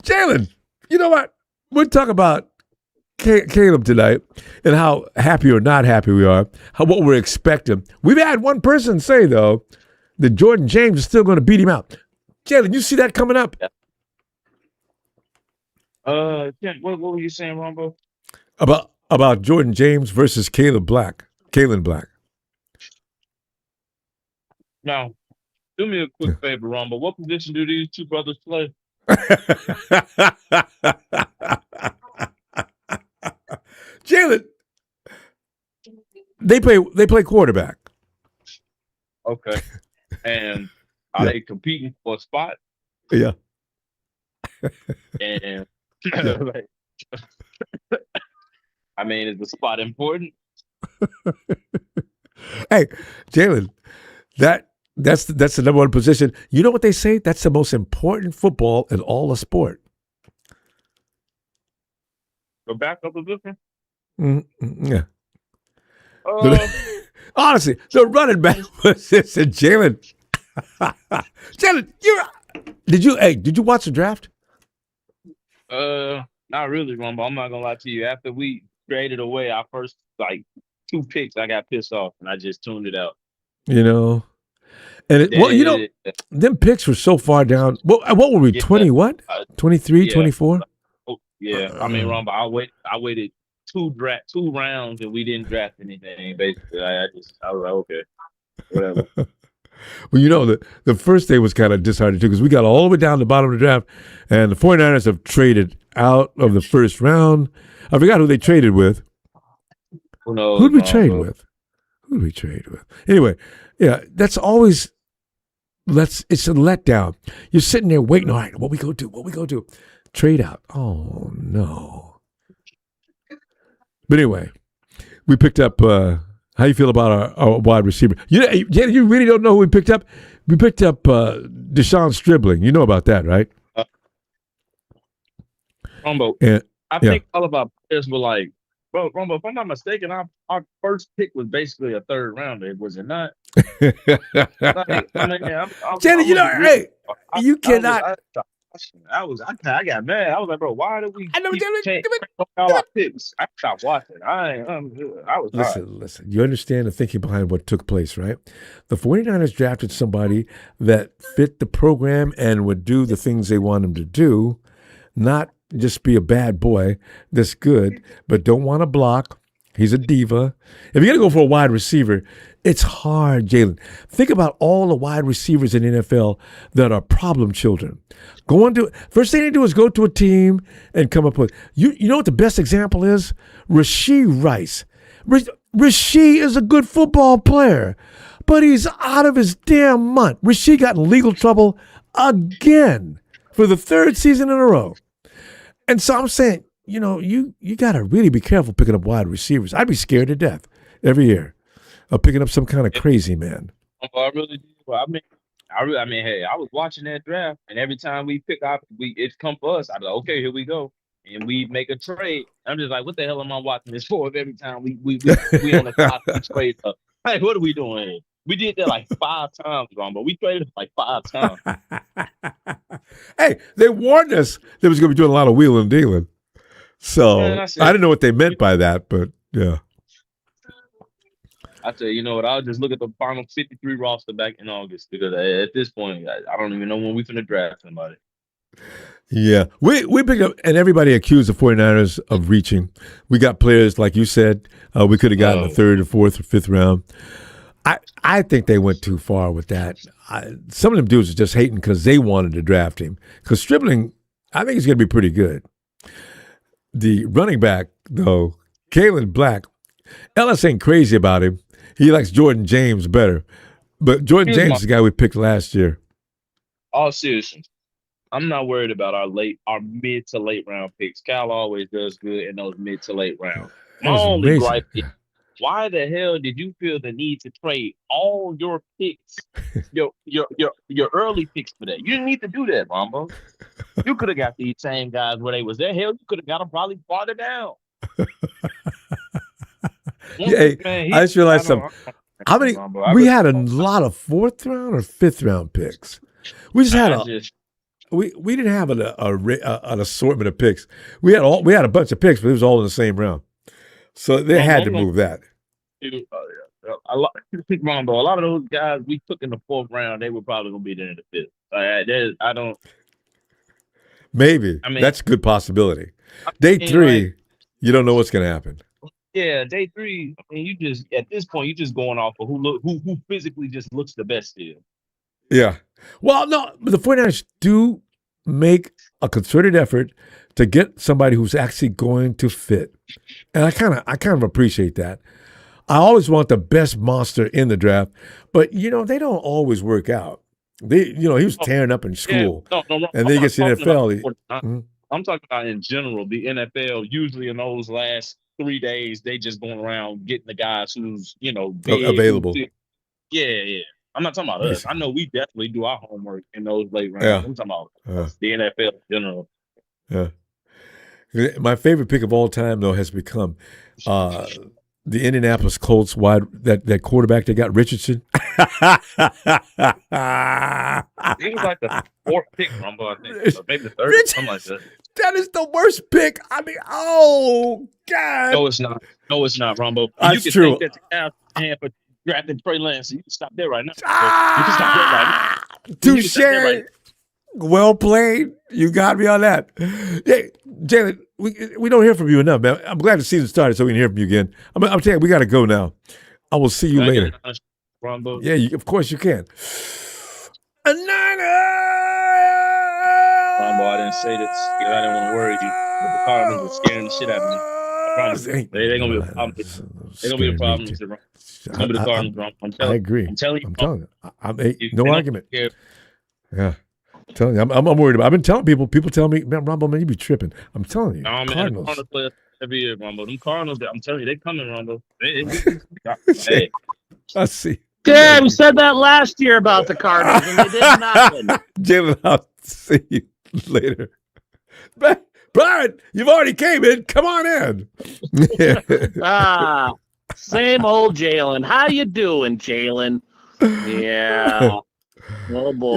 Jalen, you know what? We'll talk about Caleb tonight and how happy or not happy we are, what we're expecting. We've had one person say, though, that Jordan James is still going to beat him out. Jalen, you see that coming up? What were you saying, Ronbo? About Jordan James versus Kaelon Black. Now, do me a quick favor, Ronbo. What position do these two brothers play? Jalen, they play quarterback. Okay. And are they competing for a spot? Yeah. And I mean, is the spot important? Hey, Jalen, that's the number one position. You know what they say? That's the most important football in all of sport. The backup position? Yeah. Honestly, the running back position, Jalen. Jalen, did you watch the draft? Not really, Ronbo. I'm not gonna lie to you. After we traded away our first 2 picks, I got pissed off and I just tuned it out. And them picks were so far down. What were we? 20 what? 23, 24? Yeah. I mean, Ronbo, I waited 2 rounds and we didn't draft anything. Basically, I was like, okay, whatever. Well, the first day was kind of disheartening too because we got all the way down to the bottom of the draft, and the 49ers have traded out of the first round. I forgot who they traded with. Who knows? Who did we trade with? Anyway, yeah, that's always it's a letdown. You're sitting there waiting. All right, what we go do? Trade out. Oh, no. But anyway, we picked up, how you feel about our wide receiver? You really don't know who we picked up? We picked up De'Zhaun Stribling. You know about that, right? Ronbo, I think all of our players were like, bro, Ronbo, if I'm not mistaken, our first pick was basically a third rounder, was it not? Jenny, you cannot. I got mad. I was like, bro, why do we keep all our picks? I stopped watching. I was Listen. You understand the thinking behind what took place, right? The 49ers drafted somebody that fit the program and would do the things they want him to do, not just be a bad boy that's good, but don't want to block. He's a diva. If you're going to go for a wide receiver, it's hard, Jalen. Think about all the wide receivers in the NFL that are problem children. First thing they do is go to a team and come up with, you know what the best example is? Rashee Rice. Rashee is a good football player, but he's out of his damn mind. Rashee got in legal trouble again for the third season in a row. And so I'm saying, you got to really be careful picking up wide receivers. I'd be scared to death every year of picking up some kind of crazy man. I really do. I mean, hey, I was watching that draft, and every time we pick up, it's come for us. I'm like, okay, here we go, and we make a trade. I'm just like, what the hell am I watching this for? If every time we on the clock, we trade up. Like, what are we doing here? We did that like 5 times, Ron, but we traded like 5 times. Hey, they warned us they was going to be doing a lot of wheeling and dealing. So I didn't know what they meant by that, but yeah. I said, you know what? I'll just look at the final 53 roster back in August because at this point, I don't even know when we're going to draft somebody. Yeah. We picked up, and everybody accused the 49ers of reaching. We got players, like you said, we could have gotten the 3rd or 4th or 5th round. I think they went too far with that. Some of them dudes are just hating because they wanted to draft him. Because Stribling, I think he's going to be pretty good. The running back, though, Kaelon Black, Ellis ain't crazy about him. He likes Jordan James better. But Jordan James is the guy we picked last year. All seriousness, I'm not worried about our mid to late round picks. Cal always does good in those mid to late rounds. My only gripe is, why the hell did you feel the need to trade all your picks, your early picks for that? You didn't need to do that, Ronbo. You could have got these same guys where they was there. Hell, you could have got them probably farther down. Hey, I just realized something. How many? We had a lot of 4th round or 5th round picks. We just had we didn't have an assortment of picks. We had a bunch of picks, but it was all in the same round. So they had to move that. A lot of those guys we took in the 4th round, they were probably going to be there in the 5th. I don't. Maybe. That's a good possibility. Day 3, you don't know what's going to happen. Yeah, day 3. I mean, you just at this point, you're just going off of who physically just looks the best still. Yeah. Well, no, but the 49ers do make a concerted effort to get somebody who's actually going to fit. And I kind of appreciate that. I always want the best monster in the draft, but they don't always work out. He was tearing up in school, and then he gets to the NFL. I'm talking about in general, the NFL. Usually in those last 3 days, they just going around getting the guys who's big, available. Yeah. I'm not talking about us. I know we definitely do our homework in those late rounds. Yeah. I'm talking about the NFL in general. Yeah. My favorite pick of all time, though, has become the Indianapolis Colts that quarterback they got, Richardson. He was like the 4th pick, Ronbo, I think. Or maybe the 3rd, something like that. That is the worst pick. I mean, oh, God. No, it's not, Ronbo. That's true. You can think that's the hand for drafting Trey Lance. You can stop there right now. You can stop there right now. Touche. Right. Well played. You got me on that. Hey, Jalen, we don't hear from you enough, man. I'm glad the season started so we can hear from you again. I'm telling you, we got to go now. I will see you later. Ronbo. Yeah, of course you can. A Niner! Ronbo, I didn't say this because I didn't want to worry you, but the Cardinals are scaring the shit out of me. I promise. They're going to be a problem. They're going to be a problem. It's going to be the Cardinals. I agree. I'm telling you. No argument. Yeah. I'm telling you, I'm worried about. I've been telling people. People tell me, man, Ronbo, man, you be tripping. I'm telling you, No, man, Cardinals. Cardinals play every year, Ronbo. Them Cardinals, I'm telling you, they coming, Ronbo. Hey. I see. Yeah, we said that last year about the Cardinals, and they did nothing. Jalen, I'll see you later. Brian, you've already came in. Come on in. Same old Jalen. How you doing, Jalen? Yeah. Oh boy.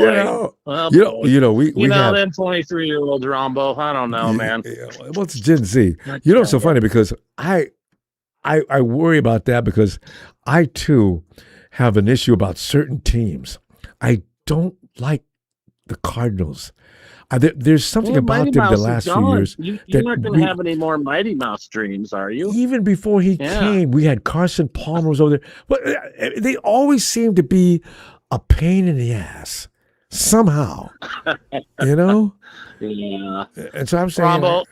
We have them 23-year-olds, Rombo. I don't know, man. Well, it's Gen Z. It's so funny because I worry about that because I too have an issue about certain teams. I don't like the Cardinals. There's something about them the last few years. You're not going to have any more Mighty Mouse dreams, are you? Even before he came, we had Carson Palmer was over there. But they always seem to be a pain in the ass somehow. Yeah. And so I'm saying, Ronbo,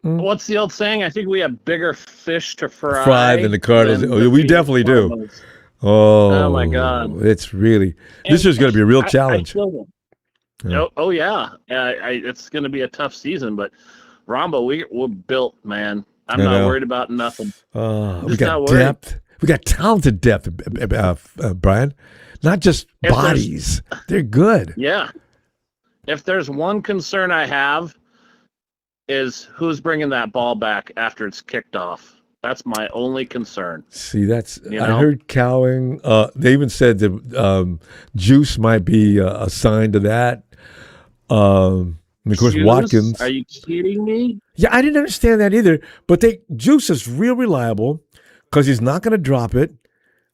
what's the old saying? I think we have bigger fish to fry than the Cardinals. We definitely do. Oh my God! It's really this year's going to be a real challenge. Yeah. It's going to be a tough season, but Ronbo, we're built, man. I'm not worried about nothing. We got depth. We got talented depth, Brian. Not just bodies. They're good. Yeah. If there's one concern I have, is who's bringing that ball back after it's kicked off. That's my only concern. See, I heard Cowing. They even said that Juice might be assigned to that. And of course, Juice? Watkins. Are you kidding me? Yeah, I didn't understand that either. But Juice is real reliable because he's not going to drop it.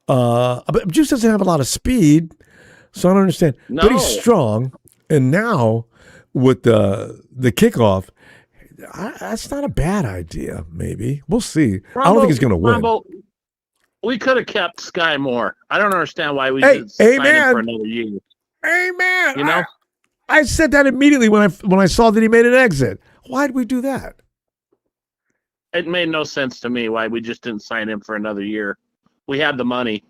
But Juice doesn't have a lot of speed, so I don't understand. No. But he's strong. And now with the kickoff, that's not a bad idea, maybe. We'll see. Ronbo, I don't think he's going to win. Ronbo, we could have kept Sky Moore. I don't understand why we didn't sign him for another year. Amen. You know? I said that immediately when I saw that he made an exit. Why did we do that? It made no sense to me why we just didn't sign him for another year. We had the money,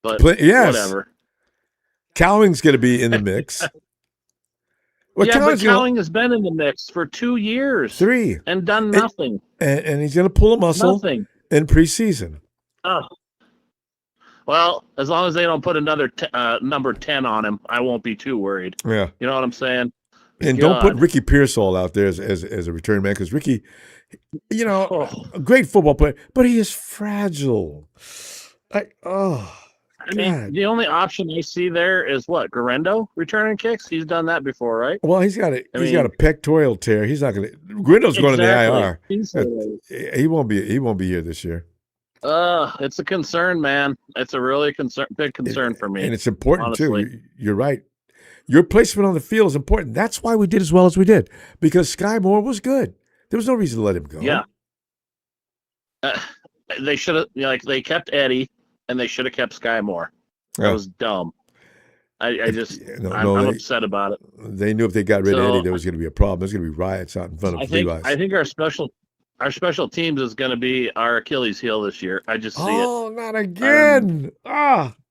but whatever. Cowing's going to be in the mix. But Cowing has been in the mix for 2 years. 3. And done nothing. And he's going to pull a muscle in preseason. Oh. Well, as long as they don't put another number 10 on him, I won't be too worried. Yeah. You know what I'm saying? And don't put Ricky Pearsall out there as a return man because Ricky, a great football player, but he is fragile. I mean, the only option I see there is what? Garendo returning kicks? He's done that before, right? Well, he's got a pectoral tear. He's not going to. Garendo's going to the IR. He won't be here this year. It's a concern, man. It's a really big concern for me. And it's important honestly. too. You're right. Your placement on the field is important. That's why we did as well as we did because Sky Moore was good. There was no reason to let him go. Yeah. They should have they kept Eddie. And they should have kept Sky Moore. That was dumb. I'm upset about it. They knew if they got rid of Eddie, there was going to be a problem. There's going to be riots out in front of Levi's. I think our special teams is going to be our Achilles heel this year. I just see it. Oh, not again!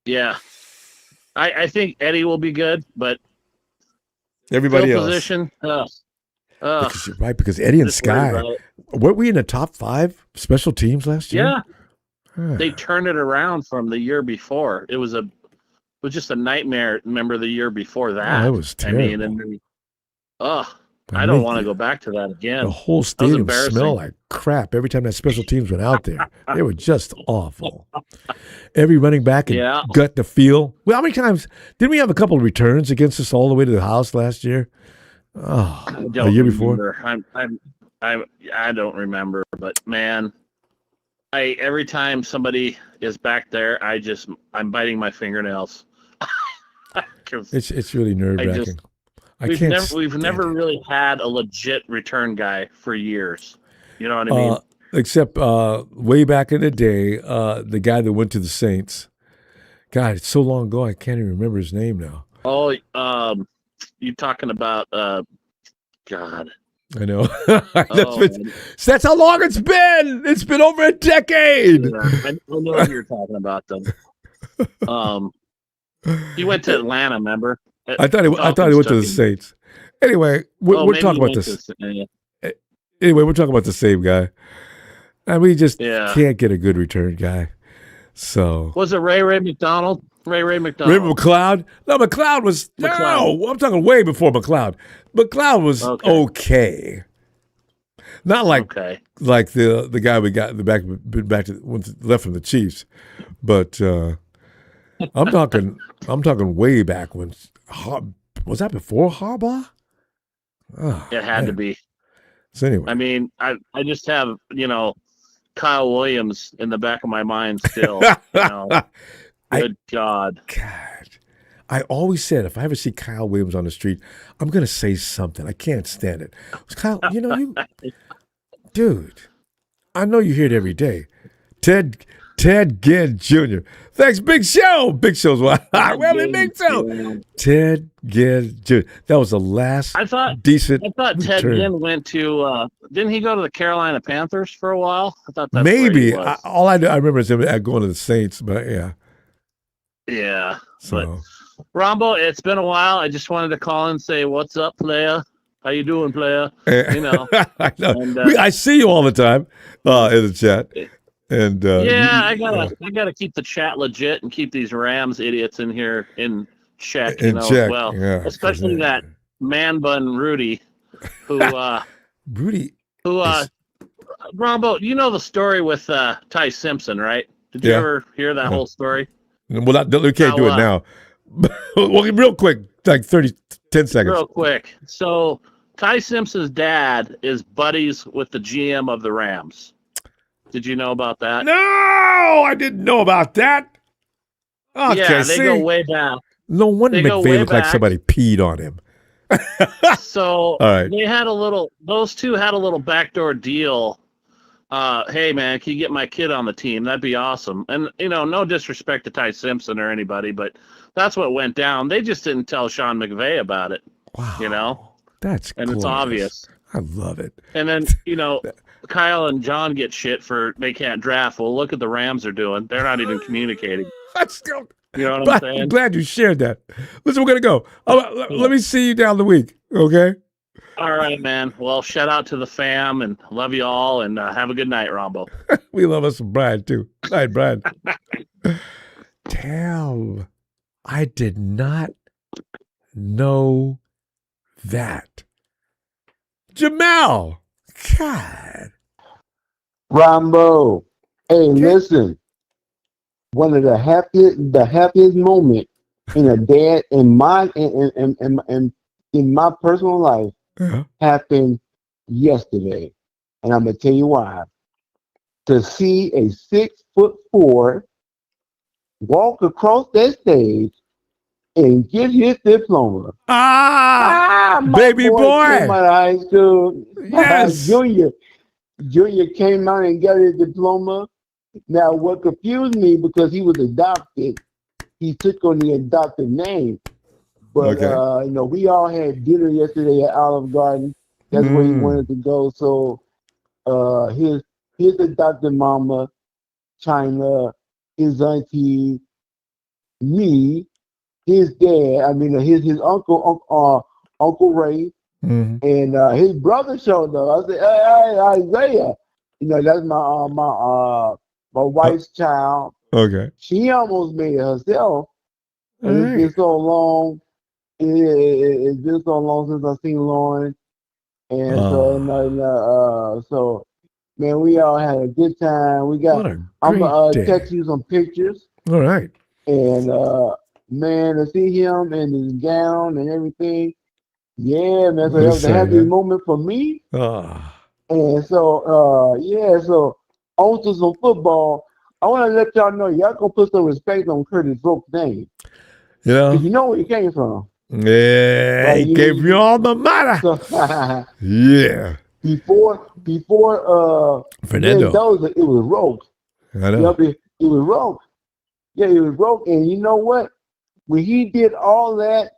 Yeah, I think Eddie will be good, but everybody else. Position. Because you're right. Because Eddie and Sky, weren't we in the top 5 special teams last year? Yeah. They turned it around from the year before. It was just a nightmare. Remember the year before that? That was terrible. I don't want to go back to that again. The whole stadium smelled like crap every time that special teams went out there. They were just awful. Every running back and gut the field. Well, how many times didn't we have a couple of returns against us all the way to the house last year? A year before. I don't remember, but man. Every time somebody is back there, I'm biting my fingernails. It's really nerve-wracking. We've never really had a legit return guy for years. You know what I mean? Except way back in the day, the guy that went to the Saints. God, it's so long ago I can't even remember his name now. Oh, you talking about God. I know. That's how long it's been. It's been over a decade. Yeah, I know what you're talking about, though. He went to Atlanta, remember? I thought he went to the Saints. Anyway, we're talking about this. Anyway, we're talking about the same guy, and we just can't get a good return guy. So was it Ray McDonald? Ray McDonald. Ray McLeod? No, McLeod was no. I'm talking way before McLeod. McLeod was okay. Not like the guy we got in the back left from the Chiefs, but I'm talking way back when. Was that before Harbaugh? Oh, it had to be. So anyway, I mean, I just have Kyle Williams in the back of my mind still. Good God. I always said if I ever see Kyle Williams on the street, I'm gonna say something. I can't stand it. Kyle, dude, I know you hear it every day. Ted Ginn Jr. Thanks, Big Show. Big Show's what? Big Show. Ted Ginn Jr. That was the last decent. I thought Ted Ginn went to. Didn't he go to the Carolina Panthers for a while? I thought that's maybe. Where he was. All I remember is him going to the Saints, but yeah. Yeah. So, Ronbo, it's been a while. I just wanted to call and say, "What's up, player? How you doing, player?" I know. And, I see you all the time in the chat. And I gotta keep the chat legit and keep these Rams idiots in here in check, as well. Yeah, especially that man bun Rudy, who Ronbo, you know the story with Ty Simpson, right? Did you ever hear that whole story? Well, we can't do it now. Well, real quick, like 10 seconds. Real quick. So Ty Simpson's dad is buddies with the GM of the Rams. Did you know about that? No, I didn't know about that. Okay, yeah, they go way back. No wonder McVay looked like somebody peed on him. So right. they had those two had a little backdoor deal. Hey man, can you get my kid on the team? That'd be awesome. And no disrespect to Ty Simpson or anybody, but that's what went down. They just didn't tell Sean McVay about it. Wow. That's glorious. It's obvious. I love it. And then, Kyle and John get shit for they can't draft. Well, look at the Rams are doing. They're not even communicating. You know what I'm saying? I'm glad you shared that. Listen, we're going to go. Let me see you down the week, okay? All right, man. Well, shout out to the fam and love you all and have a good night, Ronbo. We love us some Brian, too. Night, Brian. Damn. I did not know that. Jamel. God. Ronbo. Hey, listen. One of the happiest moment in a dad in my personal life happened yesterday. And I'm gonna tell you why. To see a 6'4" walk across that stage and get his diploma. Baby boy. Came out of high school. Yes. Junior came out and got his diploma. Now, what confused me, because he was adopted, he took on the adopted name. But, we all had dinner yesterday at Olive Garden. That's where he wanted to go. So his adopted mama, China, his auntie, me, his dad, his Uncle Ray, and his brother showed up. I said, hey, Isaiah. That's my wife's child. Okay. She almost made it herself. And it's been so long. It's been so long since I've seen Lauren. And so, man, we all had a good time. I'm going to text you some pictures. All right. And, man, to see him in his gown and everything. Yeah, man. So that was a happy moment for me. And so, so on to some football. I want to let y'all know, y'all gonna put some respect on Curtis Roke's name. You know where he came from. Yeah, he gave you all the matter. So, yeah. Before Fernando. It was Roke. I know. It was Roke. Yeah, it was Roke. And you know what? When he did all that,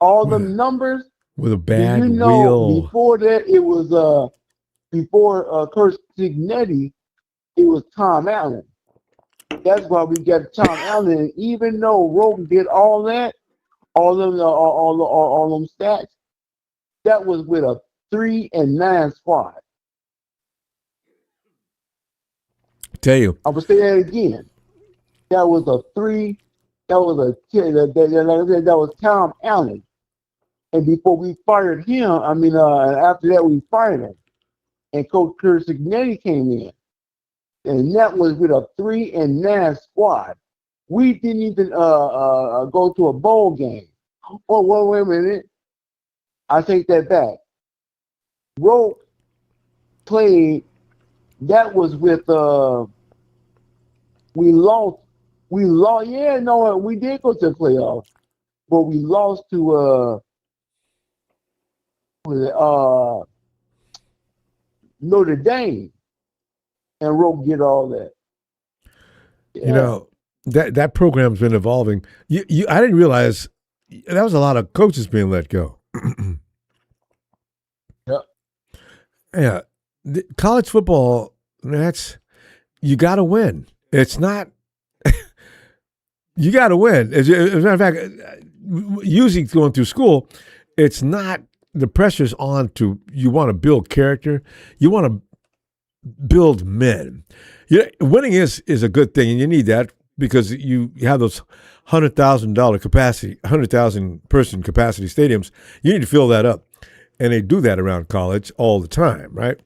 all the numbers with a bad wheel. Before that, it was before Kurt Signetti, it was Tom Allen. That's why we got Tom Allen. And even though Roke did all that, all them stats. That was with a 3-9 squad. Tell you, I will say that again. That was a 3. That was that was Tom Allen. And before we fired him, after that we fired him, and Coach Kurt Signetti came in, and that was with a 3-9 squad. We didn't even go to a bowl game. Oh, well, wait a minute. I take that back. Rope played. That was with we lost. Yeah, no, we did go to the playoffs, but we lost to Notre Dame, and Rope get all that. Yeah. You know, that program's been evolving. I didn't realize that was a lot of coaches being let go. Yep. Yeah, college football. You got to win. It's not. You got to win. As a matter of fact, usually going through school, it's not the pressure's on to. You want to build character. You want to build men. Winning is a good thing, and you need that because you have those $100,000 capacity, 100,000 person capacity stadiums. You need to fill that up, and they do that around college all the time, right?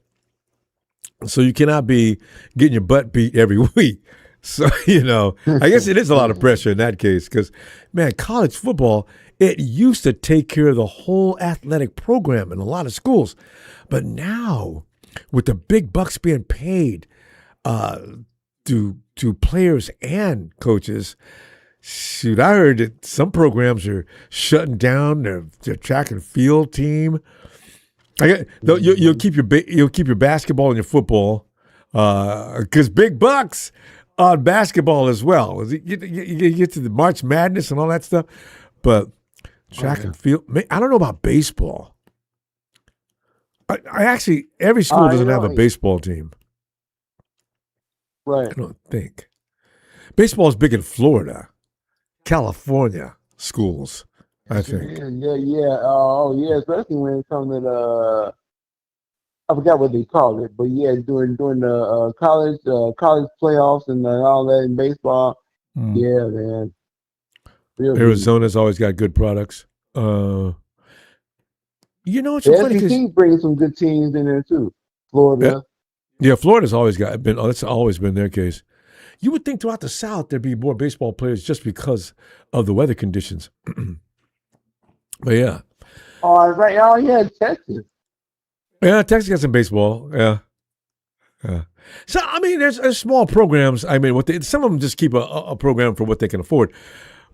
So you cannot be getting your butt beat every week. So, I guess it is a lot of pressure in that case because, man, college football, it used to take care of the whole athletic program in a lot of schools. But now, with the big bucks being paid to players and coaches, shoot, I heard that some programs are shutting down their track and field team. You'll keep your basketball and your football because big bucks on basketball as well. You get to the March Madness and all that stuff, but track and field. I don't know about baseball. I actually every school doesn't have a baseball team. Right. I don't think baseball is big in Florida, California schools. I think. Yeah. Oh, yeah. Especially when it comes to I forgot what they call it, but yeah, during the college playoffs and all that in baseball. Yeah, man. Arizona's always got good products. It's the funny SEC brings some good teams in there too. Florida. Yeah, Florida's always been. That's always been their case. You would think throughout the South there'd be more baseball players just because of the weather conditions. But yeah. Oh, right. Oh, yeah, Texas. Yeah, Texas got some baseball. Yeah. So there's small programs. Some of them just keep a program for what they can afford.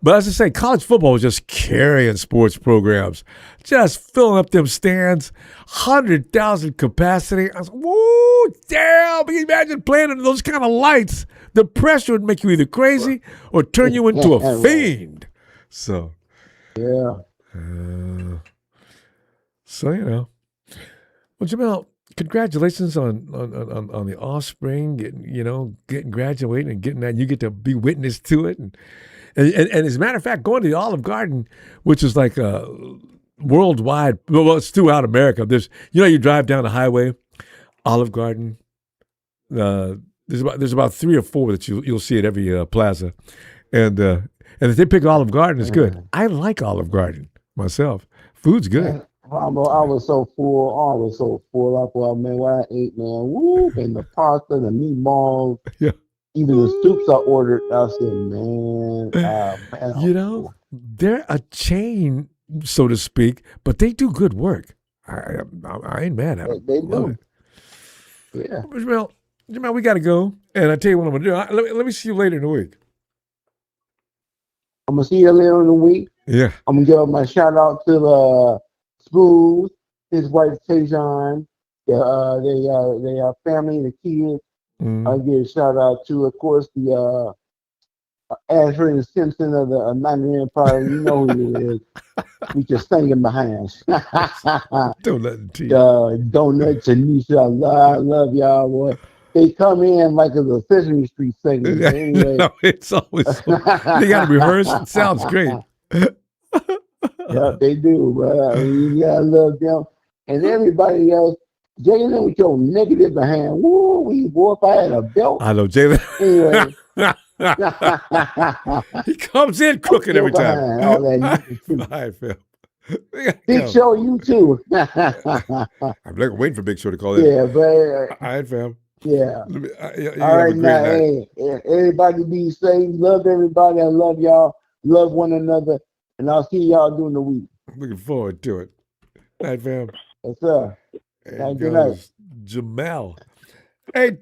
But as I say, college football was just carrying sports programs, just filling up them stands, 100,000 capacity. I was like, woo, damn! Can you imagine playing under those kind of lights? The pressure would make you either crazy or turn you into a fiend. So, yeah. Well, Jamel, congratulations on the offspring, getting graduating and getting that. You get to be witness to it, and as a matter of fact, going to the Olive Garden, which is like a worldwide. Well, it's throughout America. There's, you drive down the highway, Olive Garden. There's about 3 or 4 that you'll see at every plaza, and if they pick Olive Garden, it's good. I like Olive Garden myself. Food's good. I was so full. I thought, man, what I ate, man. Woo, and the pasta, the meatballs. Yeah. Even the soups I ordered, I said, man. They're a chain, so to speak, but they do good work. I ain't mad at them. They do. Yeah. Jamel, we got to go. And I tell you what I'm going to do. Let me see you later in the week. I'm going to see you later in the week. Yeah. I'm going to give my shout out to Smooth, his wife, De'Zhaun, their family, the kids. I'll give a shout out to, of course, the Asher and Simpson of the Nigerian Empire. You know who he is. We just singing behind. Donut T. Donut Tanisha. I love y'all, boy. They come in like it's a Sesame Street segment. Anyway. No, it's always. They got to rehearse. It sounds great. Yeah, they do. You gotta love them. And everybody else, Jalen with your negative behind. Woo, we boy, if I had a belt. I know, Jalen. Anyway. He comes in cooking every time. All that Hi, Phil. Big Show, you too. I'm waiting for Big Show to call in. Yeah, but all right, fam. Yeah. You All right, now, night. hey, everybody be safe. Love everybody. I love y'all. Love one another. And I'll see y'all during the week. Looking forward to it. Night, fam. Yes, sir. And Good night. Jamal. Hey,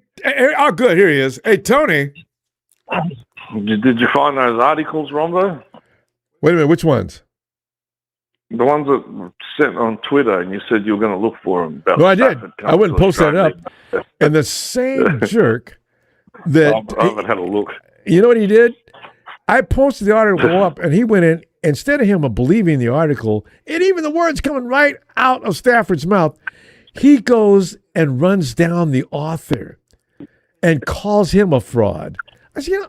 oh, good. Here he is. Hey, Tony. Did you find those articles, Ronbo? Wait a minute. Which ones? The ones that were sent on Twitter, and you said you were going to look for them. No, I did. I wouldn't post that up. And the same jerk that... I haven't had a look. You know what he did? I posted the article up, and he went in. Instead of him believing the article, and even the words coming right out of Stafford's mouth, he goes and runs down the author and calls him a fraud. I said,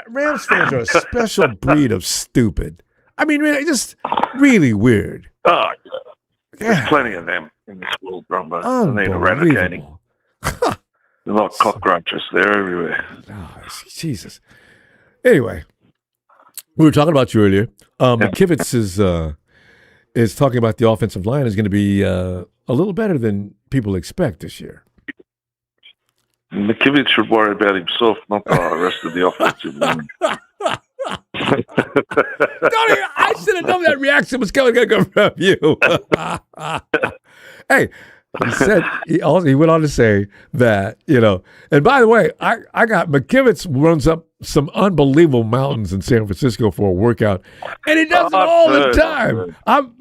Rams fans are a special breed of stupid. I mean, really, just really weird. Oh, there's plenty of them in this world, Ronbo. They need eradicating. They're like cockroaches. They're everywhere. Oh, Jesus. Anyway, we were talking about you earlier. McKivitz is talking about the offensive line is going to be a little better than people expect this year. McKivitz should worry about himself, not the rest of the offensive line. I should have known that reaction was going to come from you. Hey, he went on to say that, and by the way, I got McKivitz runs up some unbelievable mountains in San Francisco for a workout, and he does it all the time. I've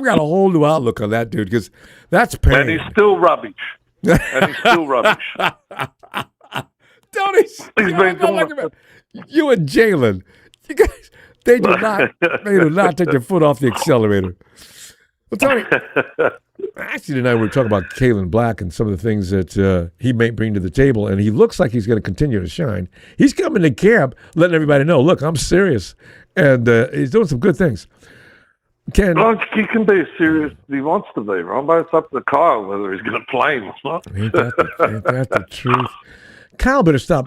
got a whole new outlook on that dude because that's pain. And he's still rubbish. Tony, you and Jalen, you guys, they do not take their foot off the accelerator. Well, Tony, actually tonight we were talking about Kaelon Black and some of the things that he may bring to the table, and he looks like he's going to continue to shine. He's coming to camp, letting everybody know, look, I'm serious, and he's doing some good things. He can be as serious as he wants to be, Ron, but it's up to Kyle whether he's going to play him or not. Ain't that the truth? Kyle better stop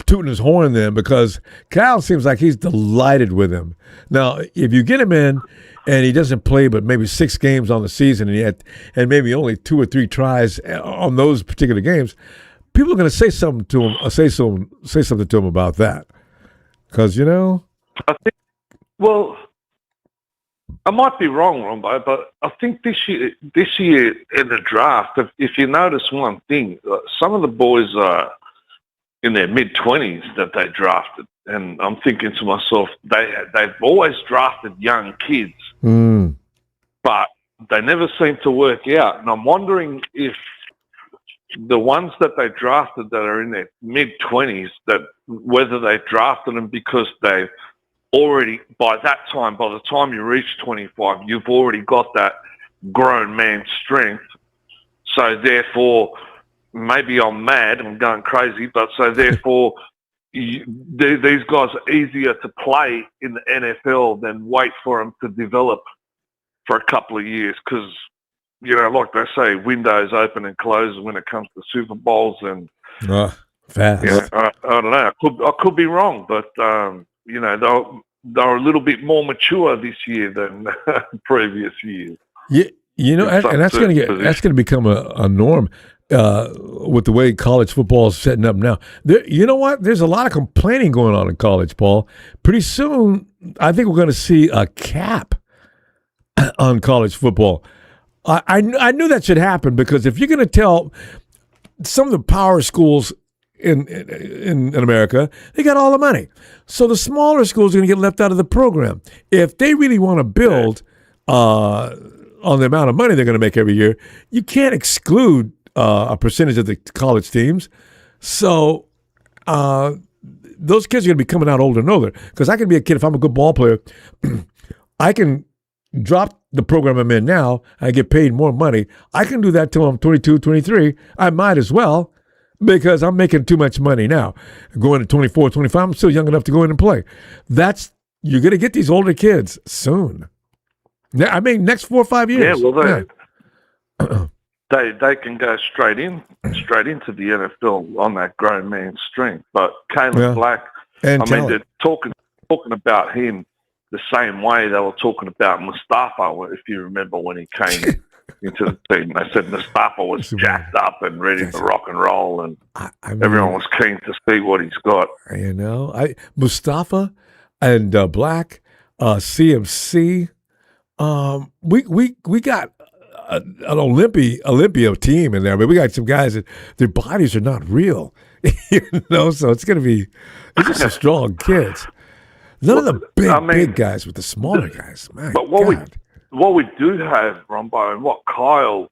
tooting his horn then, because Kyle seems like he's delighted with him. Now, if you get him in and he doesn't play but maybe 6 games on the season and maybe only 2 or 3 tries on those particular games, people are going to say something to him, say something to him about that. Because, I might be wrong, Ronbo, but I think this year in the draft, if you notice one thing, some of the boys are in their mid-20s that they drafted, and I'm thinking to myself, they've always drafted young kids, but they never seem to work out. And I'm wondering if the ones that they drafted that are in their mid-20s, that whether they drafted them because they've already, by the time you reach 25, you've already got that grown man strength. So therefore, maybe I'm mad, I'm going crazy, but so therefore, these guys are easier to play in the NFL than wait for them to develop for a couple of years. Because, like they say, windows open and close when it comes to Super Bowls. And fast. I don't know. I could be wrong, but they're a little bit more mature this year than previous years. Yeah, and that's going to become a norm with the way college football is setting up now. You know what? There's a lot of complaining going on in college, Paul. Pretty soon, I think we're going to see a cap on college football. I knew that should happen, because if you're going to tell some of the power schools in America, they got all the money. So the smaller schools are going to get left out of the program. If they really want to build on the amount of money they're going to make every year, you can't exclude a percentage of the college teams. So those kids are going to be coming out older and older. Because I can be a kid, if I'm a good ball player, I can drop the program I'm in now, I get paid more money. I can do that till I'm 22, 23. I might as well, because I'm making too much money now. Going to 24, 25, I'm still young enough to go in and play. That's you're going to get these older kids soon. I mean, next 4 or 5 years. Yeah, well, they can go straight into the NFL on that grown man strength. But Kaelon Black, they're talking about him the same way they were talking about Mustafa, if you remember when he came into the team. They said Mustafa was jacked up and ready to rock and roll, and everyone was keen to see what he's got. You know, Mustafa and Black, CMC. We got an Olympia team in there, but we got some guys that their bodies are not real, you know. So it's just some strong kids. None of the big guys with the smaller guys. But what we do have, Ronbo, and what Kyle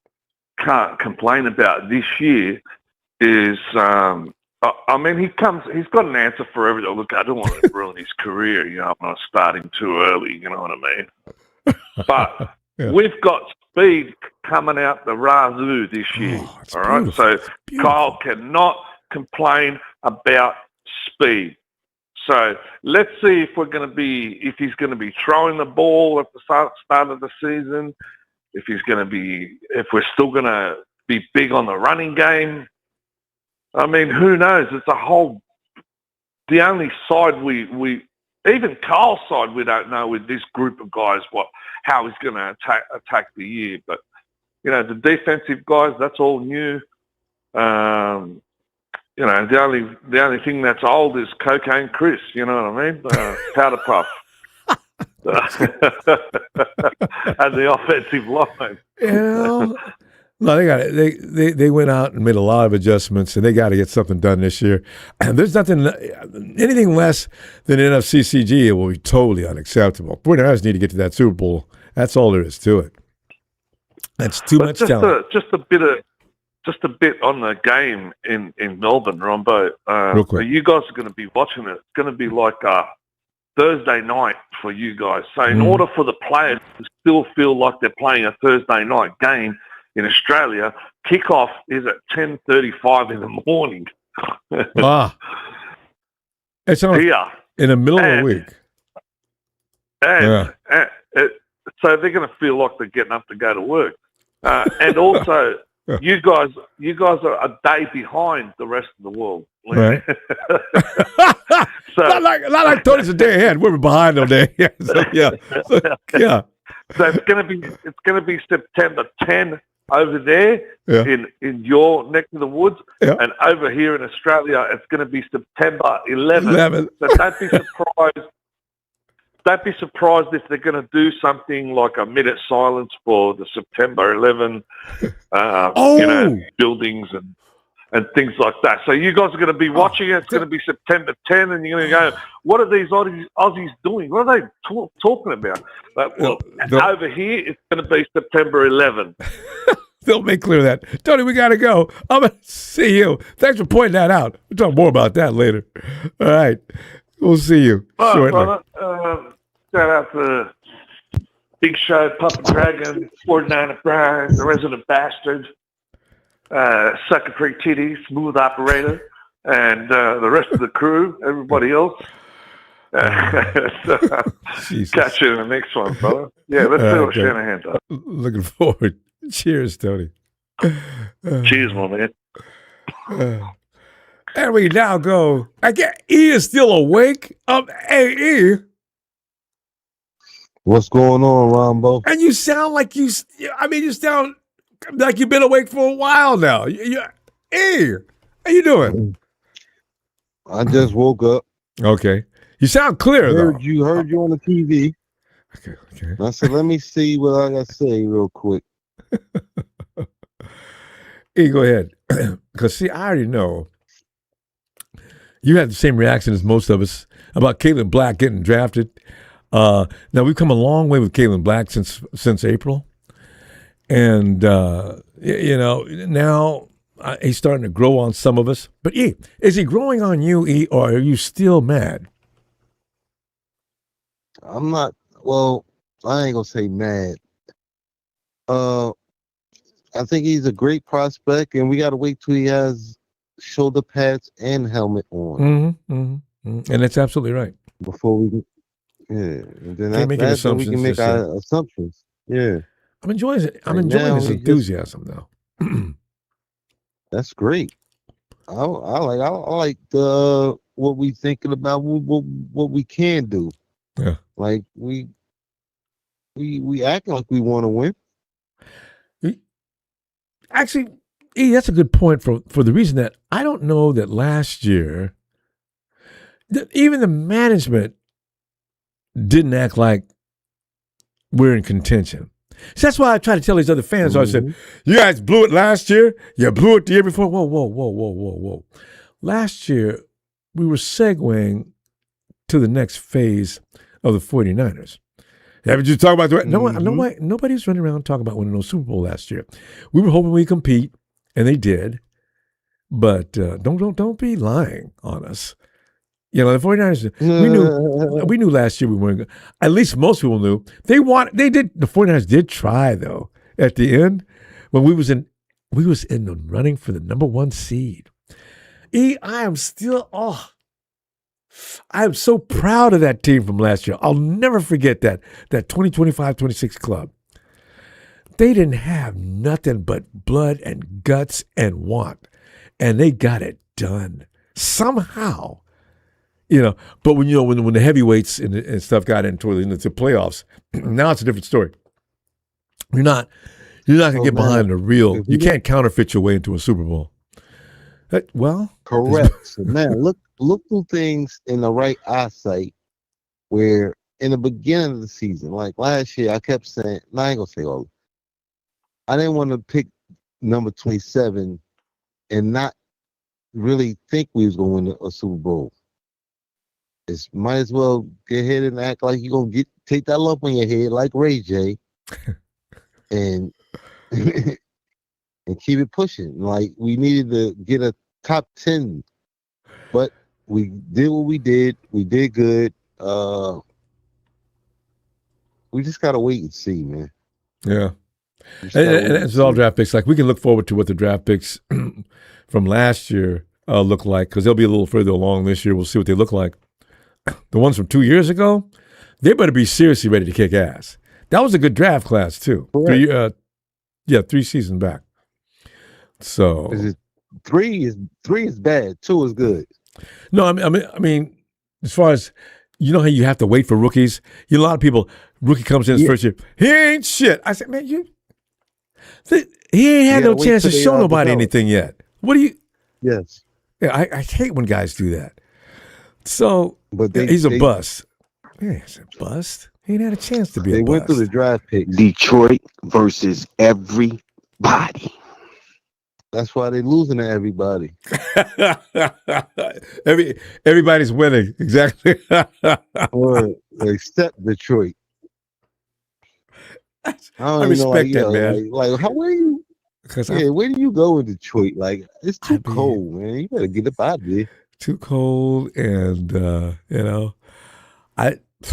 can't complain about this year is, I mean, he's got an answer for everything. Look, I don't want to ruin his career. You know, I'm not starting too early. You know what I mean? But we've got speed coming out the razoo this year. All right, beautiful. So Kyle cannot complain about speed. So let's see if he's going to be throwing the ball at the start of the season. If we're still going to be big on the running game. I mean, who knows? It's the only side even Carl's side, we don't know with this group of guys how he's going to attack the year. But you know, the defensive guys, that's all new. You know, the only thing that's old is Cocaine Chris. You know what I mean? Powder Puff. And the offensive line. You know, no, they got it. They went out and made a lot of adjustments, and they got to get something done this year. And there's anything less than NFCCG. It will be totally unacceptable. 49ers need to get to that Super Bowl. That's all there is to it. That's too much talent. Just a bit on the game in Melbourne, Ronbo. Real quick. You guys are going to be watching it. It's going to be like Thursday night for you guys. So in order for the players to still feel like they're playing a Thursday night game in Australia, kickoff is at 10:35 in the morning. It's here in the middle of the week. And so they're going to feel like they're getting up to go to work. And also, you guys are a day behind the rest of the world. Right. So not like Tony's a day ahead. We're behind all day. So it's gonna be September 10 over there in your neck of the woods, and over here in Australia it's gonna be September 11. So don't be surprised. Don't be surprised if they're going to do something like a minute silence for the September 11 buildings and things like that. So you guys are going to be watching it. It's going to be September 10, and you're going to go, what are these Aussies doing? What are they talking about? But, over here, it's going to be September 11. They'll make clear that. Tony, we got to go. I'm going to see you. Thanks for pointing that out. We'll talk more about that later. All right. We'll see you shortly. Brother, shout out to Big Show, Puppet Dragon, 49er Brian, the Resident Bastard, Sucker Free Titty, Smooth Operator, and the rest of the crew, everybody else. Catch you in the next one, brother. Yeah, let's see what Shanahan does. Looking forward. Cheers, Tony. Cheers, my man. And we now go. I get E is still awake. Hey, E. What's going on, Ronbo? And you sound like you sound like you've been awake for a while now. E, how you doing? I just woke up. Okay. You sound clear, though. Heard you on the TV. Okay. I said, let me see what I got to say real quick. E, go ahead. Because, see, I already know. You had the same reaction as most of us about Kaelon Black getting drafted. Now, we've come a long way with Kaelon Black since April. And, now he's starting to grow on some of us. But, E, is he growing on you, E, or are you still mad? I'm not, I ain't going to say mad. I think he's a great prospect, and we got to wait till he has shoulder pads and helmet on. And that's absolutely right. Before we and then Can't make any that's when we assumptions can make just yet. our assumptions. Yeah, I'm enjoying it. I'm Right enjoying now, his we just enthusiasm though. that's great. I like the what we thinking about what we can do. Yeah. Like we acting like we want to win. Actually, that's a good point for the reason that I don't know that last year, even the management didn't act like we're in contention. So that's why I try to tell these other fans. I said, you guys blew it last year. You blew it the year before. Whoa. Last year, we were segueing to the next phase of the 49ers. Haven't you talked about the nobody was running around talking about winning no Super Bowl last year. We were hoping we'd compete, and they did. But don't be lying on us. You know, the 49ers, we knew last year we weren't good. At least most people knew. The 49ers did try, though, at the end, when we was in the running for the number 1 seed. I am so proud of that team from last year. I'll never forget that 2025-26 club. They didn't have nothing but blood and guts and want, and they got it done somehow. You know, but when the heavyweights and stuff got into the playoffs, now it's a different story. You're not gonna get behind the real. You can't counterfeit your way into a Super Bowl. Correct. So now look through things in the right eyesight. Where in the beginning of the season, like last year, I kept saying, I ain't gonna say all. I didn't want to pick number 27 and not really think we was gonna win a Super Bowl. Might as well get ahead and act like you're gonna take that lump on your head like Ray J and and keep it pushing. Like we needed to get a top 10, but we did what we did. We did good. We just gotta wait and see, man. Yeah. And it's all draft picks. Like we can look forward to what the draft picks from last year look like, because they'll be a little further along this year. We'll see what they look like. The ones from 2 years ago, they better be seriously ready to kick ass. That was a good draft class too. 3 seasons back. So 3 is bad. 2 is good. No, I mean, as far as you know how you have to wait for rookies. A lot of people, rookie comes in his first year, he ain't shit. I said, man, he ain't had no chance to show nobody anything yet. What do you? Yes. Yeah, I hate when guys do that. So, but he's a bust. Yeah, he's a bust. He ain't had a chance to be a bust. They went through the draft pick. Detroit versus everybody. That's why they losing to everybody. Everybody's winning. Exactly. Except Detroit. I respect that, man. Like how where you? Where do you go in Detroit? Like it's too cold, man. You better get up out of there. Too cold, and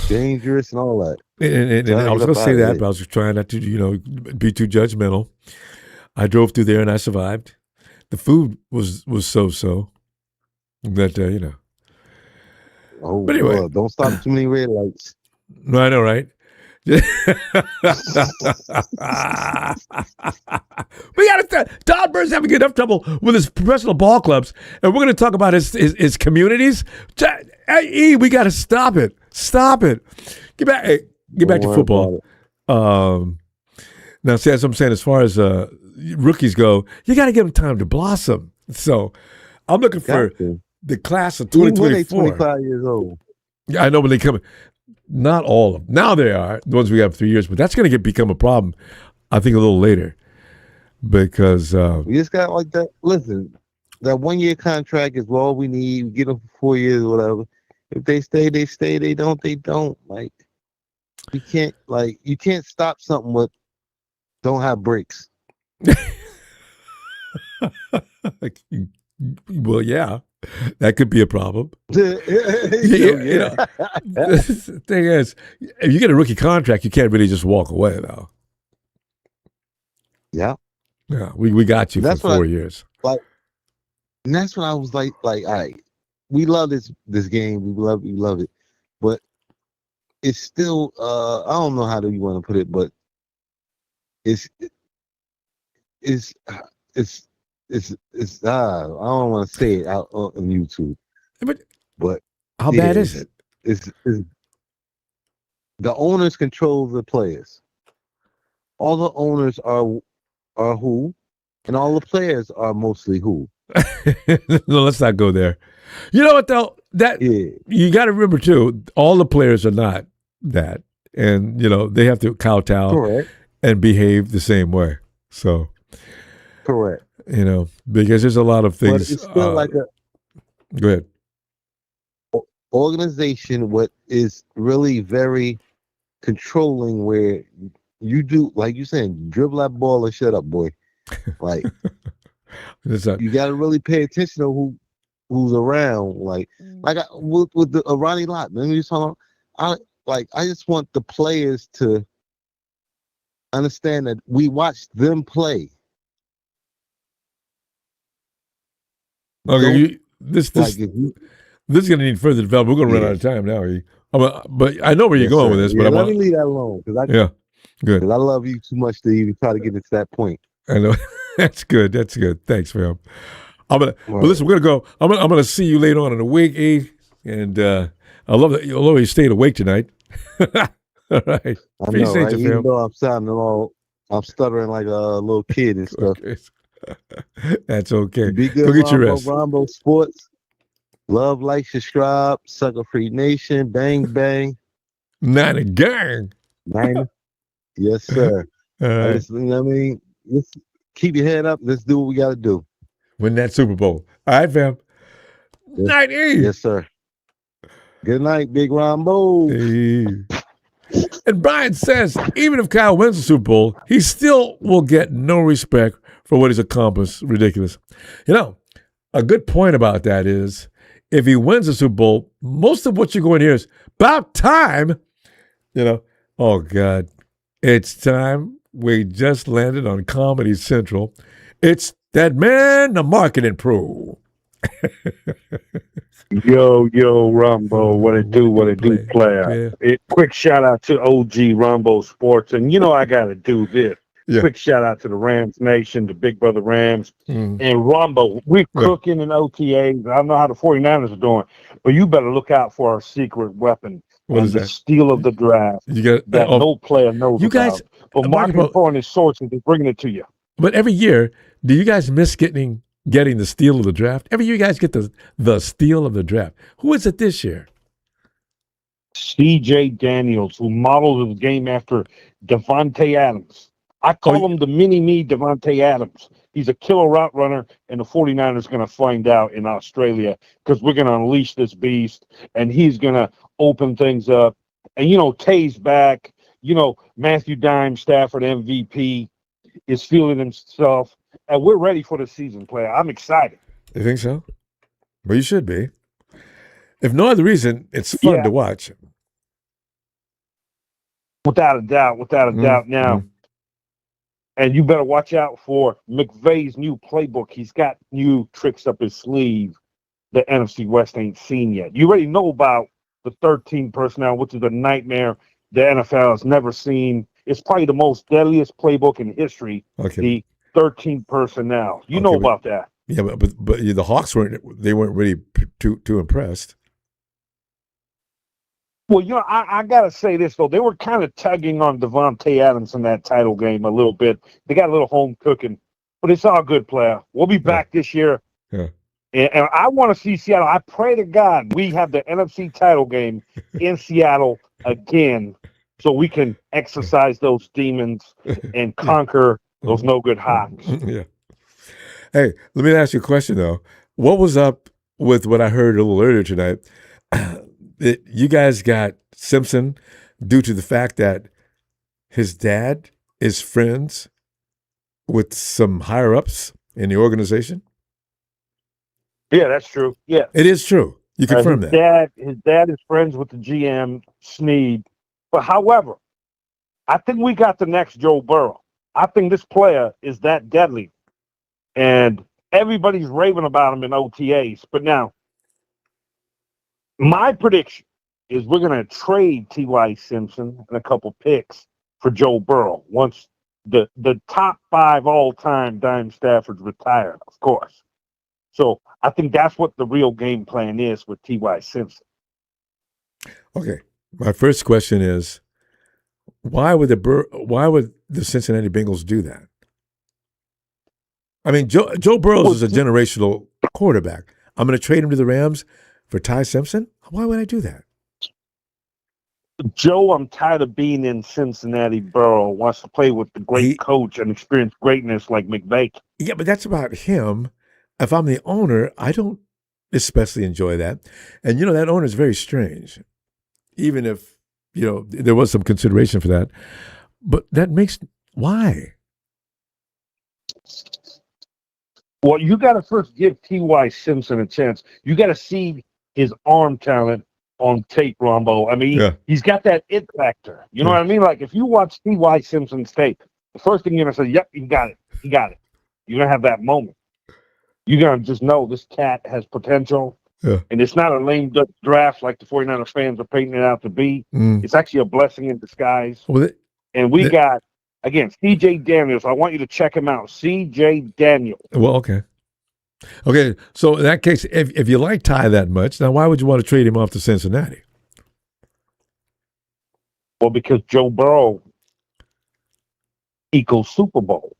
dangerous and all that. And I was going to say that, but I was just trying not to, be too judgmental. I drove through there and I survived. The food was so-so. But Oh, but anyway, God, don't stop too many red lights. No, I know, right? We got Todd Burns having enough trouble with his professional ball clubs, and we're going to talk about his communities. We got to stop it. Stop it. Get back to football. Now, see, as I'm saying, as far as rookies go, you got to give them time to blossom. So, I'm looking for the class of 2024. 25 years old. Yeah, I know when they come. Not all of them. Now they are the ones we have 3 years, but that's going to become a problem, I think, a little later, because we just got like that. Listen, that 1 year contract is all we need. We get them for 4 years or whatever. If they stay, they stay. They don't, they don't. Like you can't stop something with don't have brakes. Well, yeah, that could be a problem. Yeah. The thing is, if you get a rookie contract, you can't really just walk away, though. Yeah. Yeah, we got you for 4 years. Like, and that's when I was like, all right, we love this game. We love it. But it's still I don't know how do you want to put it, but it's I don't want to say it out on YouTube. But how bad is it? It's the owners control the players. All the owners are who, and all the players are mostly who. No, let's not go there. You know what though? You got to remember too. All the players are not that, and they have to kowtow and behave the same way. So, correct. Because there's a lot of things. But it's still like a go ahead. Organization. What is really very controlling, where you do, like you saying, dribble that ball and shut up, boy. Like you got to really pay attention to who's around. Like with the Ronnie Lott. Let me just talk. I just want the players to understand that we watched them play. Okay, this is going to need further development. We're going to run out of time now. But I know where you're going with this. But let me leave that alone because good. Because I love you too much to even try to get to that point. I know. That's good. Thanks, fam. But listen, we're gonna go. I'm gonna see you later on in the week, E. And I love that you stayed awake tonight. All right. I know, right? Even though I'm stuttering like a little kid and stuff. That's okay. Be good, go get your rest. Ronbo Sports. Love, like, subscribe. Sucker Free Nation. Bang, bang. Nine gang. Nine. Yes, sir. Let's keep your head up. Let's do what we got to do. Win that Super Bowl. All right, fam. Night, E. Yes, sir. Good night, Big Ronbo. And Brian says, even if Kyle wins the Super Bowl, he still will get no respect for what he's accomplished. Ridiculous. A good point about that is, if he wins the Super Bowl, most of what you're going to hear is, about time. Oh, God. It's time. We just landed on Comedy Central. It's that man, the marketing pro. Yo, Ronbo, what it do, player. Quick shout out to OG Ronbo Sports. And I got to do this. Yeah. Quick shout out to the Rams Nation, the Big Brother Rams. And Ronbo, we're cooking in OTAs. I don't know how the 49ers are doing, but you better look out for our secret weapon. What is the that? Steal of the draft. You got that no player knows you guys, about. But marketing for his sources is bringing it to you. But every year, do you guys miss getting the steal of the draft? Every year you guys get the steal of the draft. Who is it this year? C.J. Daniels, who models his game after Devontae Adams. I call him the mini-me Devontae Adams. He's a killer route runner, and the 49ers are going to find out in Australia because we're going to unleash this beast, and he's going to open things up. And, Tay's back. Matthew Dime, Stafford MVP, is feeling himself. And we're ready for the season, player. I'm excited. You think so? Well, you should be. If no other reason, it's fun to watch. Without a doubt. Now, and you better watch out for McVay's new playbook. He's got new tricks up his sleeve the NFC West ain't seen yet. You already know about the 13 personnel, which is a nightmare the NFL has never seen. It's probably the most deadliest playbook in history. Okay. The 13 personnel. You know about that. Yeah, but the Hawks weren't really too impressed. Well, I gotta say this though, they were kind of tugging on Devontae Adams in that title game a little bit. They got a little home cooking, but it's all good, player. We'll be back this year, and I want to see Seattle. I pray to God we have the NFC title game in Seattle again, so we can exercise those demons and conquer those no good Hawks. Yeah. Hey, let me ask you a question though. What was up with what I heard a little earlier tonight? You guys got Simpson due to the fact that his dad is friends with some higher ups in the organization? Yeah, that's true. Yeah. It is true. You confirm that. His dad is friends with the GM, Snead. But however, I think we got the next Joe Burrow. I think this player is that deadly. And everybody's raving about him in OTAs. But now, my prediction is we're going to trade T.Y. Simpson and a couple picks for Joe Burrow once the top 5 all-time Dime Staffords retire, of course. So I think that's what the real game plan is with T.Y. Simpson. Okay. My first question is, why would the Cincinnati Bengals do that? I mean, Joe Burrows is a generational quarterback. I'm going to trade him to the Rams for Ty Simpson? Why would I do that? Joe, I'm tired of being in Cincinnati. Burrow wants to play with the great coach and experience greatness like McVay. Yeah, but that's about him. If I'm the owner, I don't especially enjoy that. And, that owner is very strange, even if, there was some consideration for that. But that makes, why? Well, you got to first give T.Y. Simpson a chance. You got to see his arm talent on tape, Ronbo. I mean, he's got that it factor. You know what I mean? Like, if you watch T.Y. Simpson's tape, the first thing you're going to say, yep, he got it. He got it. You're going to have that moment. You're going to just know this cat has potential. Yeah. And it's not a lame duck draft like the 49er fans are painting it out to be. It's actually a blessing in disguise. And we got, again, C.J. Daniels. I want you to check him out. C.J. Daniels. Well, okay. Okay, so in that case, if you like Ty that much, now why would you want to trade him off to Cincinnati? Well, because Joe Burrow equals Super Bowl.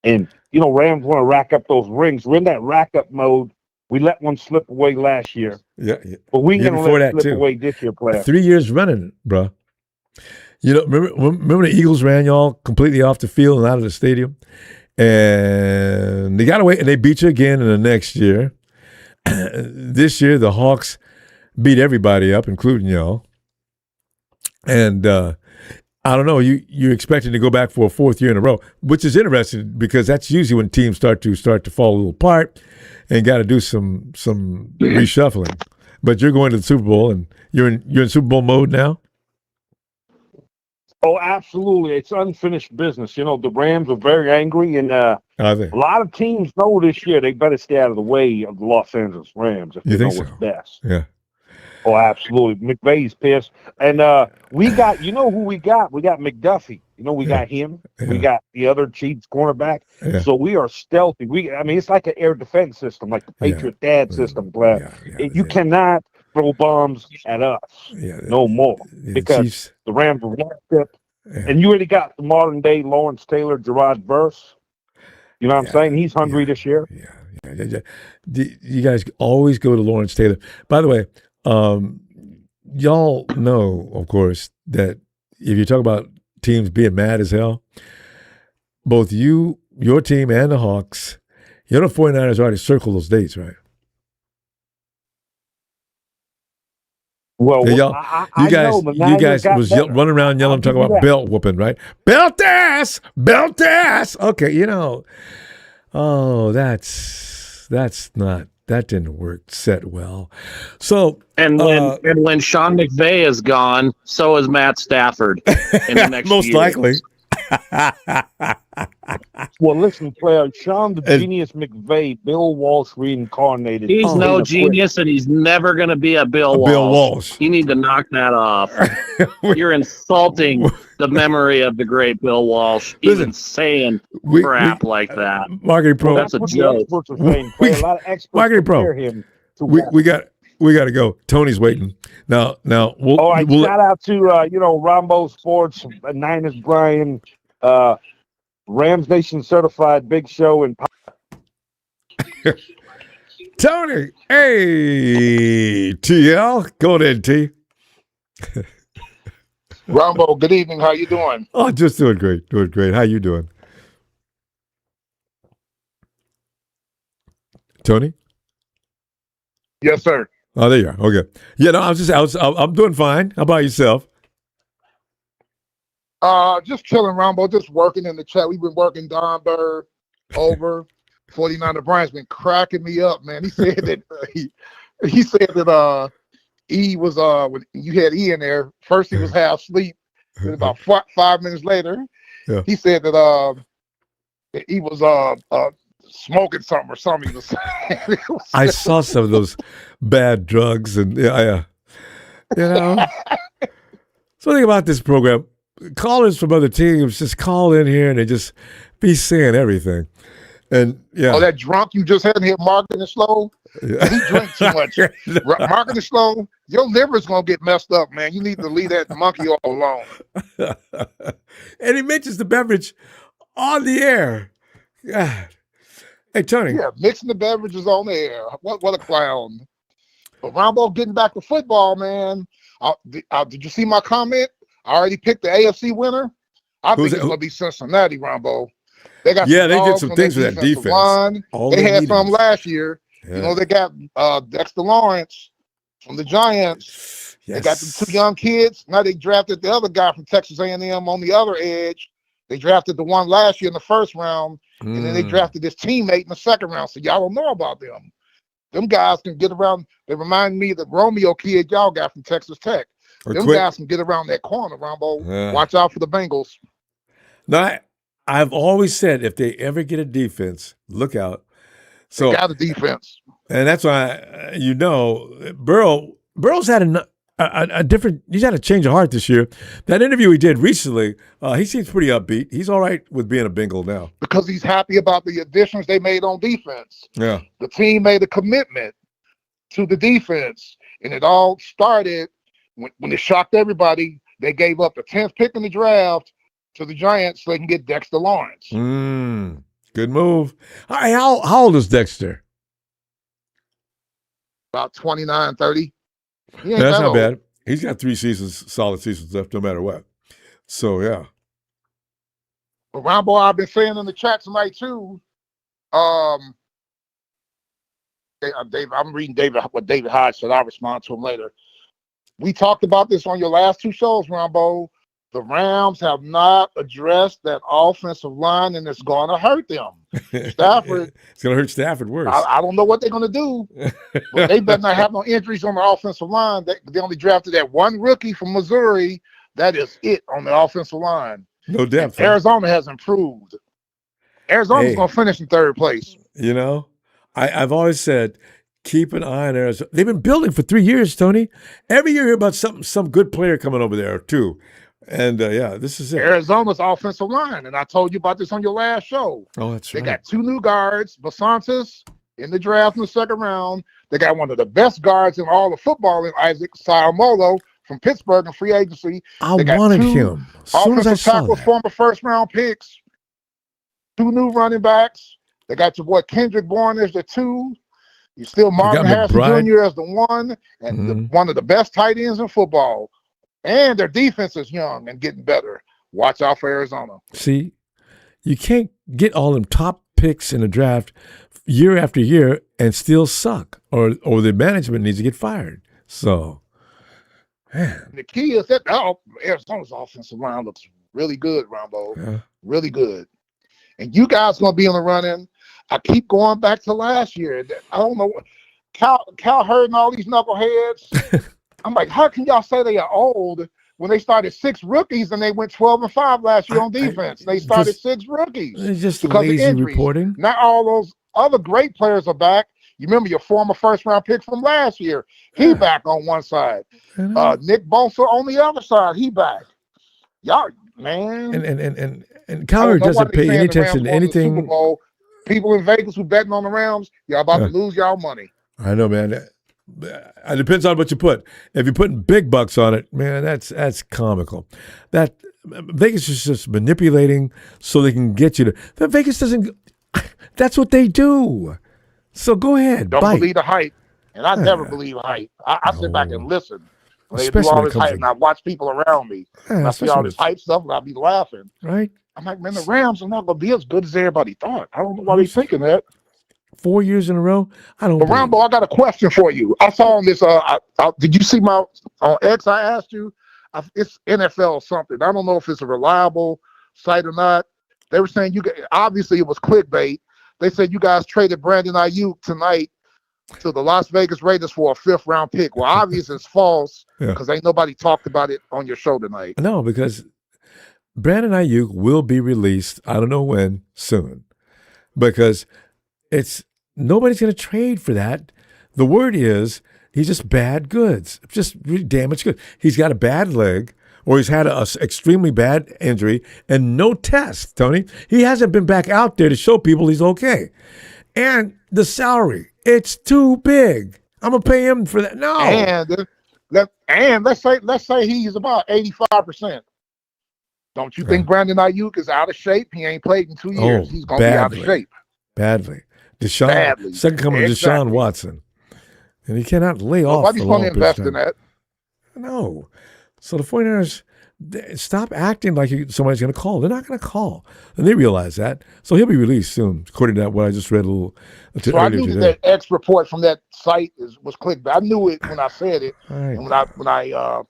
And, Rams want to rack up those rings. We're in that rack-up mode. We let one slip away last year. Yeah. But we ain't going to let it slip too. away this year, player. 3 years running, bro. Remember the Eagles ran y'all completely off the field and out of the stadium? And they got away, and they beat you again in the next year. This year, the Hawks beat everybody up, including y'all. And I don't know, you're expecting to go back for a 4th year in a row, which is interesting because that's usually when teams start to fall a little apart and got to do some reshuffling. But you're going to the Super Bowl, and you're in Super Bowl mode now. Oh, absolutely. It's unfinished business. The Rams are very angry, and a lot of teams know this year they better stay out of the way of the Los Angeles Rams if they know what's best. Yeah. Oh, absolutely. McVay's pissed. And we got, who we got? We got McDuffie. We got him. Yeah. We got the other Chiefs cornerback. Yeah. So we are stealthy. It's like an air defense system, like the Patriot Dad system, Brad. You cannot throw bombs at us no more because the Rams are one step. And you already got the modern day Lawrence Taylor, Gerard Verse. You know what I'm saying? He's hungry this year. Yeah. You guys always go to Lawrence Taylor. By the way, y'all know, of course, that if you talk about teams being mad as hell, both your team and the Hawks, the 49ers already circled those dates, right? Well, you guys was running around yelling, talking about belt whooping, right? Belt ass. Okay, oh, that didn't work set well. So when Sean McVay is gone, so is Matt Stafford in the next most year. likely. Well, listen, player, Sean the Genius McVay, Bill Walsh reincarnated. He's no genius, and he's never going to be a Bill Walsh. Bill Walsh. You need to knock that off. You're insulting the memory of the great Bill Walsh, even saying crap like that. Marketing Pro. Well, that's what the experts are saying. A lot of experts Marketing Pro. compare him to We got to go. Tony's waiting. Now we'll. All right, shout out to Ronbo Sports, Niners Brian, Rams Nation certified Big Show and Tony, hey TL, go ahead T. Ronbo, good evening. How you doing? Oh, just doing great. How you doing, Tony? Yes, sir. Oh, there you are. Okay. Yeah, no, I'm doing fine. How about yourself? Just chilling, Ronbo. Just working in the chat. We've been working Don Bird over. 49er Brian's been cracking me up, man. He said that he said that E was when you had E in there. First he was half asleep, and about 5 minutes later, he said that E was smoking something or something. He was saying. I saw some of those bad drugs, and You know? So think about this program. Callers from other teams just call in here and they just be saying everything. And yeah. Oh, that drunk you just had in here, Market and Slow. Yeah. He drank too much. Market and Slow, your liver's gonna get messed up, man. You need to leave that monkey all alone. And he mentions the beverage on the air. God. Hey, Tony. Yeah, mixing the beverages on the air. What a clown. But Ronbo, getting back to football, man. Did you see my comment? I already picked the AFC winner. I think it's going to be Cincinnati, Ronbo. They got they did some things with that defense. Line. They had some last year. Yeah. You know, they got Dexter Lawrence from the Giants. Yes. They got the 2 young kids. Now they drafted the other guy from Texas A&M on the other edge. They drafted the one last year in the first round, and then they drafted his teammate in the second round. So y'all don't know about them. Them guys can get around. They remind me of the Romeo kid y'all got from Texas Tech. Them guys can get around that corner, Ronbo. Yeah. Watch out for the Bengals. No, I've always said if they ever get a defense, look out. So they got a defense. And that's why, Burrow's had a different, he's had a change of heart this year. That interview he did recently, he seems pretty upbeat. He's all right with being a Bengal now. Because he's happy about the additions they made on defense. Yeah. The team made a commitment to the defense, and it all started when it shocked everybody. They gave up the 10th pick in the draft to the Giants so they can get Dexter Lawrence. Good move. All right, how old is Dexter? About 29, 30. That's not bad. He's got 3 solid seasons left, no matter what. So, yeah. But Ronbo, I've been saying in the chat tonight, too, I'm reading what David Hodge said. I'll respond to him later. We talked about this on your last 2 shows, Ronbo. The Rams have not addressed that offensive line, and it's going to hurt them. Stafford. It's going to hurt Stafford worse. I don't know what they're going to do, but they better not have no injuries on the offensive line. They only drafted that one rookie from Missouri. That is it on the offensive line. No depth. Arizona has improved. Arizona's going to finish in 3rd place. You know, I've always said, keep an eye on Arizona. They've been building for 3 years, Tony. Every year you hear about some good player coming over there, too. And, this is it. Arizona's offensive line, and I told you about this on your last show. Oh, that's right. They got 2 new guards, Basantis in the draft in the 2nd round. They got one of the best guards in all of football in Isaac Sayamolo from Pittsburgh in free agency. I wanted him. As soon as I saw tackles, that. former 1st-round picks. 2 new running backs. They got your boy Kendrick Bourne as the 2. You still Marvin Harrison Jr. as the 1, and one of the best tight ends in football. And their defense is young and getting better. Watch out for Arizona. See, you can't get all them top picks in the draft year after year and still suck, or the management needs to get fired. So, man. The key is that Arizona's offensive line looks really good, Ronbo. Yeah. Really good. And you guys going to be in the run-in. I keep going back to last year. I don't know. Cal Hurd and all these knuckleheads. I'm like, how can y'all say they are old when they started 6 rookies and they went 12-5 last year on defense? They started 6 rookies. It's just because lazy of injuries. reporting. Not all those other great players are back. You remember your former 1st-round pick from last year. He back on one side. Nick Bosa on the other side. He back. Y'all, man. And Cowher doesn't pay any attention to anything. Super Bowl. People in Vegas who betting on the Rams, y'all about to lose y'all money. I know, man. It depends on what you put. If you're putting big bucks on it, man, that's comical. That Vegas is just manipulating so they can get you to. Vegas doesn't. That's what they do. So go ahead. Don't bite. believe the hype, and I never believe hype. I sit back and listen. They do Especially all when it this comes hype, to- and I watch people around me. Yeah, And I see especially all when this it's- hype stuff, and I be laughing. Right? I'm like, man, the Rams are not going to be as good as everybody thought. I don't know why they thinking that. 4 years in a row. I don't. But Ronbo, I got a question for you. I saw on this. Did you see my on X? I asked you. It's NFL or something. I don't know if it's a reliable site or not. They were saying obviously it was clickbait. They said you guys traded Brandon Ayuk tonight to the Las Vegas Raiders for a 5th-round pick. Well, obviously it's false because ain't nobody talked about it on your show tonight. No, because Brandon Ayuk will be released. I don't know when, soon, because nobody's going to trade for that. The word is He's just bad goods, just really damaged goods. He's got a bad leg, or he's had an extremely bad injury and no test, Tony. He hasn't been back out there to show people he's okay. And the salary, it's too big. I'm going to pay him for that. No. And let's say he's about 85%. Don't you think Brandon Ayuk is out of shape? He ain't played in 2 years. He's going to be out of shape. Badly. Second coming of Deshaun Watson. And he cannot lay off. Nobody's going to invest in that. No. So the 49ers, stop acting like somebody's going to call. They're not going to call. And they realize that. So he'll be released soon, according to what I just read a little So I knew that X report from that site was clickbait. I knew it when I said it. Right. And when I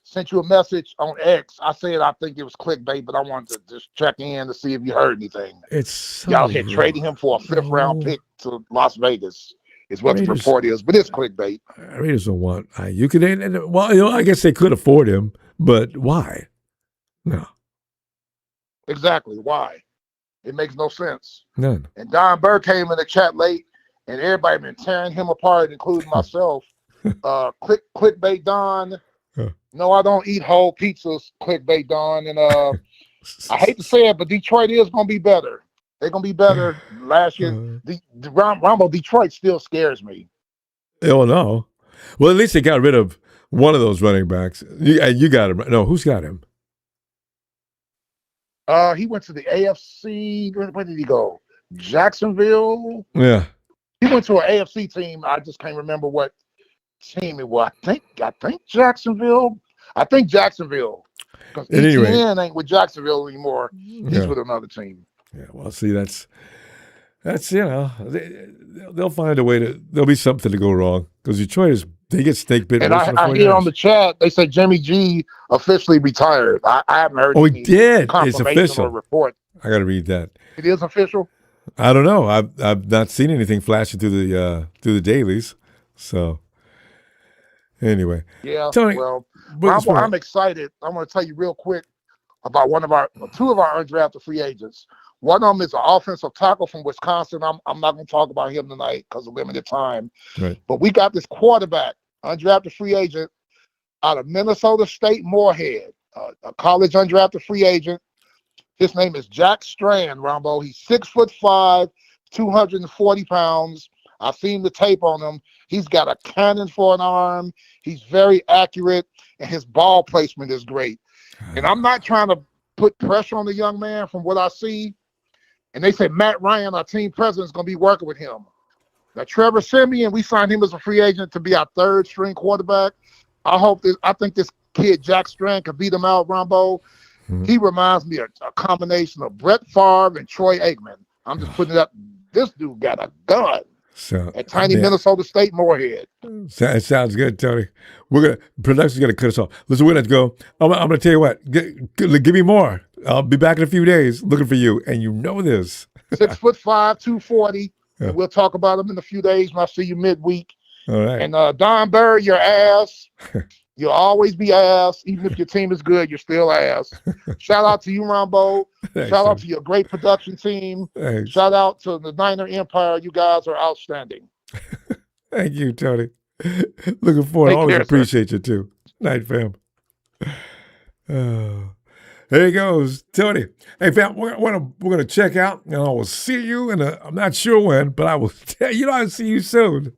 sent you a message on X, I said I think it was clickbait, but I wanted to just check in to see if you heard anything. Y'all had traded him for a 5th round pick to Las Vegas. Is what the report is, but it's clickbait. Raiders don't want Ayuk. Well, I guess they could afford him, but why? No. Exactly. Why? It makes no sense. None. And Don Burr came in the chat late, and everybody been tearing him apart, including myself. Clickbait Don. No, I don't eat whole pizzas. Clickbait Don. And I hate to say it, but Detroit is going to be better. They're going to be better last year. Ronbo, Detroit still scares me. Oh, no. Well, at least they got rid of one of those running backs. You got him. No, who's got him? He went to the AFC. Where did he go? Jacksonville? Yeah. He went to an AFC team. I just can't remember what team it was. I think Jacksonville. Because ETN ain't with Jacksonville anymore. He's with another team. Yeah, well, see, that's they'll find a way there'll be something to go wrong because Detroit they get snake bit. And I hear on the chat they say Jimmy G officially retired. I haven't heard. Oh, he did. It's official. Or report. I got to read that. It is official. I don't know. I've not seen anything flashing through the dailies. So anyway, yeah. Tony, well, I'm excited. I'm going to tell you real quick about two of our undrafted free agents. One of them is an offensive tackle from Wisconsin. I'm not going to talk about him tonight because of limited time. Right. But we got this quarterback, undrafted free agent, out of Minnesota State Moorhead, a college undrafted free agent. His name is Jack Strand, Ronbo. He's 6'5", 240 pounds. I've seen the tape on him. He's got a cannon for an arm. He's very accurate, and his ball placement is great. And I'm not trying to put pressure on the young man from what I see. And they say Matt Ryan, our team president, is going to be working with him. Now, Trevor Siemian, we signed him as a free agent to be our 3rd string quarterback. I think this kid, Jack Strand, can beat him out, Ronbo. Mm-hmm. He reminds me of a combination of Brett Favre and Troy Aikman. I'm just putting it up. This dude got a gun. At tiny Minnesota State Moorhead. It sounds good, Tony. Production's gonna cut us off. Listen, we're gonna go. I'm gonna tell you what. Give me more. I'll be back in a few days looking for you, and you know this. 6'5", 240. Yeah. And we'll talk about him in a few days when I see you midweek. All right. And Don Burr, your ass. You'll always be ass. Even if your team is good, you're still ass. Shout out to you, Ronbo. Shout out to your great production team. Thanks. Shout out to the Niner Empire. You guys are outstanding. Thank you, Tony. Looking forward. Always appreciate you too. Night, fam. There he goes, Tony. Hey, fam, we're gonna check out, and I will see you I'm not sure when, but I will. I'll see you soon.